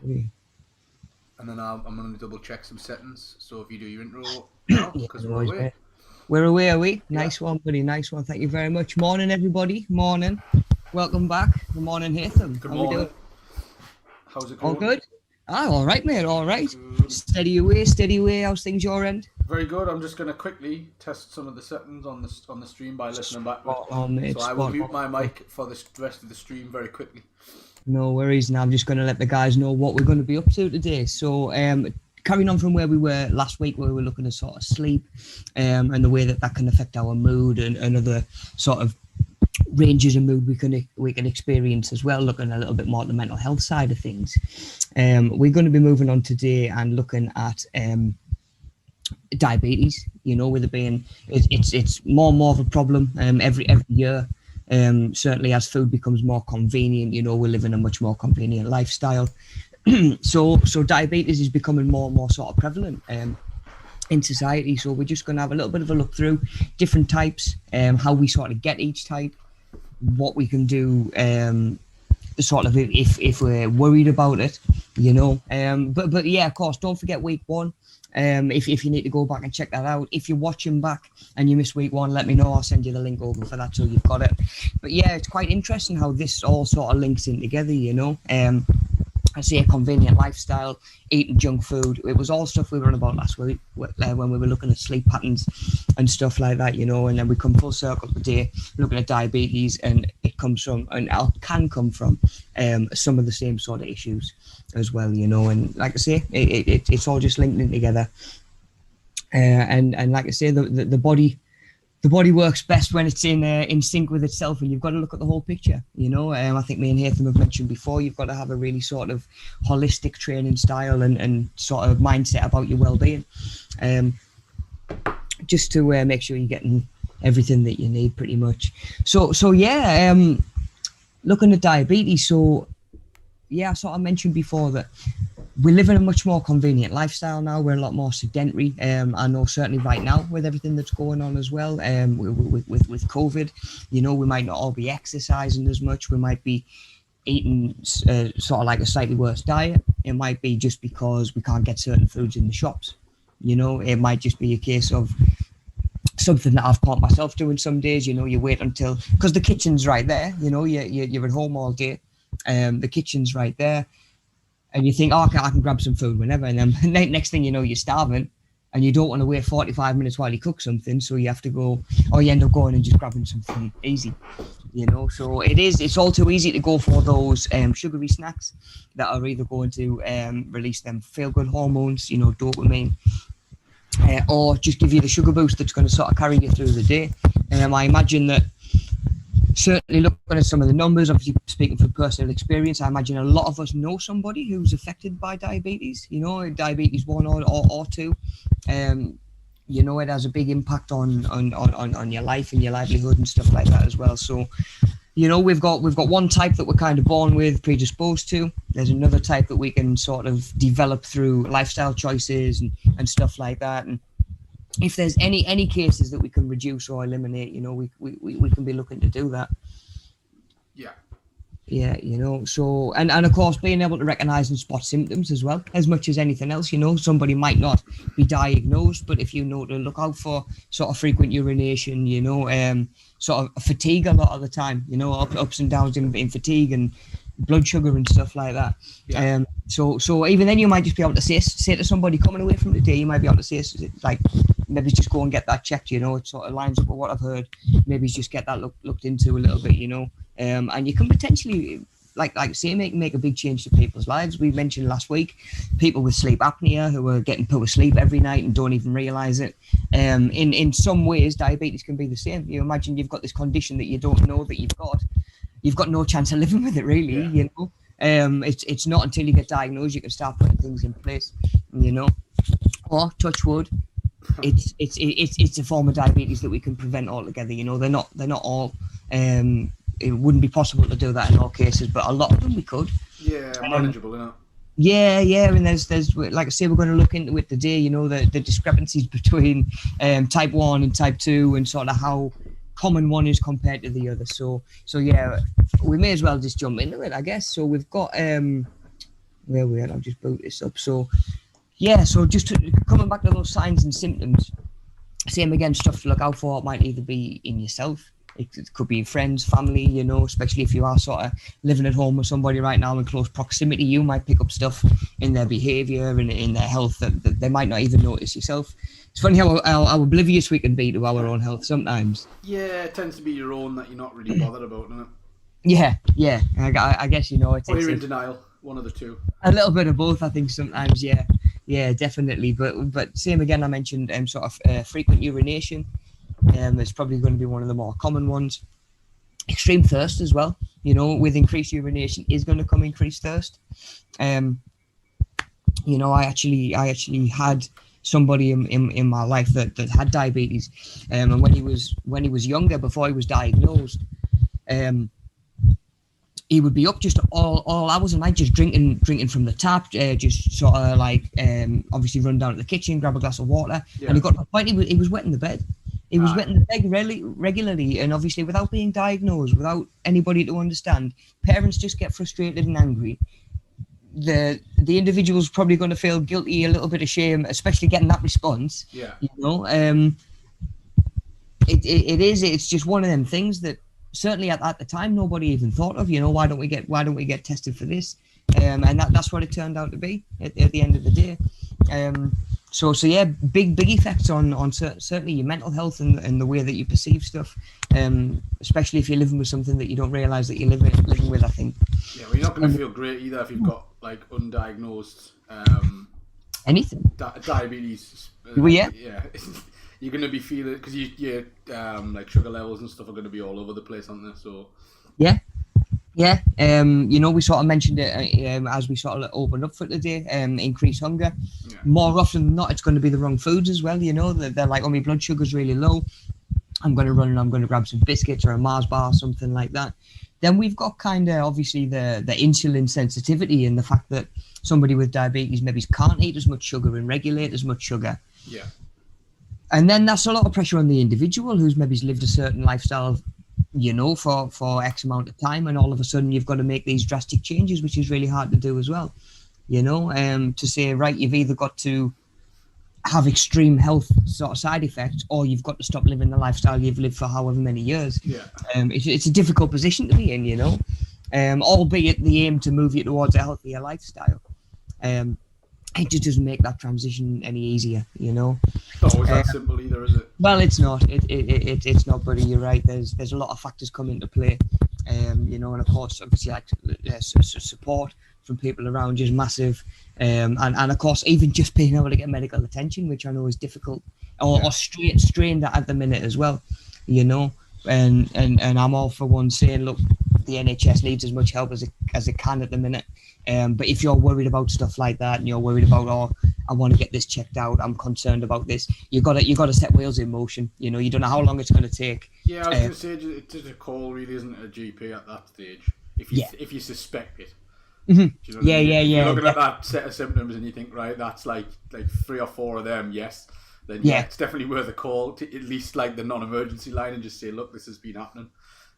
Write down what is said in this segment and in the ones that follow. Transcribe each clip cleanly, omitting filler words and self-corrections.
And then I'm going to double check some settings. So if you do your intro now, Yeah, because no we're worries, away. mate. We're away, are we? Yeah. Nice one, buddy. Nice one. Thank you very much. Morning, everybody. Morning. Welcome back. Good morning, Hatham. Good How we doing? morning. How's it All going? good? Ah, all right, mate. All right. Good. Steady away, steady away. How's things your end? Very good. I'm just going to quickly test some of the settings on the stream by listening back to it. Spot on, mate. So I will Spot mute on. my mic for the rest of the stream very quickly. No worries. Now I'm just going to let the guys know what we're going to be up to today. So, carrying on from where we were last week, where we were looking at sort of sleep, and the way that can affect our mood and other sort of ranges of mood we can experience as well, looking a little bit more at the mental health side of things. We're going to be moving on today and looking at diabetes, with it being it's more and more of a problem every year. Certainly as food becomes more convenient, we live in a much more convenient lifestyle. so diabetes is becoming more and more sort of prevalent in society. So we're just going to have a little bit of a look through different types, how we sort of get each type, what we can do, sort of if we're worried about it, but yeah, of course, don't forget week one. If you need to go back and check that out, if you're watching back and you missed week one, let me know. I'll send you the link over for that so you've got it. But yeah, it's quite interesting how this all sort of links in together, I say a convenient lifestyle, eating junk food. It was all stuff we were on about last week when we were looking at sleep patterns and stuff like that, and then we come full circle today looking at diabetes, and it comes from, and can come from, some of the same sort of issues as well, and like I say, it's all just linked in together. And like I say, the body works best when it's in sync with itself, and you've got to look at the whole picture. I think me and Hatham have mentioned before, you've got to have a really sort of holistic training style and sort of mindset about your well-being, just to make sure you're getting everything that you need, pretty much. So yeah, looking at diabetes. So yeah, I sort of mentioned before that we live in a much more convenient lifestyle now. We're a lot more sedentary. I know certainly right now with everything that's going on as well, with COVID, we might not all be exercising as much. We might be eating sort of like a slightly worse diet. It might be just because we can't get certain foods in the shops. It might just be a case of something that I've caught myself doing some days. You wait until, because the kitchen's right there. You're at home all day. The kitchen's right there. And you think, okay, I can grab some food whenever. And then next thing you know, you're starving and you don't want to wait 45 minutes while you cook something. So you have to go, or you end up going and just grabbing something easy, So it's all too easy to go for those sugary snacks that are either going to release them feel-good hormones, dopamine, or just give you the sugar boost that's going to sort of carry you through the day. I imagine that, certainly looking at some of the numbers, obviously speaking from personal experience, I imagine a lot of us know somebody who's affected by diabetes, diabetes 1 or 2. It has a big impact on your life and your livelihood and stuff like that as well. So, we've got one type that we're kind of born with, predisposed to. There's another type that we can sort of develop through lifestyle choices and stuff like that. And if there's any cases that we can reduce or eliminate, we can be looking to do that. Yeah, so, and of course, being able to recognize and spot symptoms as well, as much as anything else. Somebody might not be diagnosed, but if you know to look out for sort of frequent urination, sort of fatigue a lot of the time, ups and downs in fatigue and blood sugar and stuff like that. Yeah. So even then, you might just be able to say to somebody coming away from the day, you might be able to say, like, maybe just go and get that checked. It sort of lines up with what I've heard. Maybe just get that looked into a little bit. And you can potentially, like say, make a big change to people's lives. We mentioned last week people with sleep apnea who are getting poor sleep every night and don't even realize it. In some ways, diabetes can be the same. You imagine you've got this condition that you don't know that you've got. You've got no chance of living with it, really. Yeah. It's not until you get diagnosed you can start putting things in place. Or touch wood, it's a form of diabetes that we can prevent altogether. They're not all. It wouldn't be possible to do that in all cases, but a lot of them we could. Yeah, manageable, isn't it? Yeah, and there's like I say, we're going to look into it today. The discrepancies between type 1 and type 2, and sort of how common one is compared to the other. So yeah, we may as well just jump into it, I guess. So we've got where we are. I'll just boot this up. So yeah, so coming back to those signs and symptoms, same again, stuff to look out for. It might either be in yourself, it could be in friends, family, you know, especially if you are sort of living at home with somebody right now in close proximity. You might pick up stuff in their behaviour and in their health that they might not even notice yourself. It's funny how oblivious we can be to our own health sometimes. Yeah, it tends to be your own that you're not really bothered about, doesn't it? Yeah. I guess, you know, or you're in denial. One of the two. A little bit of both, I think, sometimes. Yeah, definitely. But same again, I mentioned sort of frequent urination. It's probably going to be one of the more common ones. Extreme thirst as well. You know, with increased urination is going to come increased thirst. You know, I actually had somebody in my life that had diabetes, and when he was younger, before he was diagnosed, he would be up just all hours of the night, just drinking from the tap, just sort of like obviously run down to the kitchen, grab a glass of water, and he got to the point he was wetting the bed. He was wetting the bed regularly, and obviously without being diagnosed, without anybody to understand, parents just get frustrated and angry. The individual's probably going to feel guilty, a little bit of shame, especially getting that response. Yeah. You know, it's just one of them things that certainly at the time nobody even thought of. You know, why don't we get tested for this? And that's what it turned out to be at the end of the day. So yeah, big effects on certainly your mental health and the way that you perceive stuff, especially if you're living with something that you don't realise that you're living with, I think. Yeah, well, you're not going to feel great either if you've got like undiagnosed anything diabetes. Well, yeah. You're going to be feeling, because your like sugar levels and stuff are going to be all over the place, aren't they? So yeah. You know, we sort of mentioned it as we sort of opened up for today. Increased hunger. Yeah. More often than not, it's going to be the wrong foods as well. You know, they're like, oh, my blood sugar's really low. I'm going to run and I'm going to grab some biscuits or a Mars bar or something like that. Then we've got kind of obviously the insulin sensitivity and the fact that somebody with diabetes maybe can't eat as much sugar and regulate as much sugar. Yeah. And then that's a lot of pressure on the individual who's maybe lived a certain lifestyle, you know, for X amount of time, and all of a sudden you've got to make these drastic changes, which is really hard to do as well. You know, to say, right, you've either got to have extreme health sort of side effects, or you've got to stop living the lifestyle you've lived for however many years. Yeah. It's a difficult position to be in, you know, albeit the aim to move you towards a healthier lifestyle. It just doesn't make that transition any easier, you know. It's not always that simple either, is it? Well, it's not. It's not, buddy. You're right. There's a lot of factors come into play, you know, and of course, obviously, like support from people around you is massive, and of course, even just being able to get medical attention, which I know is difficult or strained at the minute as well, you know. And I'm all for one saying, look, the NHS needs as much help as it can at the minute. But if you're worried about stuff like that and you're worried about, oh, I want to get this checked out, I'm concerned about this, you got to set wheels in motion. You know, you don't know how long it's going to take. Yeah, I was going to say, it's just a call, really, isn't it, a GP at that stage? If you suspect it. Mm-hmm. You know Yeah. You're looking at that set of symptoms and you think, right, that's like 3 or 4 of them, yes. Then it's definitely worth a call to at least like the non-emergency line and just say, look, this has been happening.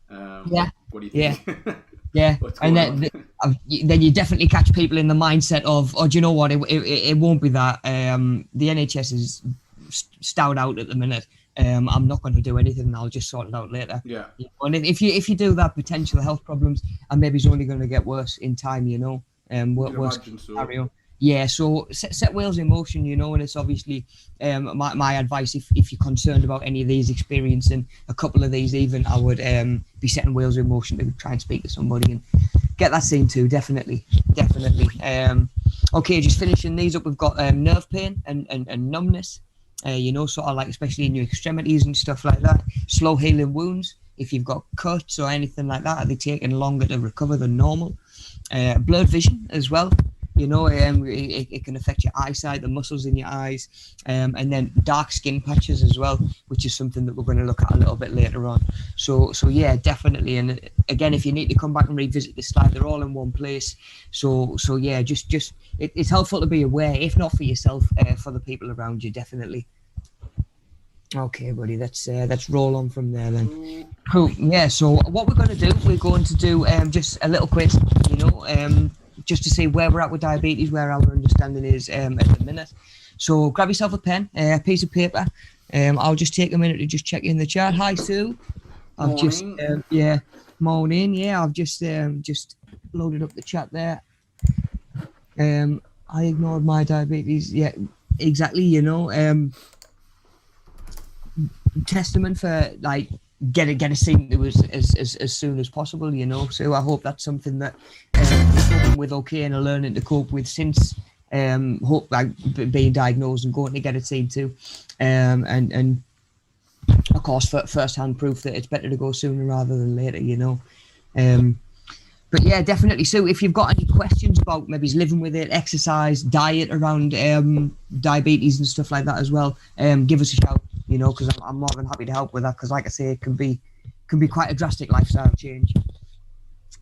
What do you think? Yeah. And then you definitely catch people in the mindset of, oh, do you know what? It won't be that. The NHS is stout out at the minute. I'm not going to do anything. I'll just sort it out later. Yeah. And if you do that, potential health problems, and maybe it's only going to get worse in time. You know. Worse scenario. Yeah, so set wheels in motion, you know, and it's obviously my advice if you're concerned about any of these, experiencing a couple of these even, I would be setting wheels in motion to try and speak to somebody and get that seen too, definitely. Okay, just finishing these up, we've got nerve pain and numbness, you know, sort of like especially in your extremities and stuff like that. Slow healing wounds, if you've got cuts or anything like that, are they taking longer to recover than normal? Blurred vision as well. You know, it can affect your eyesight, the muscles in your eyes, and then dark skin patches as well, which is something that we're going to look at a little bit later on. So yeah, definitely. And again, if you need to come back and revisit this slide, they're all in one place. So yeah, just it's helpful to be aware, if not for yourself, for the people around you, definitely. Okay, buddy, let's roll on from there then. Cool. Yeah. So what we're going to do, just a little quiz. You know, just to see where we're at with diabetes, where our understanding is at the minute. So grab yourself a pen, a piece of paper. I'll just take a minute to just check in the chat. Hi, Sue. I've just morning. Yeah, I've just loaded up the chat there. I ignored my diabetes. Yeah, exactly. You know, testament for like get it seen to us as soon as possible. You know, so I hope that's something that you're coping with okay and are learning to cope with since hope like being diagnosed and going to get it seen to, and of course for first-hand proof that it's better to go sooner rather than later. You know. But yeah, definitely. So if you've got any questions about maybe living with it, exercise, diet around diabetes and stuff like that as well, give us a shout, you know, because I'm more than happy to help with that, because like I say, it can be quite a drastic lifestyle change.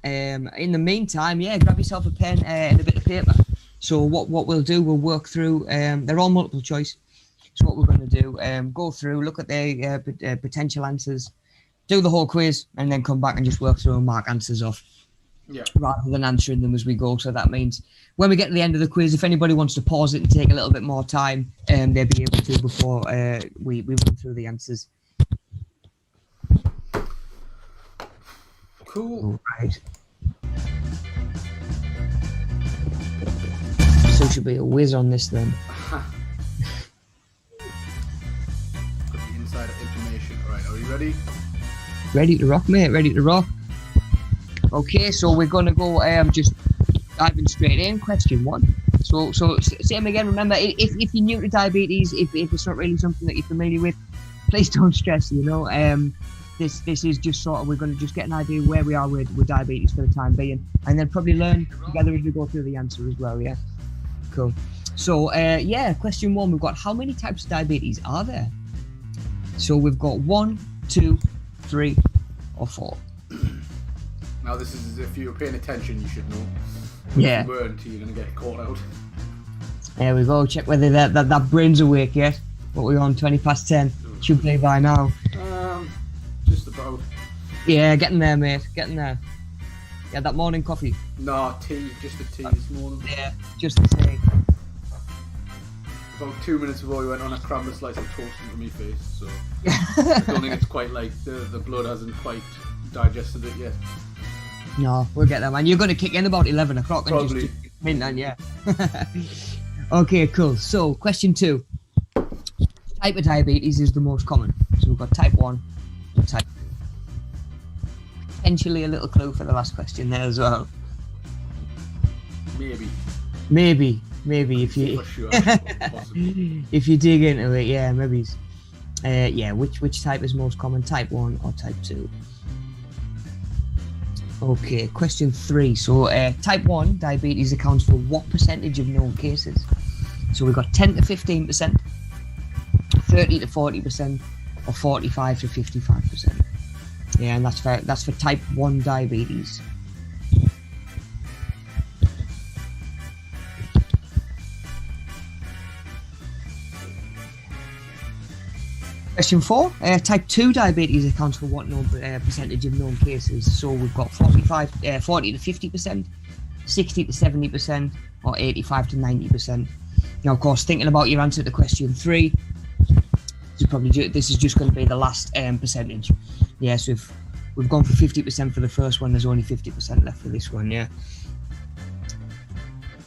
In the meantime, yeah, grab yourself a pen and a bit of paper. So what we'll do, we'll work through, they're all multiple choice. So what we're going to do, go through, look at the potential answers, do the whole quiz, and then come back and just work through and mark answers off. Yeah. Rather than answering them as we go. So that means when we get to the end of the quiz, if anybody wants to pause it and take a little bit more time, they'll be able to before we run through the answers. Cool. All right. So should be a whiz on this then. Got the insider information. All right, are you ready? Ready to rock, mate. Ready to rock. Okay, so we're going to go just diving straight in. Question 1. So same again. Remember, if you're new to diabetes, if it's not really something that you're familiar with, please don't stress. You know, this is just sort of, we're going to just get an idea where we are with diabetes for the time being, and then probably learn together as we go through the answer as well. Yeah, cool. So yeah, question 1. We've got how many types of diabetes are there? So we've got 1, 2, 3, or 4. Now this is, if you were paying attention, you should know. Yeah. If you weren't, you're going to get caught out. There we go. Check whether that brain's awake yet. What we're on, 20 past 10. Should be by now. Just about. Yeah, getting there, mate. Getting there. Yeah, that morning coffee. No, tea. Just a tea this morning. Yeah, just a tea. About 2 minutes before we went on, a crumbed slice of toast into my face. So I don't think it's quite like the blood hasn't quite digested it yet. No, we'll get there, man. You're going to kick in about 11 o'clock. Probably. And just midnight, yeah. Okay, cool. So, question 2. Type of diabetes is the most common. So we've got type 1 and type 2. Potentially a little clue for the last question there as well. Maybe if you For sure. if you dig into it, yeah, maybe. Yeah, which type is most common, type 1 or type 2? Okay, question 3. So type 1 diabetes accounts for what percentage of known cases? So we've got 10 to 15%, 30 to 40%, or 45 to 55%. Yeah, and that's for type 1 diabetes. Question 4. Type 2 diabetes accounts for what known percentage of known cases? So we've got 40 to 50%, 60 to 70%, or 85 to 90%. Now, of course, thinking about your answer to question 3, this is just going to be the last percentage. Yeah, so if we've gone for 50% for the first one, there's only 50% left for this one. Yeah.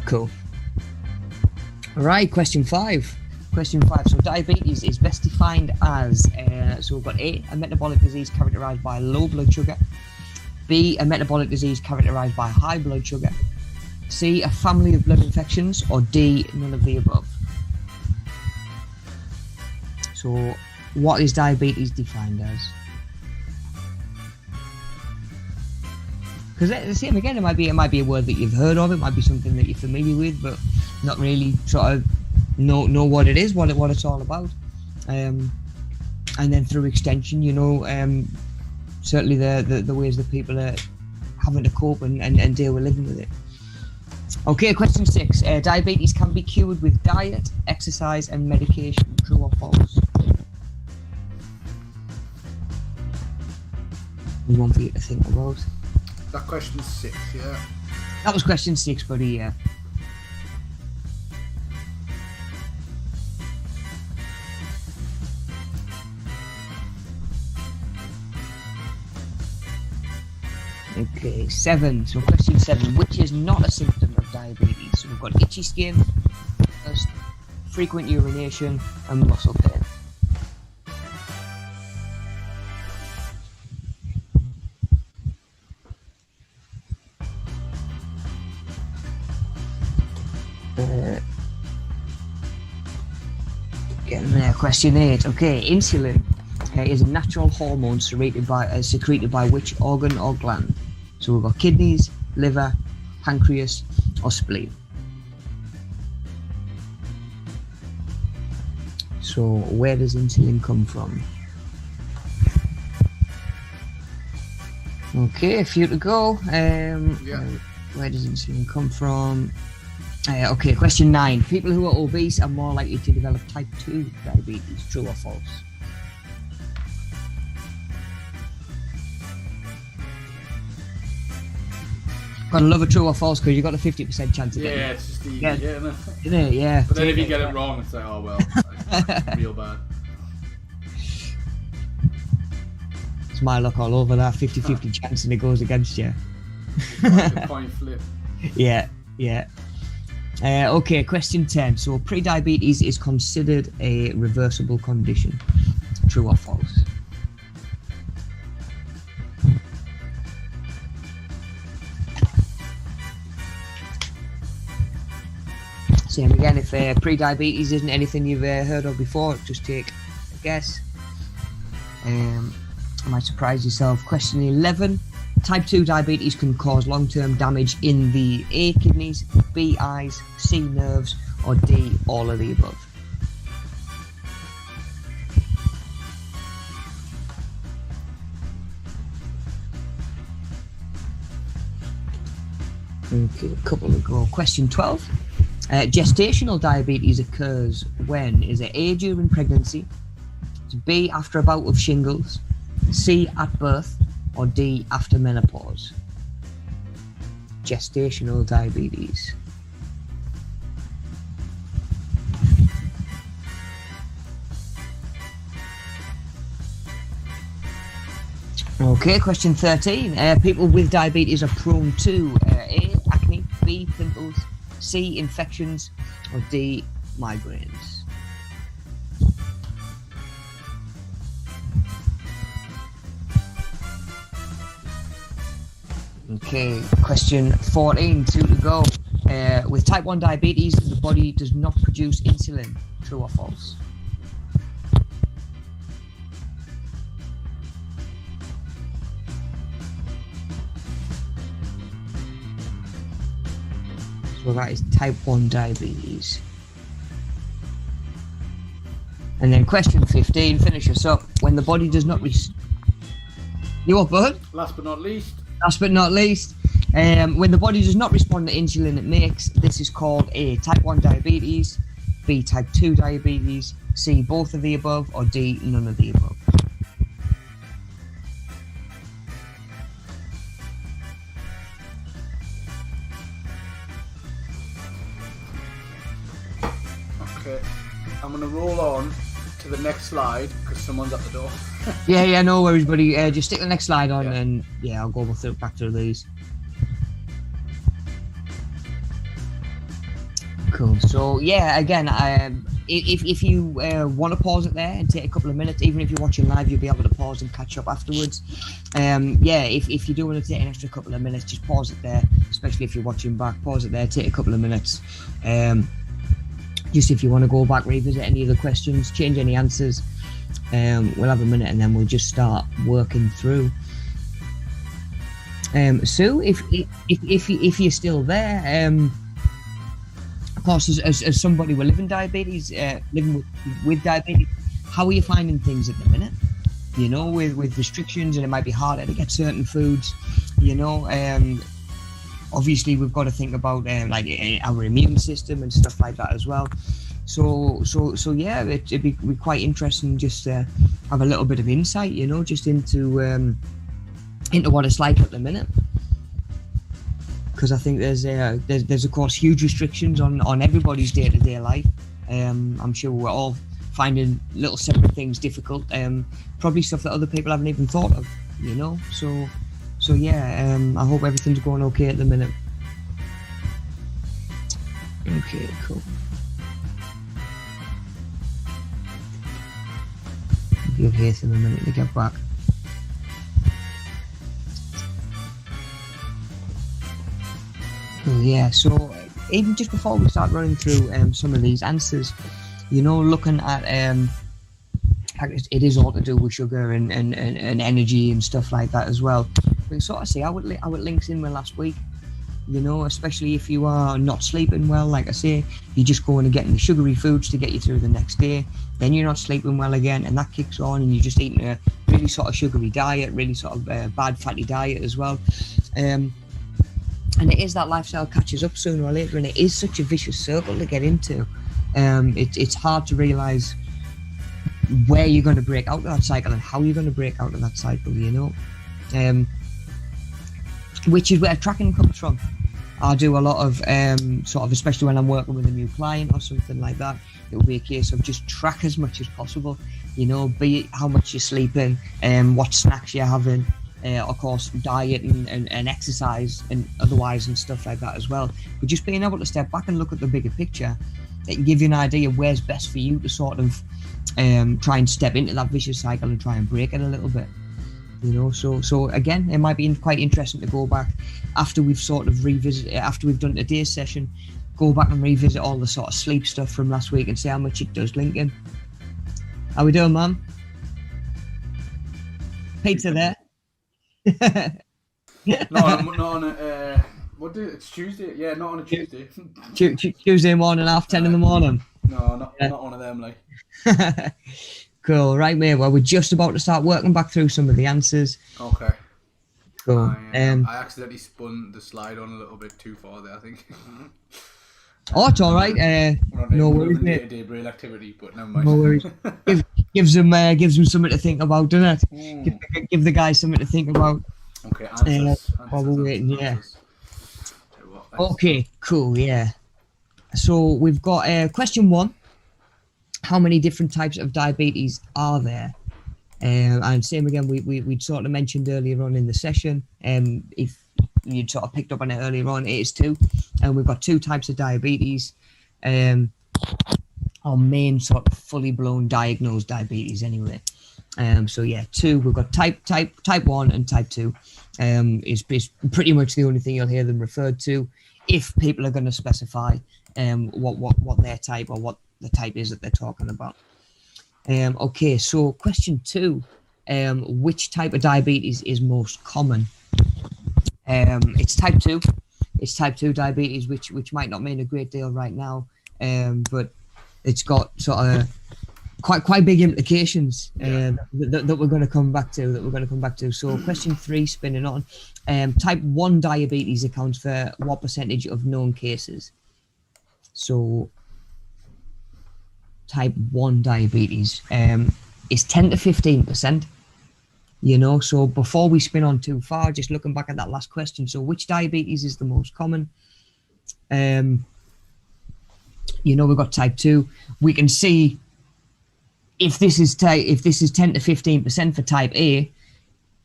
Cool. All right, question 5. Question 5. So diabetes is best defined as, so we've got A, a metabolic disease characterized by low blood sugar. B, a metabolic disease characterized by high blood sugar. C, a family of blood infections. Or D, none of the above. So what is diabetes defined as? Because the same again, it might be a word that you've heard of, it might be something that you're familiar with, but not really sort of know what it is, what it's all about, and then through extension, you know, certainly the ways that people are having to cope and deal with living with it. Okay, question 6. Diabetes can be cured with diet, exercise, and medication. True or false? One for you to think about. That question's 6, yeah. That was question 6, buddy, yeah. Okay, 7. So question 7, which is not a symptom of diabetes? So we've got itchy skin, thirst, frequent urination, and muscle pain. Getting there. Question 8. Okay, insulin is a natural hormone secreted by which organ or gland? So we've got kidneys, liver, pancreas, or spleen. So where does insulin come from? Okay, a few to go. Where does insulin come from? Okay, question 9. People who are obese are more likely to develop type 2 diabetes. True or false? Gotta love a true or false because you got a 50% chance of getting it. Yeah, it's just easy, isn't it? Yeah. But then if you get it wrong, it's like, oh well, it's real bad. It's my luck all over that 50-50 chance and it goes against you. The coin flip. Yeah. Okay, question 10. So pre-diabetes is considered a reversible condition. True or false? Same again, if pre-diabetes isn't anything you've heard of before, just take a guess. I might surprise yourself. Question 11. Type 2 diabetes can cause long-term damage in the A, kidneys, B, eyes, C, nerves, or D, all of the above. Okay, a couple to go. Question 12. Gestational diabetes occurs when? Is it A, during pregnancy, B, after a bout of shingles, C, at birth, or D, after menopause? Gestational diabetes. Okay, question 13. People with diabetes are prone to A, acne, B, pimples, C, infections, or D, migraines. Okay, question 14, 2 to go. With type 1 diabetes, the body does not produce insulin. True or false? So that is type 1 diabetes. And then question 15, finish us up. When the body does not You what, bud? Last but not least. When the body does not respond to insulin it makes, this is called A, type 1 diabetes, B, type 2 diabetes, C, both of the above, or D, none of the above. Okay, I'm going to roll on to the next slide because someone's at the door. yeah, no worries, buddy. Just stick the next slide on and I'll go back to these. Cool. So again, if you want to pause it there and take a couple of minutes, even if you're watching live, you'll be able to pause and catch up afterwards. If you do want to take an extra couple of minutes, just pause it there, especially if you're watching back. Pause it there, take a couple of minutes. Just if you want to go back, revisit any of the questions, change any answers, we'll have a minute and then we'll just start working through. Sue, if you're still there, of course, as somebody with living with diabetes, how are you finding things at the minute? You know, with restrictions, and it might be harder to get certain foods. You know, obviously we've got to think about like our immune system and stuff like that as well. So it'd be quite interesting just to have a little bit of insight, you know, just into what it's like at the minute. because I think there's of course huge restrictions on everybody's day-to-day life. I'm sure we're all finding little separate things difficult, probably stuff that other people haven't even thought of, you know. So yeah, I hope everything's going okay at the minute. Okay, cool. Give Haitham a minute to get back. Yeah, so even just before we start running through some of these answers, you know, looking at it is all to do with sugar and energy and stuff like that as well. We sort of see how it links in with last week, you know, especially if you are not sleeping well. Like I say, you're just going and getting the sugary foods to get you through the next day, then you're not sleeping well again, and that kicks on, and you're just eating a really sort of sugary diet, really sort of bad fatty diet as well. And it is that lifestyle catches up sooner or later, and it is such a vicious circle to get into. It's hard to realise where you're going to break out of that cycle and how you're going to break out of that cycle, you know. Which is where tracking comes from. I do a lot of sort of, especially when I'm working with a new client or something like that, it will be a case of just track as much as possible, you know, be it how much you're sleeping, what snacks you're having, of course, diet and exercise and otherwise and stuff like that as well. But just being able to step back and look at the bigger picture, it can give you an idea of where's best for you to sort of try and step into that vicious cycle and try and break it a little bit. You know, so again, it might be quite interesting to go back after we've sort of after we've done today's session, go back and revisit all the sort of sleep stuff from last week and see how much it does link in. How we doing, man? Pizza there. Not on a what day? It's Tuesday. Yeah, not on a Tuesday. Tuesday morning, 10:30 in the morning. No, not one of them, like. Cool, right, mate. Well, we're just about to start working back through some of the answers. Okay. Cool. I accidentally spun the slide on a little bit too far there, I think. Oh, it's all right. No worries, mate. Day-to-day brain activity, but never mind. No worries. gives them something to think about, doesn't it? Give the guys something to think about. Okay, answers. While we're waiting, yeah. Okay, cool, yeah. So we've got question 1. How many different types of diabetes are there? And same again, we'd sort of mentioned earlier on in the session, if you'd sort of picked up on it earlier on, it is 2. And we've got 2 types of diabetes. Our main sort of fully blown diagnosed diabetes anyway. So yeah, 2. We've got type 1 and type 2. Is pretty much the only thing you'll hear them referred to if people are going to specify what their type or what the type is that they're talking about. Okay, so question 2, which type of diabetes is most common? It's type 2. It's type 2 diabetes, which might not mean a great deal right now, but it's got sort of quite big implications that we're going to come back to. So question 3, spinning on. Type 1 diabetes accounts for what percentage of known cases? So type 1 diabetes is 10 to 15%, you know. So before we spin on too far, just looking back at that last question, so which diabetes is the most common? You know, we've got type 2. We can see if this is 10 to 15% for type A,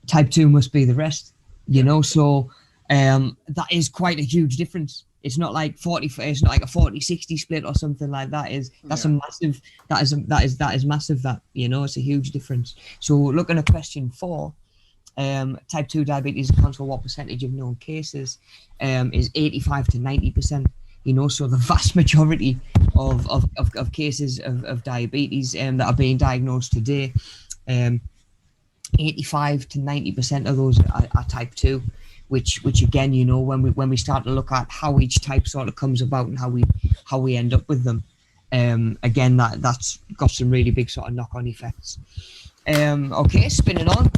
type 2 must be the rest, you know. So that is quite a huge difference. It's not like 40. It's not like a 40-60 split or something like that. That's a massive. That is massive. That, you know, it's a huge difference. So looking at question 4, type 2 diabetes accounts for what percentage of known cases? Is 85 to 90%. You know, so the vast majority of cases of diabetes that are being diagnosed today, 85 to 90% of those are type 2. Which again, you know, when we start to look at how each type sort of comes about and how we end up with them, again, that's got some really big sort of knock-on effects. Okay, spinning on.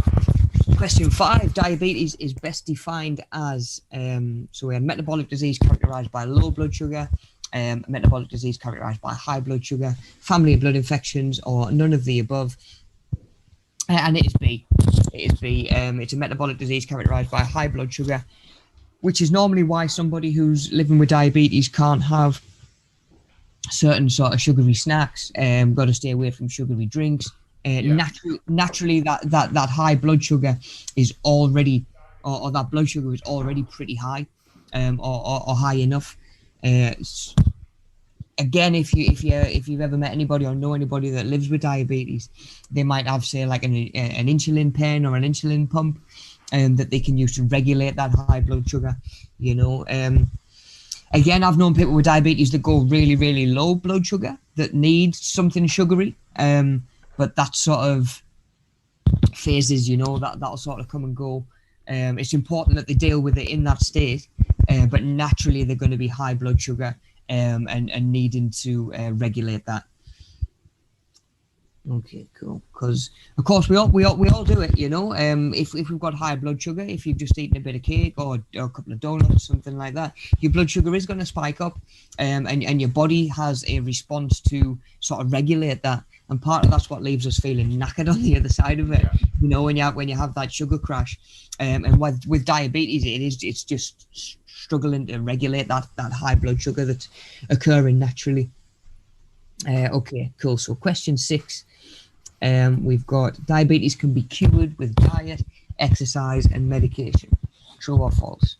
Question 5, diabetes is best defined as, so we have metabolic disease characterized by low blood sugar, metabolic disease characterized by high blood sugar, family of blood infections, or none of the above. And it is B. It's a metabolic disease characterized by high blood sugar. which is normally why somebody who's living with diabetes can't have certain sort of sugary snacks. Got to stay away from sugary drinks. Naturally, that high blood sugar is already, or that blood sugar is already pretty high, or high enough. Again, if you've ever met anybody or know anybody that lives with diabetes, they might have, say, like an insulin pen or an insulin pump, that they can use to regulate that high blood sugar. You know, again, I've known people with diabetes that go really, really low blood sugar that need something sugary. But that sort of phases, you know, that'll sort of come and go. It's important that they deal with it in that state, but naturally they're going to be high blood sugar, and needing to regulate that. Okay, cool. Because of course we all do it, you know. If we've got high blood sugar, if you've just eaten a bit of cake or a couple of donuts, something like that, your blood sugar is going to spike up, and your body has a response to sort of regulate that. And part of that's what leaves us feeling knackered on the other side of it, you know, when you have that sugar crash. And with diabetes, it's just struggling to regulate that high blood sugar that's occurring naturally. Okay, cool. So question 6, we've got diabetes can be cured with diet, exercise, and medication. True or false?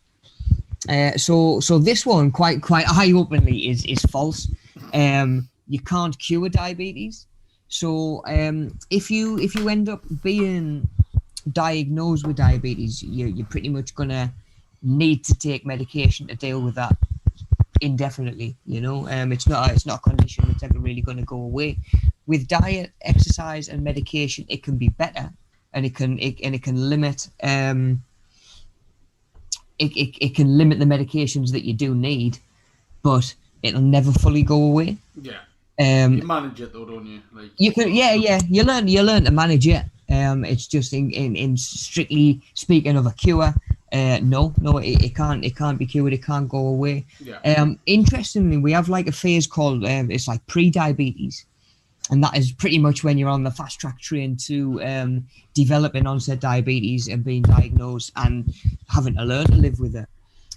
So this one quite eye openly is false. You can't cure diabetes. So if you end up being diagnosed with diabetes, you're pretty much gonna need to take medication to deal with that indefinitely. You know, it's not a condition that's ever really going to go away. With diet, exercise, and medication, it can be better, and it can limit it can limit the medications that you do need, but it'll never fully go away. Yeah. You manage it though, don't you? Like you can, you learn to manage it. It's just in strictly speaking of a cure, no, it can't be cured. It can't go away. Yeah. Interestingly, we have like a phase called it's like pre-diabetes, and that is pretty much when you're on the fast track train to developing onset diabetes and being diagnosed and having to learn to live with it.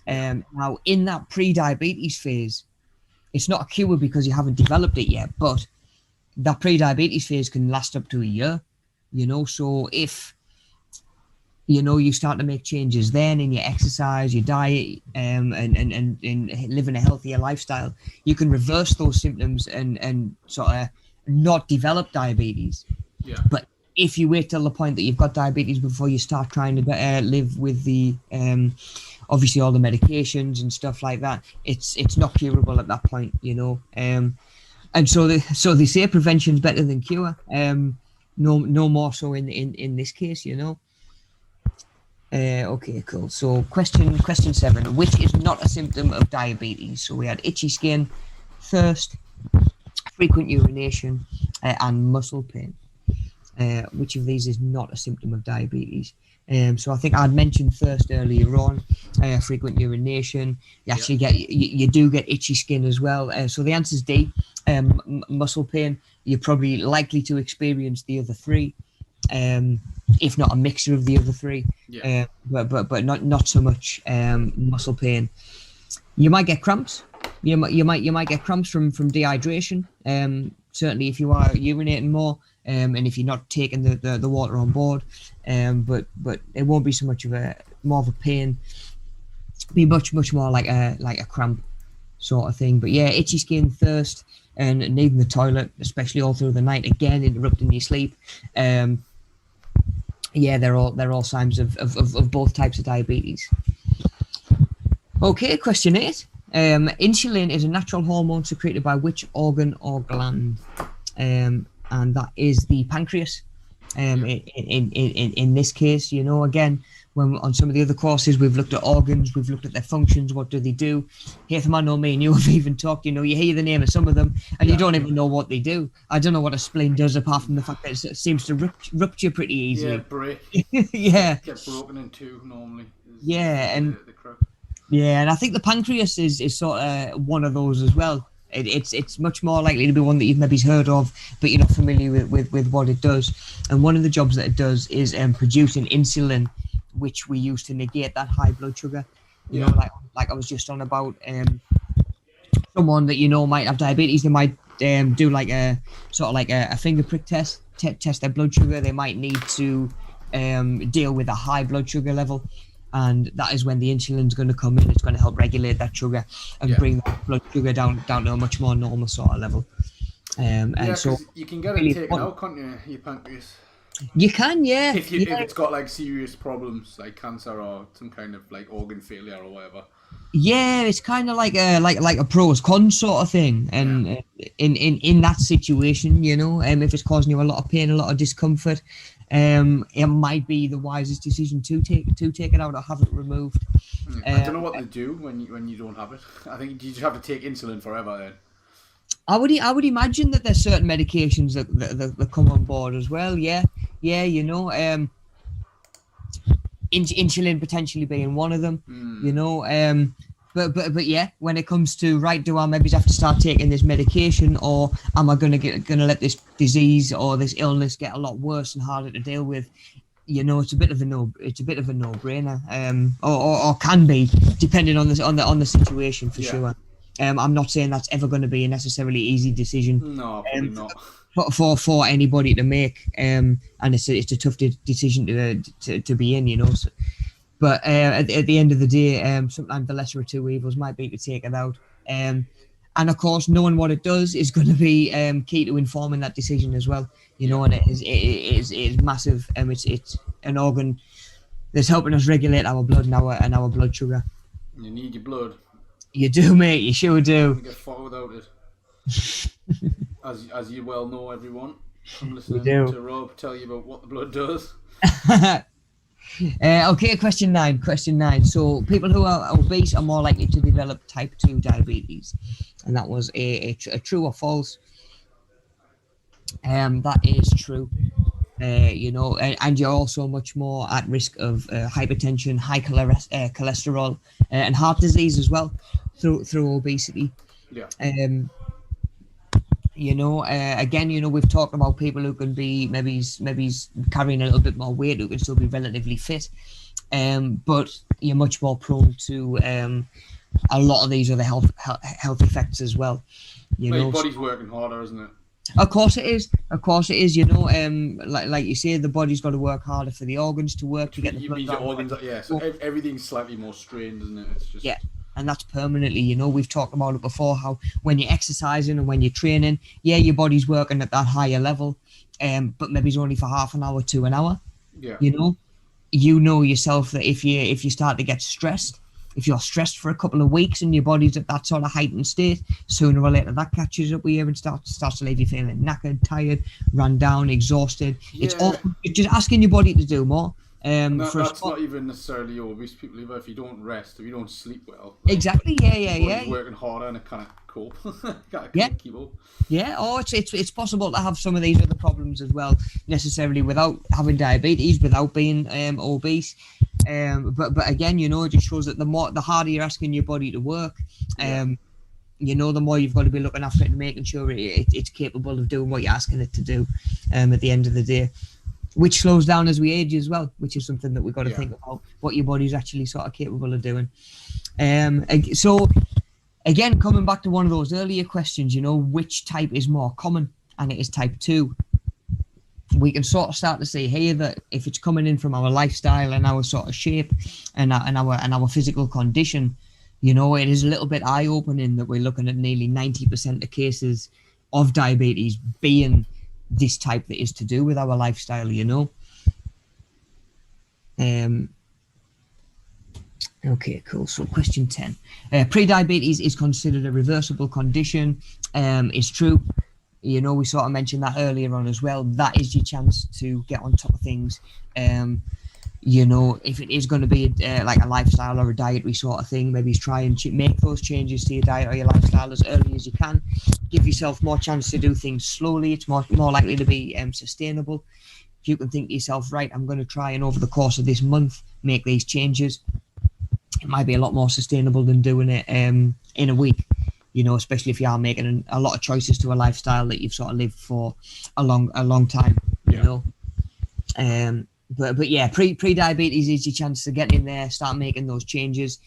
Now in that pre-diabetes phase, it's not a cure because you haven't developed it yet, but that pre-diabetes phase can last up to a year, you know. So if, you know, you start to make changes then in your exercise, your diet, and living a healthier lifestyle, you can reverse those symptoms and sort of not develop diabetes. Yeah. But if you wait till the point that you've got diabetes before you start trying to live with the obviously all the medications and stuff like that, it's not curable at that point, you know. And so they say prevention's better than cure. No more so in this case, you know. Okay, cool. So question 7, which is not a symptom of diabetes? So we had itchy skin, thirst, frequent urination, and muscle pain. Which of these is not a symptom of diabetes? So I think I'd mentioned thirst earlier on, frequent urination. You actually you do get itchy skin as well. So the answer is D. Muscle pain. You're probably likely to experience the other 3, if not a mixture of the other 3. Yeah. But not so much muscle pain. You might get cramps. You might get cramps from dehydration. Certainly if you are urinating more. And if you're not taking the water on board, but it won't be so much of more of a pain. Be much more like a cramp sort of thing. But yeah, itchy skin, thirst, and needing the toilet, especially all through the night, again interrupting your sleep. Yeah, they're all signs of both types of diabetes. Okay, question 8. Insulin is a natural hormone secreted by which organ or gland? And that is the pancreas. In this case, you know, again, when on some of the other courses we've looked at organs, we've looked at their functions, what do they do. Haytham, I know me and you have even talked, you know, you hear the name of some of them and you don't even know what they do. I don't know what a spleen does apart from the fact that it seems to rupture pretty easily. Yeah, break. Yeah. Get broken in 2 normally. And I think the pancreas is sort of one of those as well. It's much more likely to be one that you've maybe heard of, but you're not familiar with what it does. And one of the jobs that it does is producing insulin, which we use to negate that high blood sugar. You know, like I was just on about someone that might have diabetes. They might do like a sort of like a finger prick test, test their blood sugar. They might need to deal with a high blood sugar level, and that is when the insulin's going to come in. It's going to help regulate that sugar and bring that blood sugar down to a much more normal sort of level. And so you can get it taken out, can't you? Your pancreas. You can, yeah. If it's got like serious problems like cancer or some kind of like organ failure or whatever. Yeah, it's kind of like a pros cons sort of thing, and in that situation, if it's causing you a lot of pain, a lot of discomfort, it might be the wisest decision to take it out or have it removed. I don't know what they do when you don't have it. I think you just have to take insulin forever then. I would imagine that there's certain medications that come on board as well. Yeah, insulin potentially being one of them. But yeah, when it comes to do I maybe have to start taking this medication, or am I gonna let this disease or this illness get a lot worse and harder to deal with? It's a bit of a no-brainer. Or can be, depending on the situation for sure. I'm not saying that's ever going to be a necessarily easy decision. No, probably not. For anybody to make, and it's a tough decision to be in, So, but at the end of the day, sometimes the lesser of two evils might be to take it out. And of course, knowing what it does is going to be key to informing that decision as well. And it is massive. It's an organ that's helping us regulate our blood and our blood sugar. You need your blood. You do, mate. You sure do. You get far without it. As you well know, everyone. I'm listening to Rob tell you about what the blood does. Okay, question 9. So people who are obese are more likely to develop type 2 diabetes. And that was a true or false? That is true. And you're also much more at risk of hypertension, high cholesterol, and heart disease as well through obesity. Yeah. Again, we've talked about people who can be maybe carrying a little bit more weight, who can still be relatively fit, but you're much more prone to a lot of these other health effects as well. Your body's working harder, isn't it? Of course it is. Like you say, the body's got to work harder for the organs to work to get the blood. Your organs, so everything's slightly more strained, isn't it? It's just and that's permanently. We've talked about it before. How when you're exercising and when you're training, your body's working at that higher level, but maybe it's only for half an hour to an hour. Yeah. You know yourself that if you start to get stressed, if you're stressed for a couple of weeks and your body's at that sort of heightened state, sooner or later that catches up with you and starts to leave you feeling knackered, tired, run down, exhausted. Yeah. It's just asking your body to do more. That's not even necessarily obese people either. If you don't rest, if you don't sleep well, exactly. Yeah. Working harder and it kind of cope. Keep up. Yeah. It's possible to have some of these other problems as well, necessarily without having diabetes, without being obese. But again, it just shows that the harder you're asking your body to work, the more you've got to be looking after it and making sure it's capable of doing what you're asking it to do. At the end of the day. Which slows down as we age as well, which is something that we've got to think about, what your body's actually sort of capable of doing. So, again, coming back to one of those earlier questions, which type is more common, and it is type 2. We can sort of start to see here that if it's coming in from our lifestyle and our sort of shape and our physical condition, it is a little bit eye-opening that we're looking at nearly 90% of cases of diabetes being this type that is to do with our lifestyle. Okay, cool. So question 10. Pre-diabetes is considered a reversible condition. It's true. We sort of mentioned that earlier on as well. That is your chance to get on top of things. If it is going to be like a lifestyle or a dietary sort of thing, maybe try and make those changes to your diet or your lifestyle as early as you can. Give yourself more chance to do things slowly. It's more likely to be sustainable. If you can think to yourself, right, I'm going to try and over the course of this month make these changes, it might be a lot more sustainable than doing it in a week. Especially if you are making a lot of choices to a lifestyle that you've sort of lived for a long time. But yeah, pre-diabetes is your chance to get in there, start making those changes.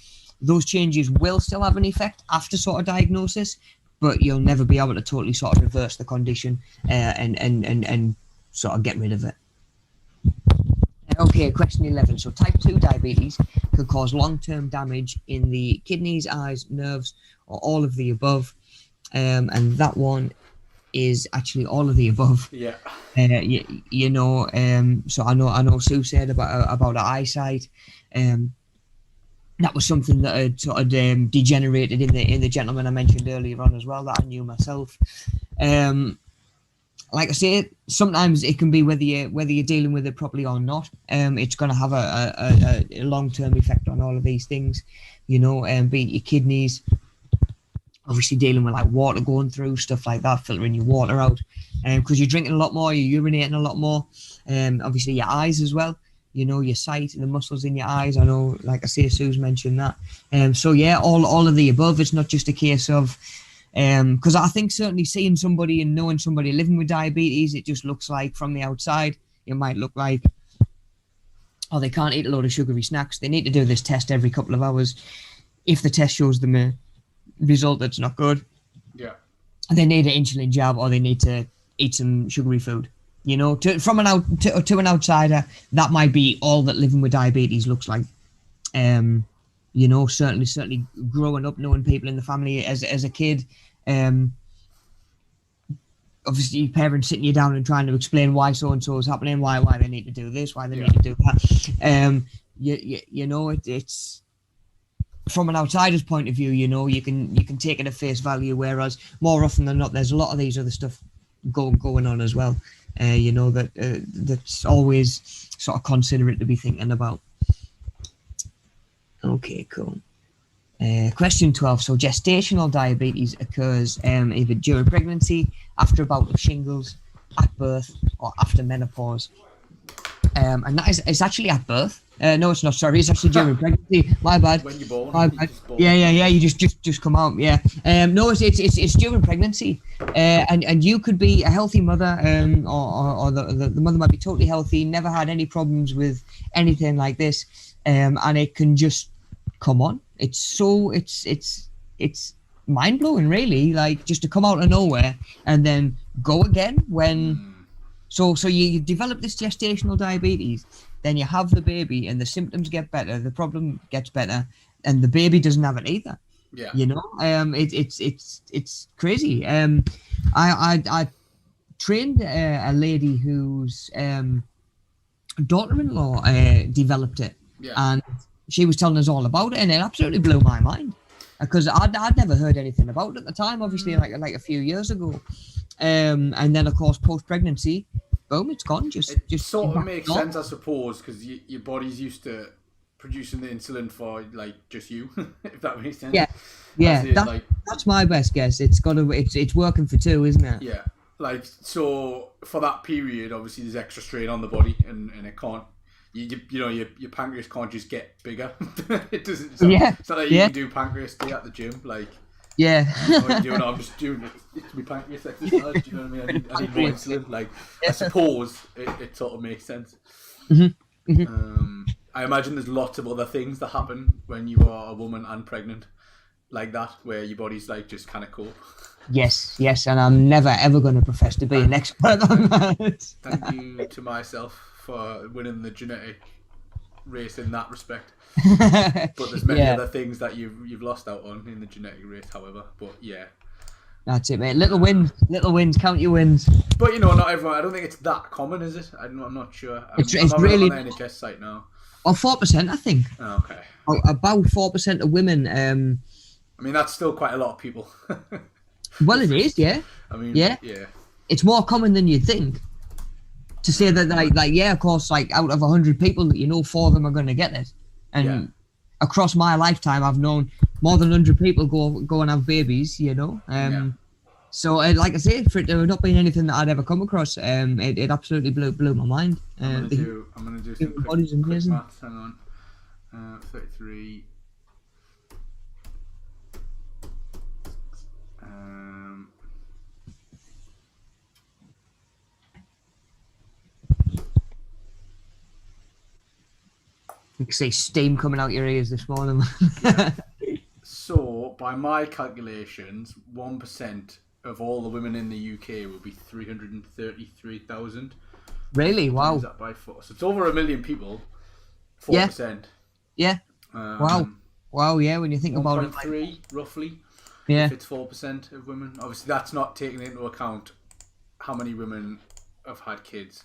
those changes will still have an effect after sort of diagnosis, but you'll never be able to totally sort of reverse the condition and sort of get rid of it. Okay, question 11. So type 2 diabetes could cause long-term damage in the kidneys, eyes, nerves, or all of the above. And that one is actually all of the above. Yeah. You know, so I know Sue said about her eyesight. That was something that had sort of degenerated in the gentleman I mentioned earlier on as well, that I knew myself. Like I say, sometimes it can be whether you're dealing with it properly or not. It's going to have a long-term effect on all of these things, you know, be it your kidneys, obviously dealing with like water going through, stuff like that, filtering your water out, because you're drinking a lot more, you're urinating a lot more. Obviously your eyes as well, you know, your sight and the muscles in your eyes. I know, like I say, Sue's mentioned that. So yeah, all of the above. It's not just a case of, because I think certainly seeing somebody and knowing somebody living with diabetes, it just looks like from the outside, it might look like, oh, they can't eat a load of sugary snacks. They need to do this test every couple of hours. If the test shows them a result that's not good, yeah, they need an insulin jab or they need to eat some sugary food. You know, to an outsider, that might be all that living with diabetes looks like. You know, certainly growing up, knowing people in the family as a kid, obviously your parents sitting you down and trying to explain why so and so is happening, why they need to do this, why they need to do that. You know, it's from an outsider's point of view, you know, you can take it at face value, whereas more often than not, there's a lot of these other stuff going on as well. You know, that's always sort of considerate to be thinking about. Okay, cool. Question 12. So gestational diabetes occurs either during pregnancy, after a bout of shingles, at birth, or after menopause. And that is, it's actually at birth. No, it's not. Sorry, it's actually during pregnancy. My bad. When you're born. My bad. Yeah. You just come out. Yeah. No, it's during pregnancy. And you could be a healthy mother, or the mother might be totally healthy, never had any problems with anything like this, and it can just come on. It's mind blowing, really. Like just to come out of nowhere and then go again when. So you develop this gestational diabetes, then you have the baby and the symptoms get better, the problem gets better, and the baby doesn't have it either. Yeah. You know, it's crazy. I trained a lady whose daughter-in-law developed it, and she was telling us all about it, and it absolutely blew my mind because I'd never heard anything about it at the time. Obviously, like a few years ago. And then of course post-pregnancy, boom, it's gone. Just sort of makes sense, I suppose, because your body's used to producing the insulin for like just you, if that makes sense. Yeah. That's my best guess. It's working for two, isn't it? Yeah, like so for that period, obviously there's extra strain on the body, and it can't. You know your pancreas can't just get bigger. It doesn't. It's not like you can do pancreas day at the gym, like. Yeah. I'm just doing it. It's my pancreas exercise. Do you know what I mean? I need more insulin. Like, I suppose it sort of makes sense. I imagine there's lots of other things that happen when you are a woman and pregnant, like that, where your body's like just kind of cool. Yes, and I'm never ever going to profess to be an expert on that. Thank you to myself for winning the genetic race in that respect. But there's many other things that you've lost out on in the genetic race, however. But yeah, that's it, mate. Little wins, count your wins. But you know, not everyone. I don't think it's that common, is it? I'm not sure. It's really on the NHS site now. Or 4%, I think. Oh, okay. About 4% of women. I mean, that's still quite a lot of people. Well, it is, yeah. I mean, yeah. It's more common than you'd think. To say that, like, yeah, of course, like out of 100 people, that you know, 4 of them are going to get it. And across my lifetime, I've known more than 100 people go and have babies, you know. So, like I say, for it to have not been anything that I'd ever come across, it absolutely blew my mind. I'm gonna do some quick maths. Hang on, 33. You can see steam coming out your ears this morning. So, by my calculations, 1% of all the women in the UK will be 333,000. Really? Wow. That by 4. So it's over 1 million people. 4%. Yeah. Wow. Wow. Yeah. When you think about it, 1.3 roughly. Yeah. If it's 4% of women, obviously that's not taking into account how many women have had kids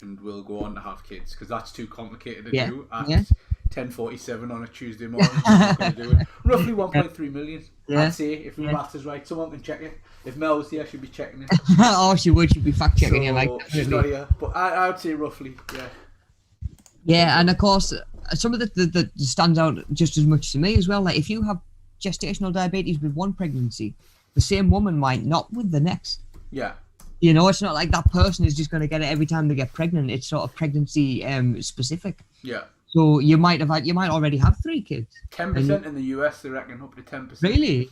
and will go on to have kids, because that's too complicated to do at 10:47 on a Tuesday morning. Not going to do it. Roughly 1.3 million. I'd say, if my maths is right. Someone can check it. If Mel was here, she'd be checking it. Oh, she would. She'd be fact checking you. Like, she's not here, but I would say roughly, yeah. Yeah, and of course, some of that stands out just as much to me as well. Like, if you have gestational diabetes with one pregnancy, the same woman might not with the next. Yeah. You know, it's not like that person is just going to get it every time they get pregnant. It's sort of pregnancy specific. Yeah. So you might already have 3 kids. 10% in the US, they reckon, up to 10%. Really?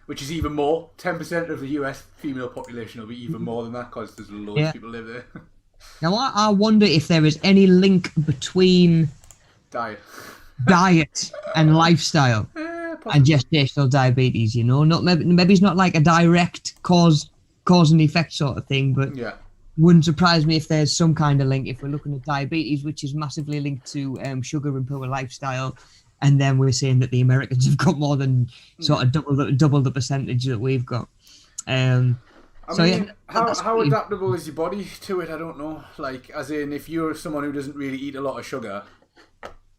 Which is even more. 10% of the US female population will be even more than that, because there's loads of people live there. Now, I wonder if there is any link between diet and lifestyle and gestational diabetes. You know, not maybe it's not like a direct cause and effect sort of thing, but wouldn't surprise me if there's some kind of link. If we're looking at diabetes, which is massively linked to sugar and poor lifestyle, and then we're saying that the Americans have got more than sort of double the percentage that we've got. How adaptable is your body to it? I don't know. Like, as in, if you're someone who doesn't really eat a lot of sugar,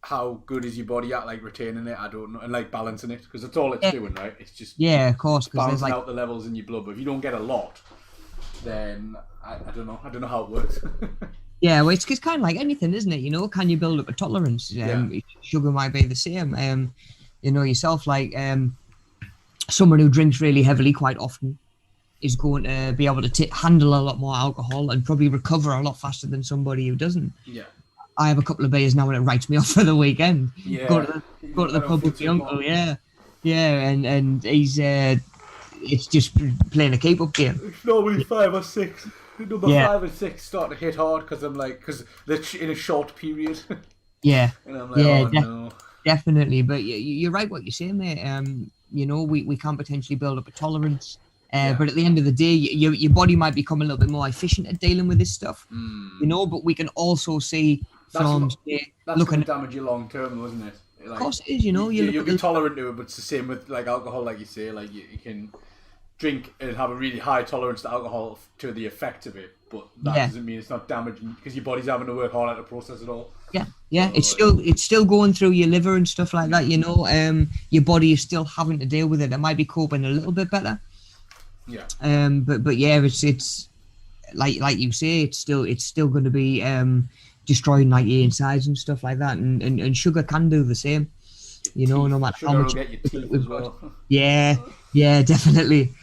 how good is your body at like retaining it? I don't know, and like balancing it, because that's all it's doing, right? It's just of course, balancing out the levels in your blood. But if you don't get a lot, then I don't know. I don't know how it works. Yeah, well, it's kind of like anything, isn't it? You know, can you build up a tolerance? Sugar might be the same. You know, yourself, like someone who drinks really heavily quite often is going to be able to handle a lot more alcohol and probably recover a lot faster than somebody who doesn't. Yeah. I have a couple of beers now and it writes me off for the weekend. Yeah. Go to the pub with my uncle, yeah, and he's it's just playing a keep-up game. It's normally 5 or 6. Number 5 and 6 start to hit hard because they're in a short period. Yeah. And I'm like, no. Definitely. But you're right what you're saying, mate. You know, we can potentially build up a tolerance. But at the end of the day, your body might become a little bit more efficient at dealing with this stuff. You know, but we can also see that's going to damage you long term, though, isn't it? Like, of course it is. You know, you'll be tolerant to it, but it's the same with like alcohol, like you say. Like you can drink and have a really high tolerance to alcohol to the effect of it, but that doesn't mean it's not damaging, because your body's having to work hard to process it all. Yeah, it's still going through your liver and stuff like that. You know, your body is still having to deal with it. It might be coping a little bit better. Yeah. But yeah, it's like you say, it's still going to be destroying like your insides and stuff like that, and sugar can do the same. You know, no matter how much. Get your teeth as well. Yeah, definitely.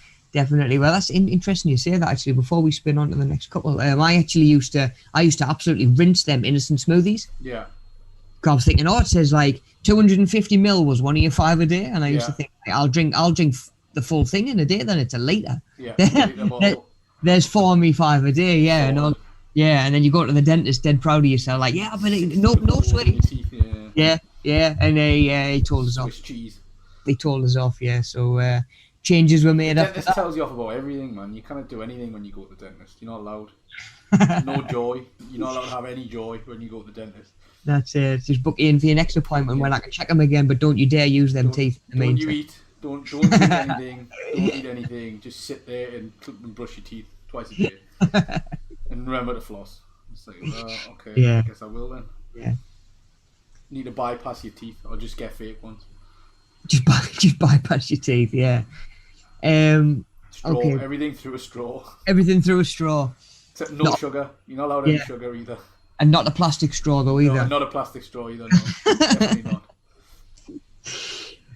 Well, that's interesting you say that, actually. Before we spin on to the next couple, I used to absolutely rinse them innocent smoothies. Yeah. Because I was thinking, it says like 250 ml was one of your 5 a day, and I used to think, I'll drink the full thing in a day. Then it's a litre. Yeah. There's 4 of me 5 a day. Yeah, and then you go to the dentist, dead proud of yourself, like, I've been eating no sweet. Yeah, and he told us off. Swiss cheese. They told us off. Yeah, so. Changes were made. The dentist tells you off about everything, man. You cannot do anything when you go to the dentist. You're not allowed. No joy. You're not allowed to have any joy when you go to the dentist. That's it. Just book in for your next appointment when I can check them again, but don't you dare use them teeth. Don't you eat. Don't drink anything. Don't eat anything. Just sit there and brush your teeth twice a day. And remember to floss. It's like, okay. Yeah. I guess I will then. Yeah. Need to bypass your teeth or just get fake ones. Just bypass your teeth. Yeah. Straw, okay. Everything through a straw. Everything through a straw. Except no sugar. You're not allowed any sugar either. And not a plastic straw though either. No, not a plastic straw either. No, definitely not.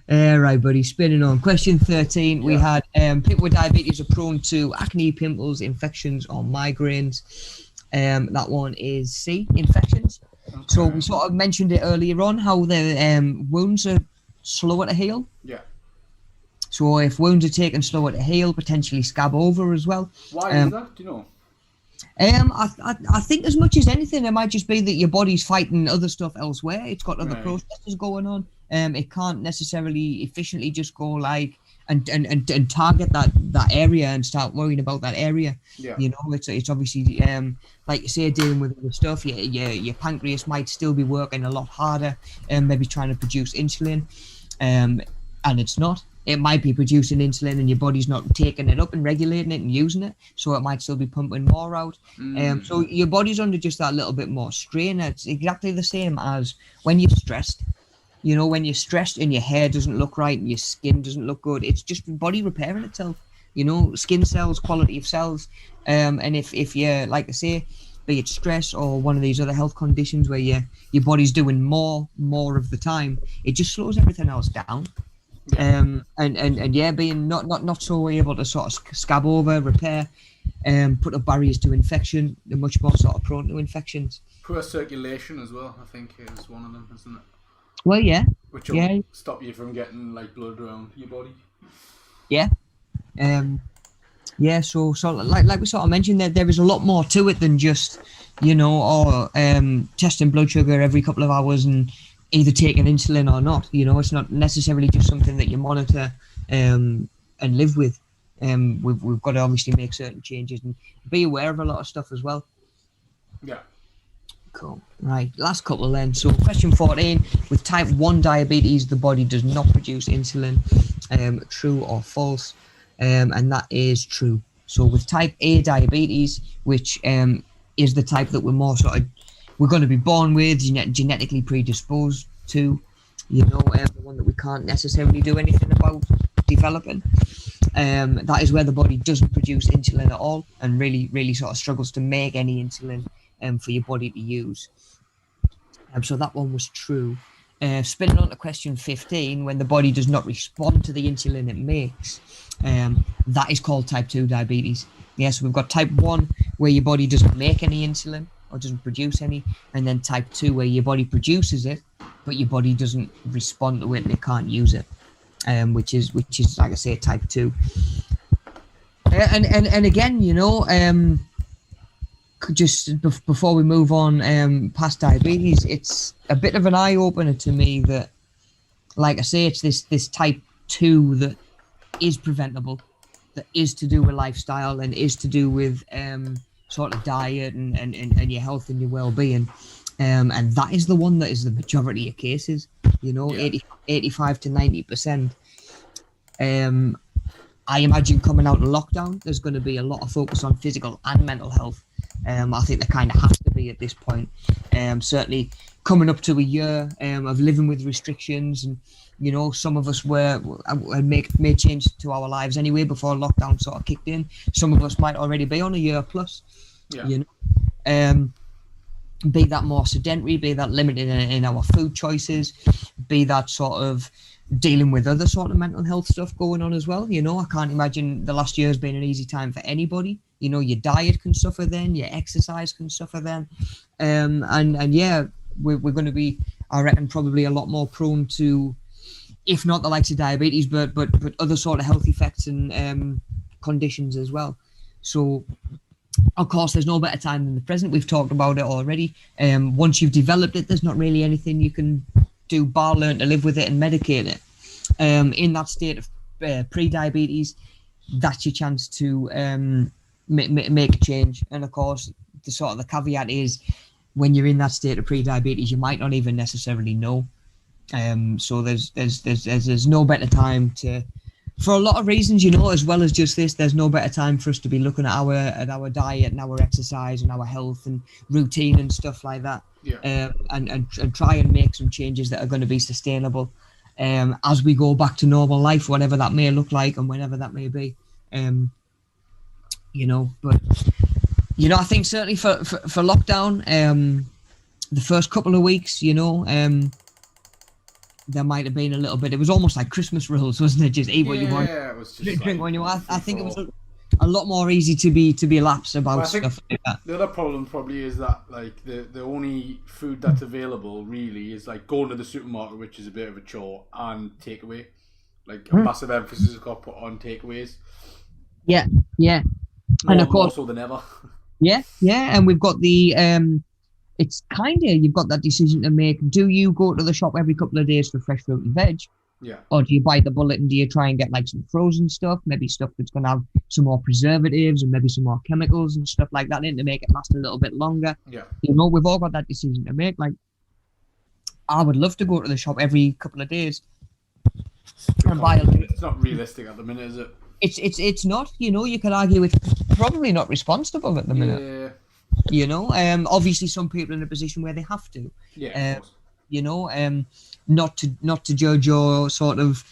Right, buddy. Spinning on. Question 13. Yeah. We had people with diabetes are prone to acne, pimples, infections, or migraines. That one is C. Infections. Okay. So we sort of mentioned it earlier on how the wounds are slower to heal. Yeah. So if wounds are taken slower to heal, potentially scab over as well. Why is that? Do you know? I think as much as anything, it might just be that your body's fighting other stuff elsewhere. It's got other processes going on. It can't necessarily efficiently just go like and target that area and start worrying about that area. Yeah. You know, it's obviously like you say, dealing with other stuff. Your pancreas might still be working a lot harder, and maybe trying to produce insulin, and it's not. It might be producing insulin and your body's not taking it up and regulating it and using it, so it might still be pumping more out. So your body's under just that little bit more strain. It's exactly the same as when you're stressed. You know, when you're stressed and your hair doesn't look right and your skin doesn't look good, it's just the body repairing itself. You know, skin cells, quality of cells. And if you're, like I say, be it stress or one of these other health conditions where your body's doing more of the time, it just slows everything else down. And being not so able to sort of scab over, repair, put up barriers to infection. They're much more sort of prone to infections. Poor circulation as well, I think, is one of them, isn't it? Well, yeah. Which will stop you from getting like blood around your body. Yeah. So like we sort of mentioned, there is a lot more to it than just, you know, testing blood sugar every couple of hours and either taking insulin or not. You know, it's not necessarily just something that you monitor and live with. We've got to obviously make certain changes and be aware of a lot of stuff as well. Yeah. Cool. Right. Last couple then. So question 14, with type 1 diabetes, the body does not produce insulin. True or false? And that is true. So with type A diabetes, which is the type that we're going to be born with, genetically predisposed to, you know, the one that we can't necessarily do anything about developing. That is where the body doesn't produce insulin at all and really sort of struggles to make any insulin for your body to use. So that one was true. Spinning on to question 15, when the body does not respond to the insulin it makes, that is called type 2 diabetes. So we've got type 1, where your body doesn't make any insulin or doesn't produce any, and then type 2, where your body produces it, but your body doesn't respond to it and it can't use it, which is like I say, type 2. And again, you know, just before we move on past diabetes, it's a bit of an eye-opener to me that, like I say, it's this type 2 that is preventable, that is to do with lifestyle and is to do with sort of diet and your health and your well-being, and that is the one that is the majority of cases, you know, 85 to 90%. I imagine coming out of lockdown, there's going to be a lot of focus on physical and mental health. I think there kind of has to be at this point. Certainly coming up to a year of living with restrictions, and you know, some of us had made changes to our lives anyway before lockdown sort of kicked in. Some of us might already be on a year plus. You know, be that more sedentary, be that limited in our food choices, be that sort of dealing with other sort of mental health stuff going on as well. You know, I can't imagine the last year has been an easy time for anybody. You know, your diet can suffer then, your exercise can suffer then, and yeah, we're going to be, I reckon, probably a lot more prone to, if not the likes of diabetes, but other sort of health effects and conditions as well. So, of course, there's no better time than the present. We've talked about it already. Once you've developed it, there's not really anything you can do bar learn to live with it and medicate it. In that state of pre-diabetes, that's your chance to make a change. And of course, the caveat is, when you're in that state of pre-diabetes, you might not even necessarily know. So there's no better time to, for a lot of reasons, you know, as well as just this, there's no better time for us to be looking at our diet and our exercise and our health and routine and stuff like that. And try and make some changes that are going to be sustainable as we go back to normal life, whatever that may look like and whenever that may be. You know, but you know, I think certainly for lockdown, the first couple of weeks, you know, there might have been a little bit. It was almost like Christmas rules, wasn't it? Just eat what you want, it was just drink when you want. I think it was a lot more easy to be lax about stuff like that. The other problem probably is that like the only food that's available really is like going to the supermarket, which is a bit of a chore, and takeaway. Like a massive emphasis got put on takeaways. Yeah. More, and of course, more so than ever. Yeah, and we've got the it's kind of, you've got that decision to make. Do you go to the shop every couple of days for fresh fruit and veg? Yeah. Or do you bite the bullet and do you try and get like some frozen stuff, maybe stuff that's going to have some more preservatives and maybe some more chemicals and stuff like that in to make it last a little bit longer? Yeah. You know, we've all got that decision to make. Like, I would love to go to the shop every couple of days and buy a little. It's not realistic at the minute, is it? It's not. You know, you could argue it's probably not responsible at the minute. Yeah. You know, obviously some people are in a position where they have to. Yeah. You know, not to judge or sort of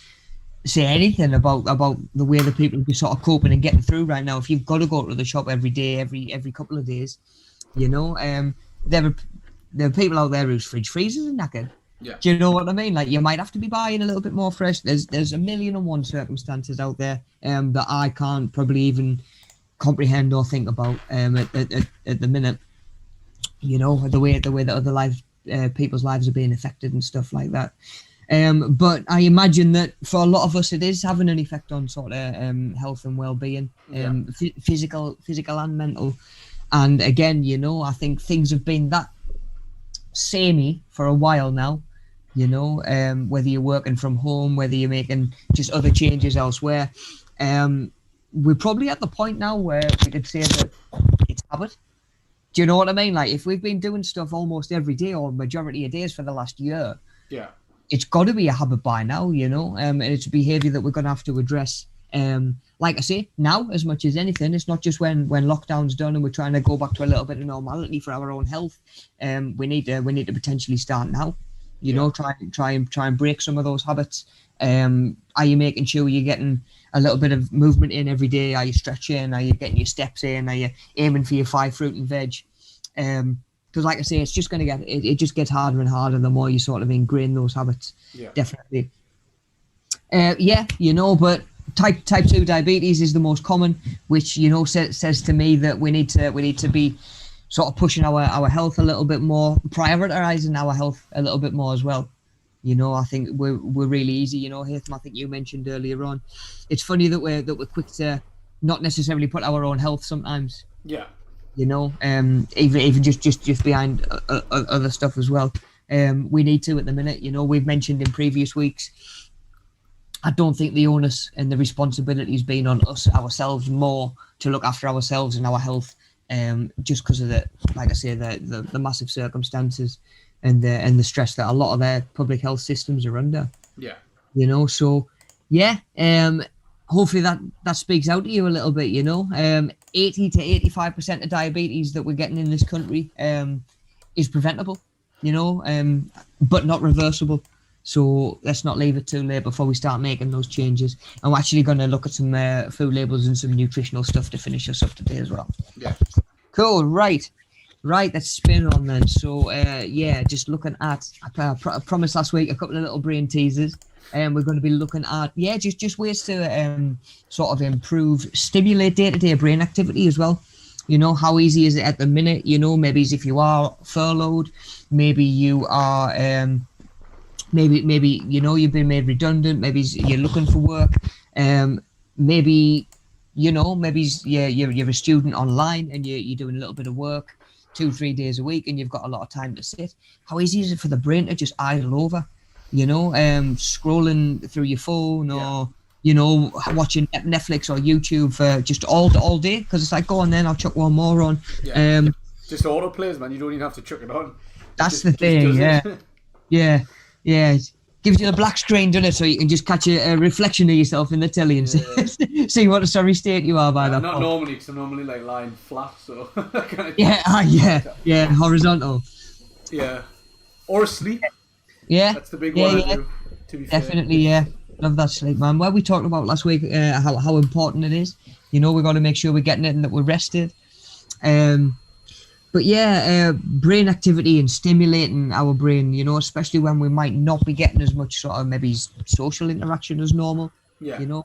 say anything about the way the people are sort of coping and getting through right now. If you've got to go to the shop every day, every couple of days, you know, there are people out there whose fridge freezers are knackered. Yeah. Do you know what I mean? Like, you might have to be buying a little bit more fresh. There's a million and one circumstances out there that I can't probably even comprehend or think about at the minute. You know, the way that other lives, people's lives are being affected and stuff like that. But I imagine that for a lot of us, it is having an effect on sort of health and well-being, physical and mental. And again, you know, I think things have been that samey for a while now. You know, whether you're working from home, whether you're making just other changes elsewhere, we're probably at the point now where we could say that it's habit. Do you know what I mean? Like, if we've been doing stuff almost every day or majority of days for the last year, it's got to be a habit by now, you know, and it's a behaviour that we're going to have to address. Like I say, now as much as anything, it's not just when lockdown's done and we're trying to go back to a little bit of normality for our own health. We need to potentially start now. You know, try and break some of those habits. Are you making sure you're getting a little bit of movement in every day? Are you stretching? Are you getting your steps in? Are you aiming for your 5 fruit and veg? Because like I say, it's just going to get, it just gets harder and harder the more you sort of ingrain those habits. Yeah. Definitely. You know, but type 2 diabetes is the most common, which, you know, says to me that we need to be sort of pushing our health a little bit more, prioritizing our health a little bit more as well. You know, I think we're really easy. You know, Haitham, I think you mentioned earlier on, it's funny that we're quick to not necessarily put our own health sometimes. Yeah. You know, even just behind other stuff as well. We need to at the minute. You know, we've mentioned in previous weeks, I don't think the onus and the responsibility has been on us ourselves more to look after ourselves and our health. Just because of the, like I say, the massive circumstances and the stress that a lot of their public health systems are under. Yeah. You know, so yeah. Hopefully that speaks out to you a little bit. You know, 80 to 85% of diabetes that we're getting in this country is preventable. You know, but not reversible. So let's not leave it too late before we start making those changes. And we're actually going to look at some food labels and some nutritional stuff to finish us up today as well. Yeah. Cool. Right. Let's spin on then. So, just looking at, I promised last week a couple of little brain teasers. And we're going to be looking at, just ways to sort of stimulate day-to-day brain activity as well. You know, how easy is it at the minute? You know, maybe if you are furloughed, maybe you are... Maybe you know you've been made redundant. Maybe you're looking for work. Maybe you know you're a student online and you're doing a little bit of work 2-3 days a week and you've got a lot of time to sit. How easy is it for the brain to just idle over? You know, scrolling through your phone or you know watching Netflix or YouTube for just all day because it's like, go on then, I'll chuck one more on. Just autoplays, man. You don't even have to chuck it on. That's the thing. Yeah, it gives you the black screen, doesn't it? So you can just catch a reflection of yourself in the telly and see what a sorry state you are by that. Not normally, because I'm normally like lying flat, so. Horizontal. Yeah, or asleep. Yeah, that's the big one. I do, to be definitely, fair. Love that sleep, man. Well, we talked about last week how important it is. You know, we got to make sure we're getting it and that we're rested. But brain activity and stimulating our brain, you know, especially when we might not be getting as much sort of maybe social interaction as normal. Yeah. You know,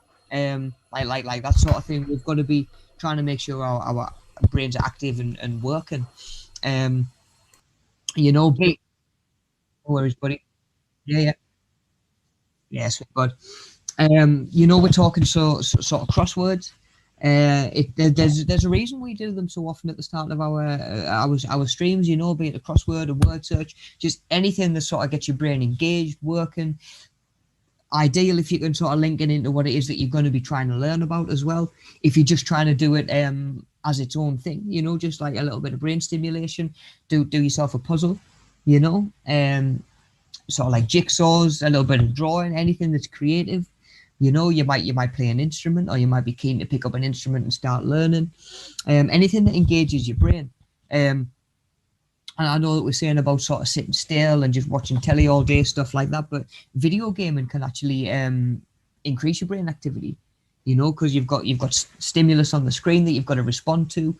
like that sort of thing. We've got to be trying to make sure our brains are active and working. You know, no worries, buddy. Yeah, sweet bud. You know, we're talking sort of crosswords. There's a reason we do them so often at the start of our streams, you know, be it a crossword, a word search, just anything that sort of gets your brain engaged, working. Ideal if you can sort of link it into what it is that you're going to be trying to learn about as well. If you're just trying to do it as its own thing, you know, just like a little bit of brain stimulation, do yourself a puzzle, you know, sort of like jigsaws, a little bit of drawing, anything that's creative. You know, you might play an instrument, or you might be keen to pick up an instrument and start learning. Anything that engages your brain. And I know that we're saying about sort of sitting still and just watching telly all day, stuff like that, but video gaming can actually increase your brain activity, you know, because you've got stimulus on the screen that you've got to respond to.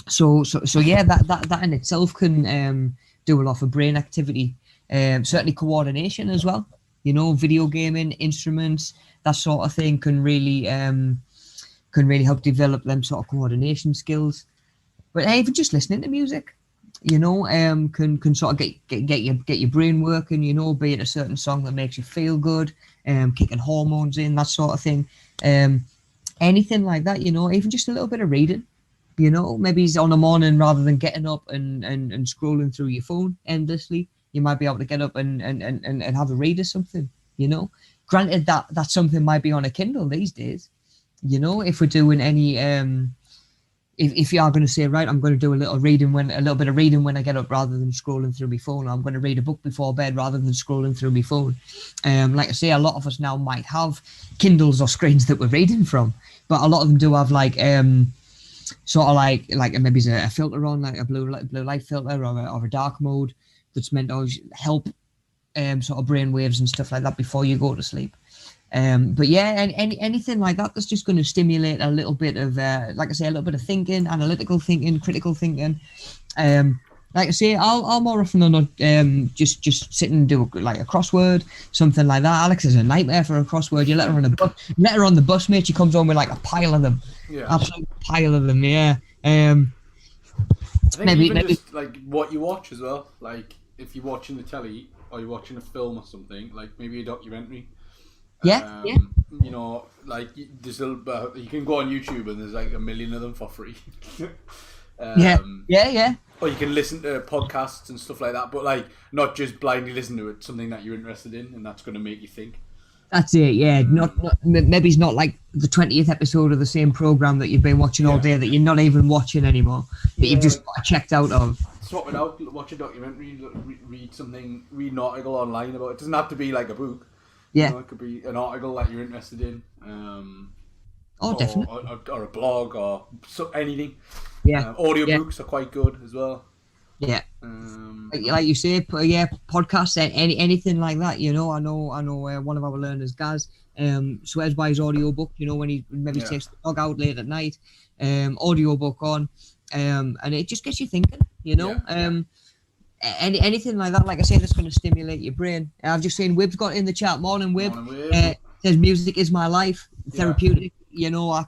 So yeah, that in itself can do a lot for brain activity. Certainly coordination as well. You know, video gaming, instruments, that sort of thing can really help develop them sort of coordination skills. But even just listening to music, you know, can sort of get your brain working, you know, be it a certain song that makes you feel good, kicking hormones in, that sort of thing. Anything like that, you know, even just a little bit of reading, you know, maybe it's on the morning rather than getting up and scrolling through your phone endlessly. You might be able to get up and have a read or something, you know. Granted that something might be on a Kindle these days, you know, if we're doing any if you are going to say, right, I'm going to do a little bit of reading when I get up rather than scrolling through my phone, or I'm going to read a book before bed rather than scrolling through my phone. Like I say, a lot of us now might have Kindles or screens that we're reading from, but a lot of them do have like sort of like maybe a filter on, like a blue light filter or a dark mode that's meant to help sort of brain waves and stuff like that before you go to sleep. But yeah, anything like that that's just going to stimulate a little bit of, like I say, a little bit of thinking, analytical thinking, critical thinking. Like I say, I'll more often than not just sit and do like a crossword, something like that. Alex is a nightmare for a crossword. You let her on the bus, mate. She comes on with like a pile of them, absolute pile of them. Yeah. I think maybe just like what you watch as well. Like if you're watching the telly or you're watching a film or something, like maybe a documentary. Yeah. You know, like there's you can go on YouTube and there's like a million of them for free. Yeah. Or you can listen to podcasts and stuff like that, but like not just blindly listen to it. Something that you're interested in, and that's going to make you think. That's it. Yeah. Not maybe it's not like the 20th episode of the same program that you've been watching all day that you're not even watching anymore, that you've just checked out of. Swap it out. Watch a documentary. Read an article online about it. It doesn't have to be like a book. Yeah, you know, it could be an article that you're interested in, definitely, or a blog or anything. Yeah, audiobooks are quite good as well. Yeah, like you say, podcasts, anything like that. You know, I know. One of our learners, Gaz, swears by his audiobook. You know, when he maybe takes the dog out late at night, audiobook on, and it just gets you thinking. You know, anything like that, like I say, that's going to stimulate your brain. I've just seen Wib's got in the chat. Morning, Wib. Says music is my life, therapeutic. You know, I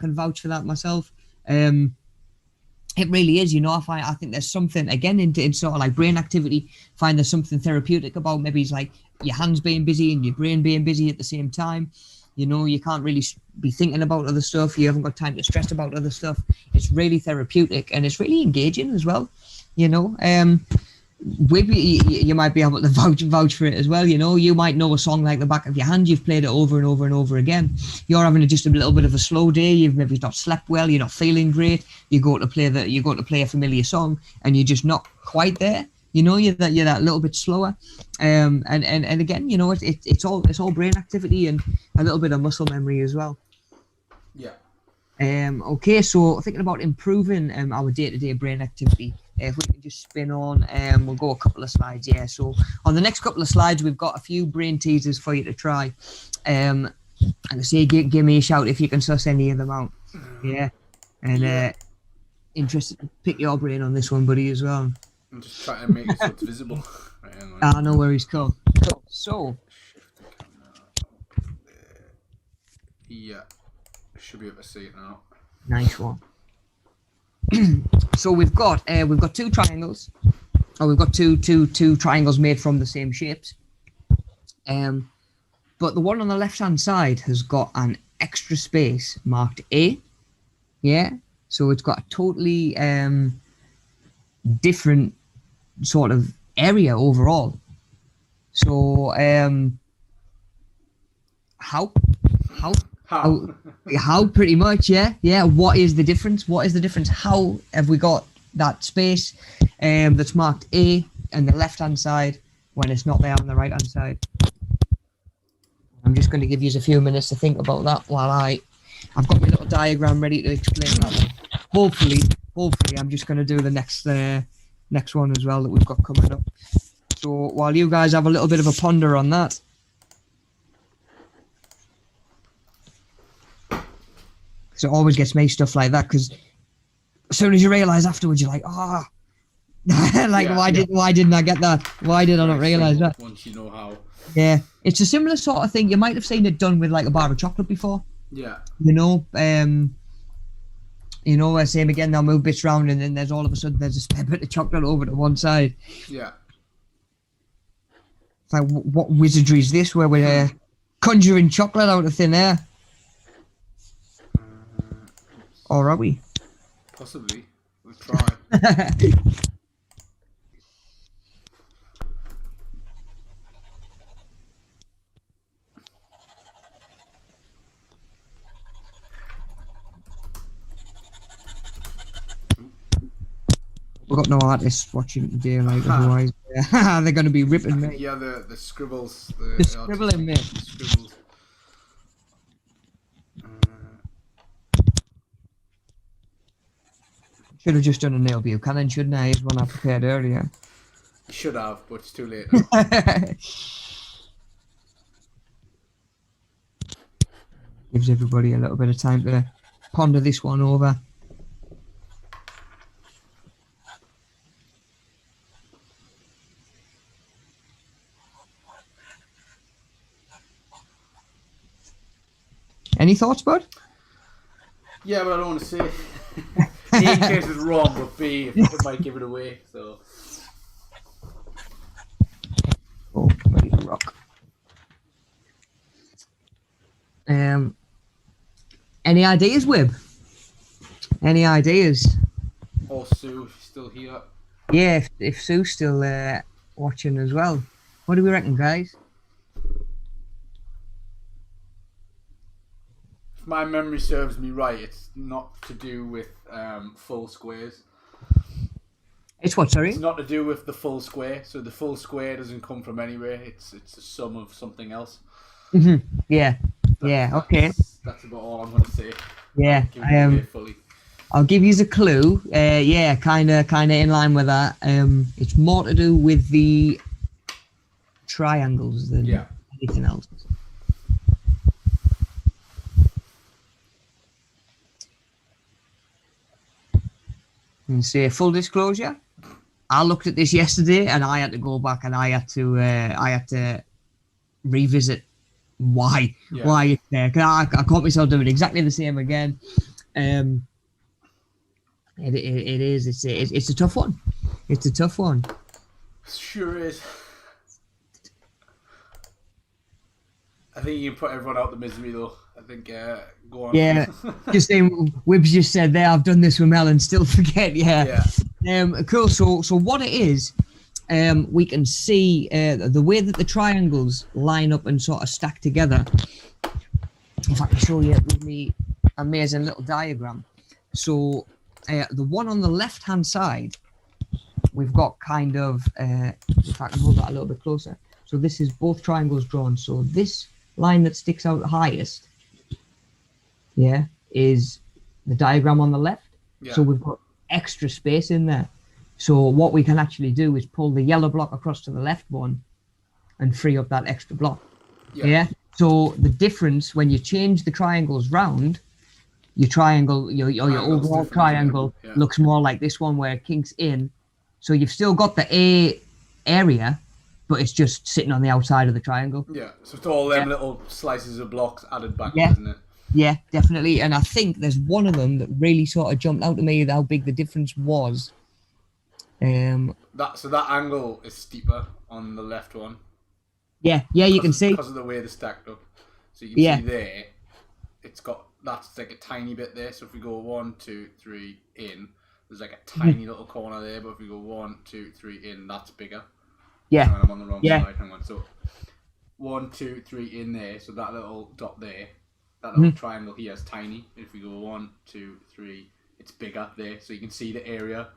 can vouch for that myself. It really is. You know, I think there's something again in sort of like brain activity. Find there's something therapeutic about maybe it's like your hands being busy and your brain being busy at the same time. You know, you can't really be thinking about other stuff. You haven't got time to stress about other stuff. It's really therapeutic and it's really engaging as well. You know, you might be able to vouch for it as well. You know, you might know a song like the back of your hand. You've played it over and over and over again. You're having just a little bit of a slow day. You've maybe not slept well. You're not feeling great. You go to play a familiar song, and you're just not quite there. You know, you're that little bit slower. And again, you know, it's all brain activity and a little bit of muscle memory as well. Yeah. Okay, so thinking about improving our day-to-day brain activity. If we can just spin on, we'll go a couple of slides. Yeah, so on the next couple of slides, we've got a few brain teasers for you to try. And I say, give me a shout if you can suss any of them out. Yeah, and interested to pick your brain on this one, buddy, as well. I'm just trying to make it so it's visible. I know where he's cool. So. Yeah, should be able to see it now. Nice one. So we've got two triangles, or we've got two triangles made from the same shapes. But the one on the left hand side has got an extra space marked A. Yeah, so it's got a totally different sort of area overall. So how pretty much, yeah. What is the difference? How have we got that space that's marked A on the left hand side when it's not there on the right hand side? I'm just going to give you a few minutes to think about that while I've got my little diagram ready to explain that. Hopefully I'm just going to do the next one as well that we've got coming up. So while you guys have a little bit of a ponder on that. So it always gets me stuff like that, because as soon as you realise afterwards, you're like, why didn't I get that? Why did I not realise that? Once you know how. Yeah, it's a similar sort of thing. You might have seen it done with like a bar of chocolate before. Yeah. Same again. They'll move bits round, and then there's all of a sudden there's a spare bit of chocolate over to one side. Yeah. It's like, what wizardry is this? Where we're conjuring chocolate out of thin air? Or are we? Possibly. We'll try. We've got no artists watching today, like, otherwise they're going to be ripping me. Yeah, the scribbles. The scribbling, mate. Scribbles. Should have just done a Neil Buchanan, shouldn't I? Here's one I prepared earlier. Should have, but it's too late. Gives everybody a little bit of time to ponder this one over. Any thoughts, bud? Yeah, but I don't want to say it. A, in case it's wrong, but B, it might give it away. So. Oh, ready to rock. Any ideas, Wib? Any ideas? Or Sue, still here. Yeah, if Sue's still watching as well. What do we reckon, guys? If my memory serves me right, it's not to do with full squares. It's what, sorry? It's not to do with the full square. So the full square doesn't come from anywhere. It's a sum of something else. Mm-hmm. Yeah. Okay. That's about all I'm going to say. Yeah. I'll give you a clue. Kind of in line with that. It's more to do with the triangles than anything else. And say full disclosure, I looked at this yesterday and I had to go back and I had to revisit why it's there. Cause I caught myself doing exactly the same again. It is. It's a tough one. It's a tough one. Sure is. I think you can put everyone out the misery though. I think go on. Yeah, just saying. Wibbs just said there. I've done this with Mel and still forget. Yeah. Cool. So what it is, we can see the way that the triangles line up and sort of stack together. If I can show you with me amazing little diagram. So the one on the left hand side, we've got kind of. If I can hold that a little bit closer. So this is both triangles drawn. So this line that sticks out highest. Is the diagram on the left. So we've got extra space in there. So what we can actually do is pull the yellow block across to the left one and free up that extra block. So the difference when you change the triangles round, your triangle, your overall triangle looks more like this one where it kinks in. So you've still got the A area, but it's just sitting on the outside of the triangle. Yeah, so it's all them little slices of blocks added back, isn't it? Yeah, definitely. And I think there's one of them that really sort of jumped out to me how big the difference was. That angle is steeper on the left one. Yeah, you can see. Because of the way they're stacked up. So you can see there, it's got, that's like a tiny bit there. So if we go 1, 2, 3 in, there's like a tiny little corner there. But if we go 1, 2, 3 in, that's bigger. Yeah. And I'm on the wrong side. Hang on. So 1, 2, 3 in there. So that little dot there, that little triangle here is tiny. If we go 1, 2, 3, it's bigger there. So you can see the area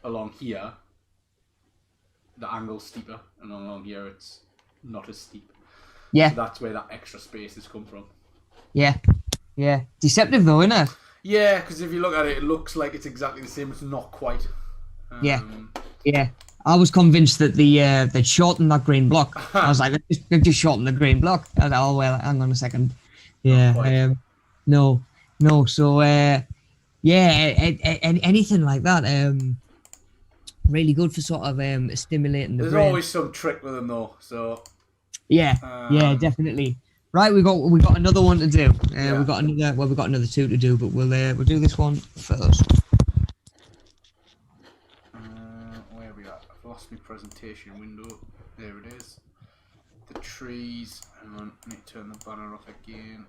along here. The angle's steeper, and along here it's not as steep. Yeah. So that's where that extra space has come from. Yeah. Yeah. Deceptive though, isn't it? Yeah, because if you look at it, it looks like it's exactly the same. It's not quite. Yeah. I was convinced that they'd shortened that green block. I was like, they've just shortened the green block. I was like, oh well, hang on a second. Yeah. No. So anything like that. Really good for sort of stimulating the brain. There's always some trick with them though. So. Yeah. Definitely. Right, we got another one to do. We've got another 2 to do, but we'll do this one first. Where are we at? I've lost my presentation window. There it is. The trees. Hang on, I need to turn the banner off again.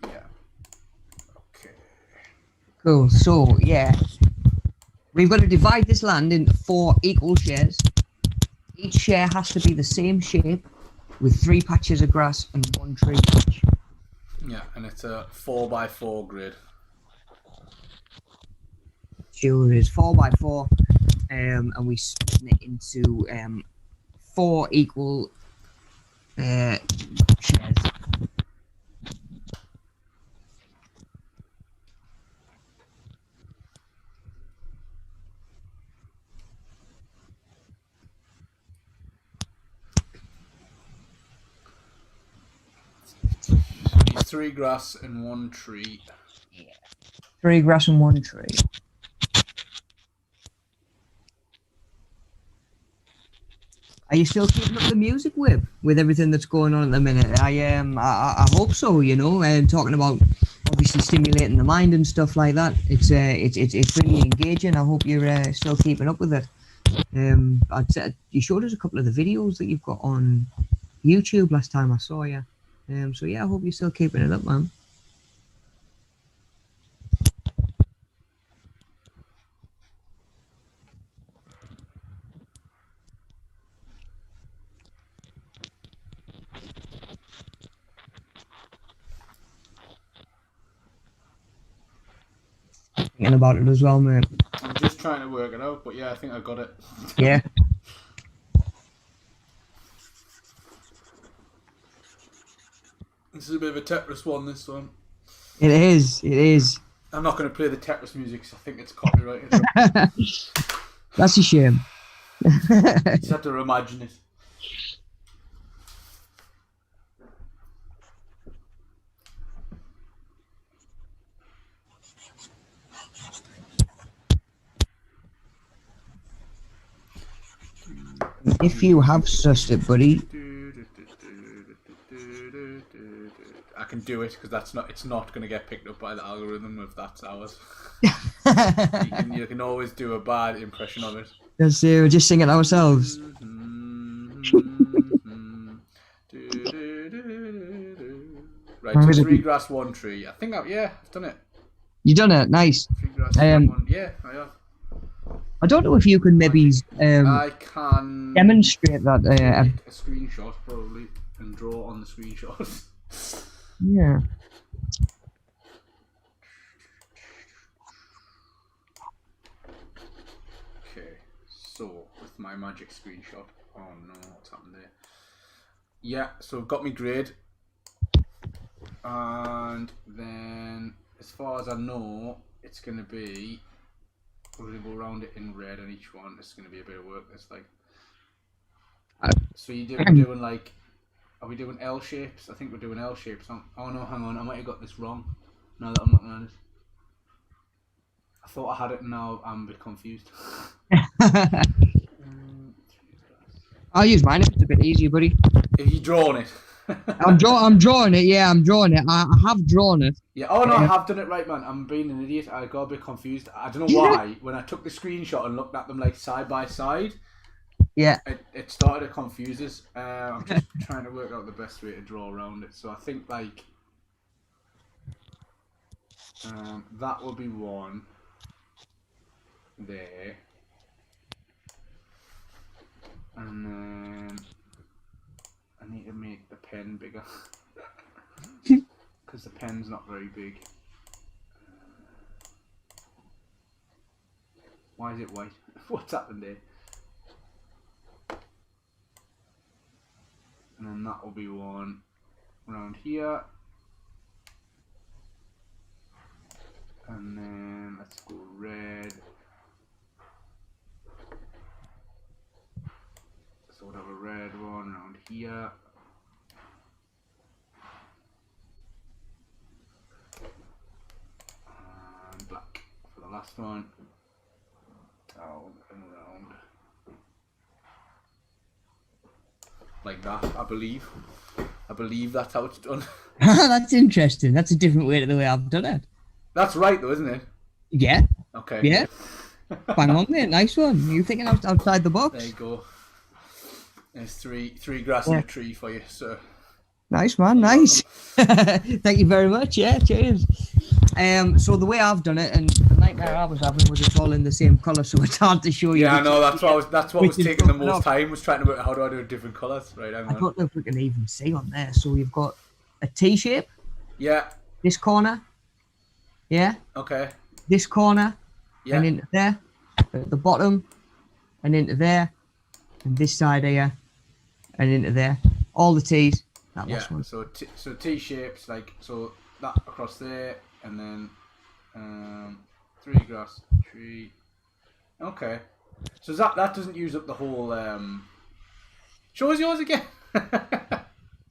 Yeah. Okay. Cool. So we've got to divide this land into 4 equal shares. Each share has to be the same shape, with 3 patches of grass and 1 tree each. Yeah, and it's a 4x4 grid. Sure, it is 4x4, and we split it into 4 equal shares. It's 3 grass and 1 tree. Yeah. 3 grass and 1 tree. Are you still keeping up the music with everything that's going on at the minute? I hope so. You know, and talking about obviously stimulating the mind and stuff like that. It's really engaging. I hope you're still keeping up with it. I'd say you showed us a couple of the videos that you've got on YouTube last time I saw you. So yeah, I hope you're still keeping it up, man. Thinking about it as well, mate. I'm just trying to work it out, but yeah, I think I got it. Yeah. This is a bit of a Tetris one, this one. It is. I'm not going to play the Tetris music because I think it's copyrighted. That's a shame. Just have to reimagine it. If you have sussed it, buddy. I can do it because it's not going to get picked up by the algorithm if that's ours. you can always do a bad impression of it. We're just singing ourselves. Right, so 3 grass, 1 tree. I think I've done it. You done it, nice. 3 grass, 1. Yeah, I have. I don't know if you can maybe I can demonstrate that. Take a screenshot probably and draw on the screenshot. Yeah. Okay, so with my magic screenshot. Oh no, what's happened there? Yeah, so I've got my grid. And then, as far as I know, it's going to be, we're going to go around it in red on each one. It's going to be a bit of work. It's like, so we're doing like, are we doing L shapes? I think we're doing L shapes. Oh no, hang on, I might have got this wrong. Now that I'm looking at it. I thought I had it and now I'm a bit confused. I'll use mine if it's a bit easier, buddy. Have you drawn it? I'm drawing it. Yeah, I'm drawing it. I have drawn it. Yeah. Oh no, I have done it right, man. I'm being an idiot. I got a bit confused. I don't know why. When I took the screenshot and looked at them like side by side, Yeah. It started to confuse us. I'm just trying to work out the best way to draw around it. So I think like that will be one there, and then I need to make the pen bigger because the pen's not very big. Why is it white? What's happened there? And then that will be one around here. And then let's go red. So we'll have a red one around here. And black for the last one. Down and around. Like that, I believe. I believe that's how it's done. That's interesting. That's a different way to the way I've done it. That's right though, isn't it? Yeah. Okay. Yeah. Bang on, mate. Nice one. You thinking outside the box? There you go. There's three grass in a tree for you, sir. Nice, man. Nice. Thank you very much. Yeah, cheers. So the way I've done it, and the nightmare I was having was it's all in the same colour, so it's hard to show you. Yeah, I know. That's what was taking the most time, was trying to work out how do I do different colours. Right, I don't know if we can even see on there. So you've got a T shape. Yeah. This corner. Yeah. Okay. This corner. Yeah. And into there. At the bottom. And into there. And this side here. And into there. All the T's. That last one. So T shapes, like, so that across there, and then 3 grass tree. Okay. So that doesn't use up the whole. Show us yours again.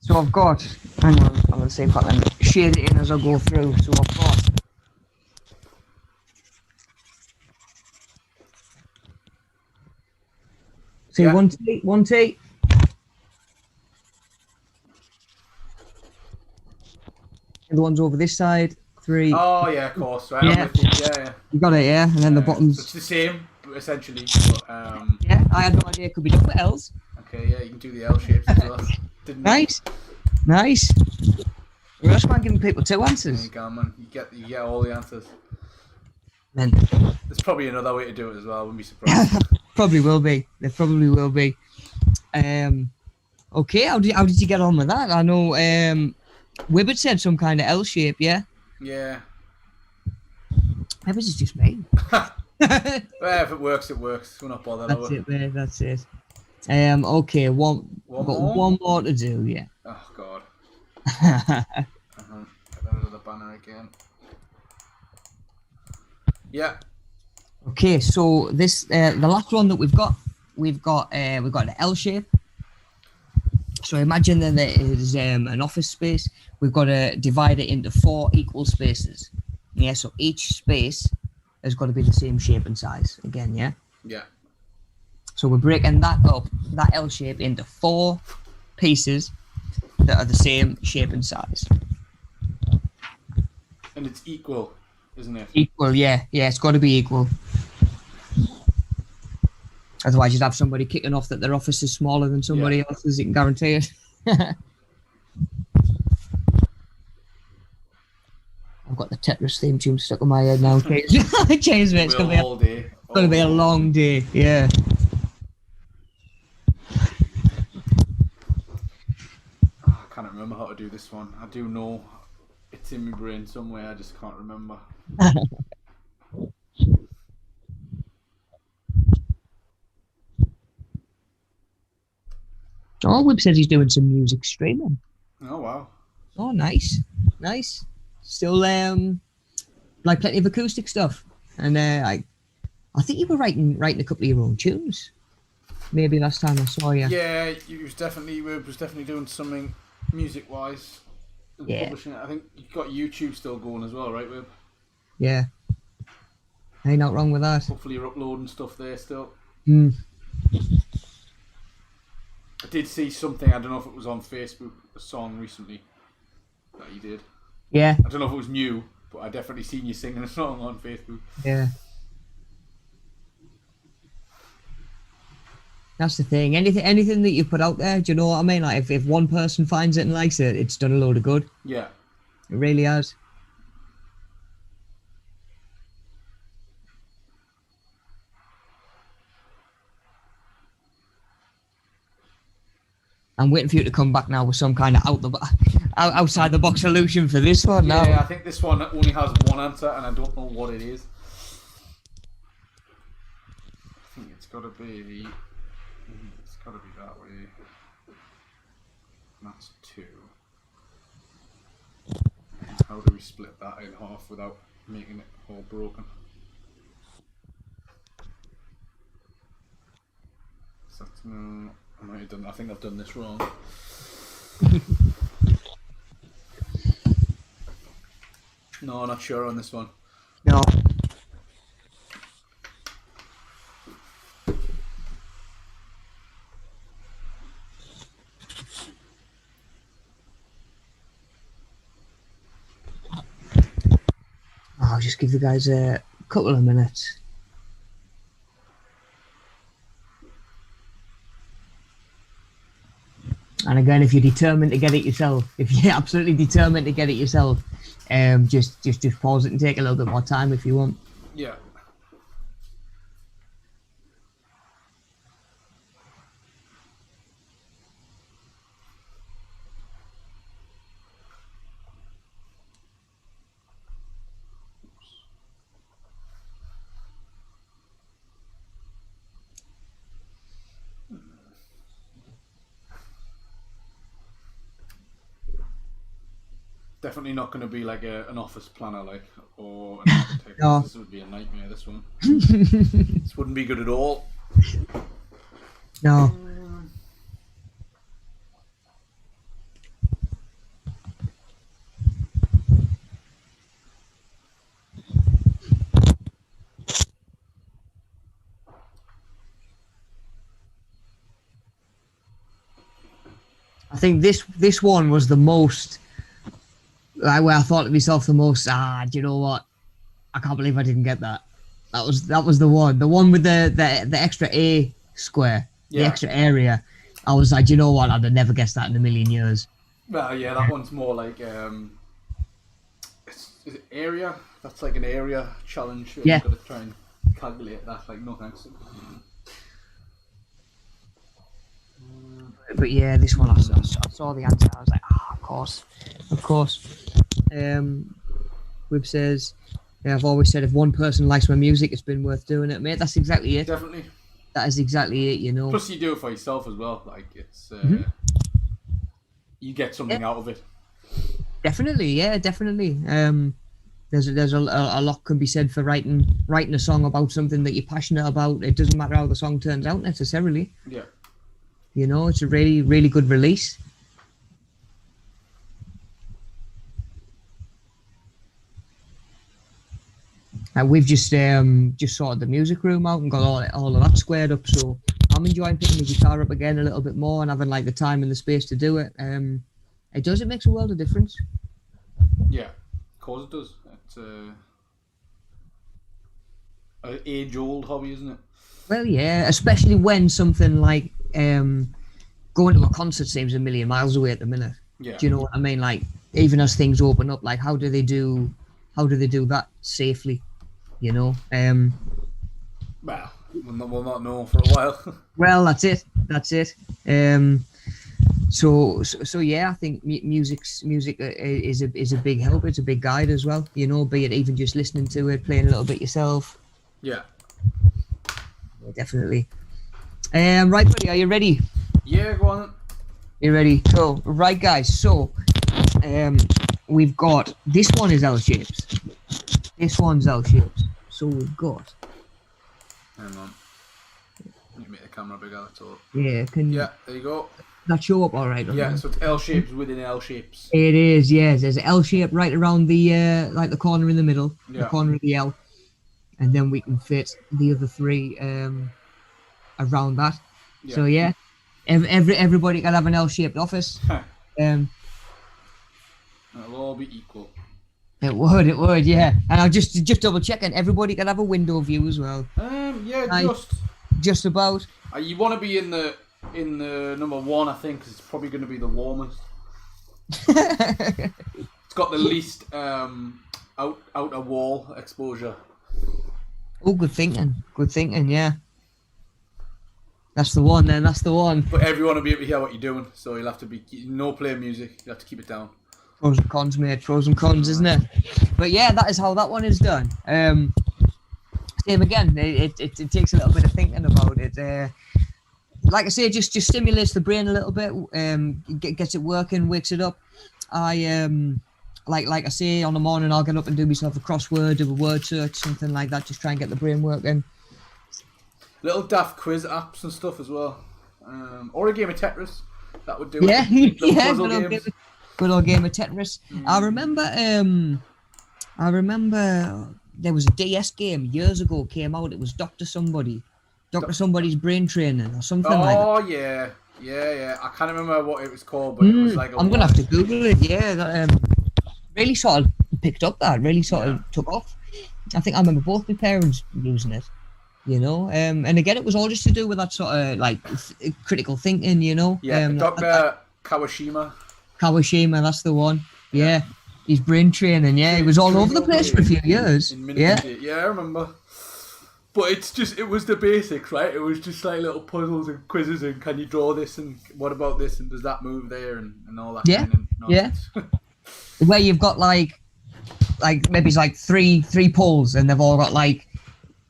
So I've got. Hang on, I'm gonna see if I can shade it in as I go through. So I've got. See, one T. And the ones over this side, 3. Oh yeah, of course. Right. Yeah. Yeah. You got it, yeah. And then the bottoms. So it's the same, essentially. But, yeah, I had no idea it could be done with L's. Okay, yeah, you can do the L shapes as well. Nice. We're just giving people 2 answers. There you go, man. You get all the answers. Then there's probably another way to do it as well. I wouldn't be surprised. Probably will be. There probably will be. Okay, how did you get on with that? I know Wibbert said some kind of L shape, yeah? Yeah. Maybe it's just me. Well, if it works, it works. We're not bothered. That's it, mate. That's it. Okay, one more to do, yeah. Oh, God. Get rid of the banner again. Yeah. Okay, so this the last one that we've got an L shape. So imagine that there is an office space. We've got to divide it into 4 equal spaces. Yeah, so each space has got to be the same shape and size again. Yeah. Yeah. So we're breaking that up, that L shape, into 4 pieces that are the same shape and size. And it's equal, isn't it? Equal, yeah. Yeah, it's got to be equal. Otherwise, you'd have somebody kicking off that their office is smaller than somebody else's. You can guarantee it. I've got the Tetris theme tune stuck in my head now. Cheers, mate. It's going to be a long day. Yeah. I can't remember how to do this one. I do know it's in my brain somewhere. I just can't remember. Oh, Wib says he's doing some music streaming. Oh, wow. Oh, nice. Still, like plenty of acoustic stuff. And I think you were writing a couple of your own tunes. Maybe last time I saw you. Yeah, Wib was definitely doing something music-wise. Yeah. Publishing it. I think you've got YouTube still going as well, right, Wib? Yeah. Ain't not wrong with that. Hopefully you're uploading stuff there still. I did see something, I don't know if it was on Facebook, a song recently that you did. Yeah. I don't know if it was new, but I definitely seen you singing a song on Facebook. Yeah. That's the thing. Anything that you put out there, do you know what I mean? Like if one person finds it and likes it, it's done a load of good. Yeah. It really has. I'm waiting for you to come back now with some kind of outside the box solution for this one. Yeah, now. I think this one only has one answer, and I don't know what it is. I think it's got to be. It's got to be that way. That's 2. How do we split that in half without making it all broken? So that's, no, I might have done. I think I've done this wrong. No, not sure on this one. No. I'll just give the guys a couple of minutes. And again, if you're determined to get it yourself, if you're absolutely determined to get it yourself, just pause it and take a little bit more time if you want. Yeah. Definitely not going to be like an office planner, like, or an architect. No. This would be a nightmare. This one. This wouldn't be good at all. No. I think this one was the most. Like where I thought to myself the most, do you know what? I can't believe I didn't get that. That was the one with the extra A square, the extra area. I was like, you know what? I'd have never guessed that in a million years. Well, yeah, that one's more like is it area? That's like an area challenge. Yeah. You've got to try and calculate that. Like, no thanks. But yeah, this one I saw the answer. I was like, of course. Wib says, yeah, I've always said if one person likes my music, it's been worth doing it, mate. That's exactly it. Definitely. That is exactly it, you know. Plus, you do it for yourself as well. Like, it's you get something out of it. Definitely, yeah, definitely. There's a lot can be said for writing a song about something that you're passionate about. It doesn't matter how the song turns out necessarily. Yeah. You know, it's a really, really good release. We've just sorted the music room out and got all of that squared up. So I'm enjoying picking the guitar up again a little bit more and having like the time and the space to do it. It makes a world of difference. Yeah, of course it does. It's an age-old hobby, isn't it? Well, yeah, especially when something like going to a concert seems a million miles away at the minute. Yeah. Do you know what I mean? Like, even as things open up, like how do they do that safely? You know. Well, we'll not know for a while. Well, that's it. So yeah, I think music is a big help. It's a big guide as well. You know, be it even just listening to it, playing a little bit yourself. Yeah. Yeah, definitely. Right, buddy, are you ready? Yeah, go on. You ready? Cool. Right, guys. So, we've got this one is L shapes. This one's L shapes. So we've got. Hang on. You make the camera bigger. That's all. Yeah. Yeah. There you go. That show up all right? Yeah. So it's L shapes within L shapes. It is. Yes. There's an L shape right around the like the corner in the middle, the corner of the L, and then we can fit the other three around that. Yeah. So yeah, everybody can have an L-shaped office. It'll all be equal. It would, yeah. And I'll just double checking. Everybody can have a window view as well. Yeah, Just about. You want to be in the number one, I think, because it's probably going to be the warmest. It's got the least outer wall exposure. Oh, good thinking. Good thinking, yeah. That's the one then, that's the one. But everyone will be able to hear what you're doing, so you'll have to be no play music. You have to keep it down. Pros and cons, mate. Pros and cons, isn't it? But yeah, that is how that one is done. Same again. It takes a little bit of thinking about it. Like I say, just stimulates the brain a little bit. Gets it working, wakes it up. Like I say, on the morning I'll get up and do myself a crossword, do a word search, something like that. Just try and get the brain working. Little daft quiz apps and stuff as well, or a game of Tetris. That would do. Yeah, it. Yeah. Good old game of Tetris. I remember there was a DS game years ago came out. It was Dr. Somebody's Brain Training or something like that. Oh yeah. I can't remember what it was called, but it was like. I'm gonna have to Google it. Yeah, that, really sort of picked up. That really sort of took off. I think I remember both my parents using it. You know, and again, it was all just to do with that sort of like critical thinking. You know. Yeah, Dr. Kawashima. That's the one. Yeah. His brain training. Yeah, he was all over the place for a few years. Yeah, I remember. But it was the basics, right? It was just like little puzzles and quizzes and can you draw this and what about this and does that move there and all that. Yeah, Where you've got like maybe it's like three poles and they've all got like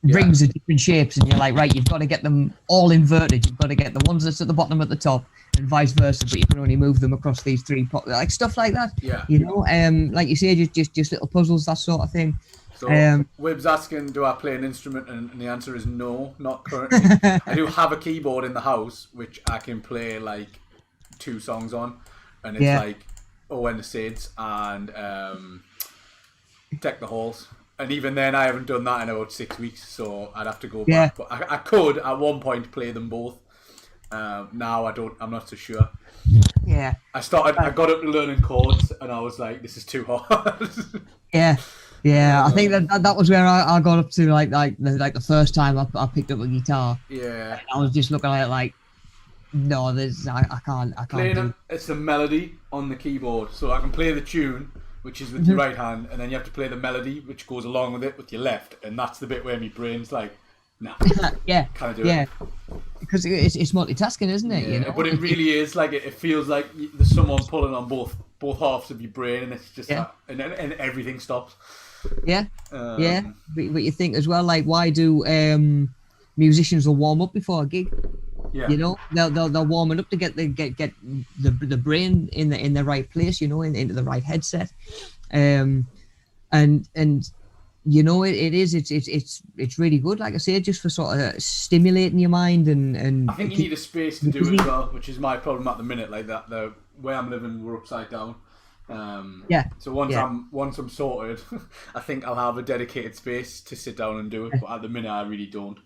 rings of different shapes and you're like, right, you've got to get them all inverted. You've got to get the ones that's at the bottom at the top and vice versa, but you can only move them across these three like stuff like that. Yeah. You know, like you say, just little puzzles, that sort of thing. So Wib's asking, do I play an instrument? And the answer is no, not currently. I do have a keyboard in the house which I can play like 2 songs on, and it's like Oh and the Saids and Deck the Halls. And even then, I haven't done that in about 6 weeks, so I'd have to go back. But I could at one point play them both. Now I'm not so sure. Yeah. I got up to learning chords, and I was like, this is too hard. Yeah. I think that was where I got up to like the first time I picked up a guitar. Yeah. I was just looking at it like, no, I can't. Playing it's the melody on the keyboard, so I can play the tune, which is with your right hand, and then you have to play the melody, which goes along with it with your left, and that's the bit where my brain's like, nah. Yeah. Can't I do it? Because it's multitasking, isn't it? Yeah, you know? But it really is like it feels like there's someone pulling on both halves of your brain, and it's just that, and everything stops. Yeah. But you think as well, like, why do musicians will warm up before a gig? Yeah. You know, they'll warm it up to get the brain in the right place. You know, into the right headset, and you know it's really good. Like I say, just for sort of stimulating your mind and. I think you need a space to do it as well, which is my problem at the minute. Like that, the way I'm living, we're upside down. So once I'm sorted, I think I'll have a dedicated space to sit down and do it. But at the minute, I really don't,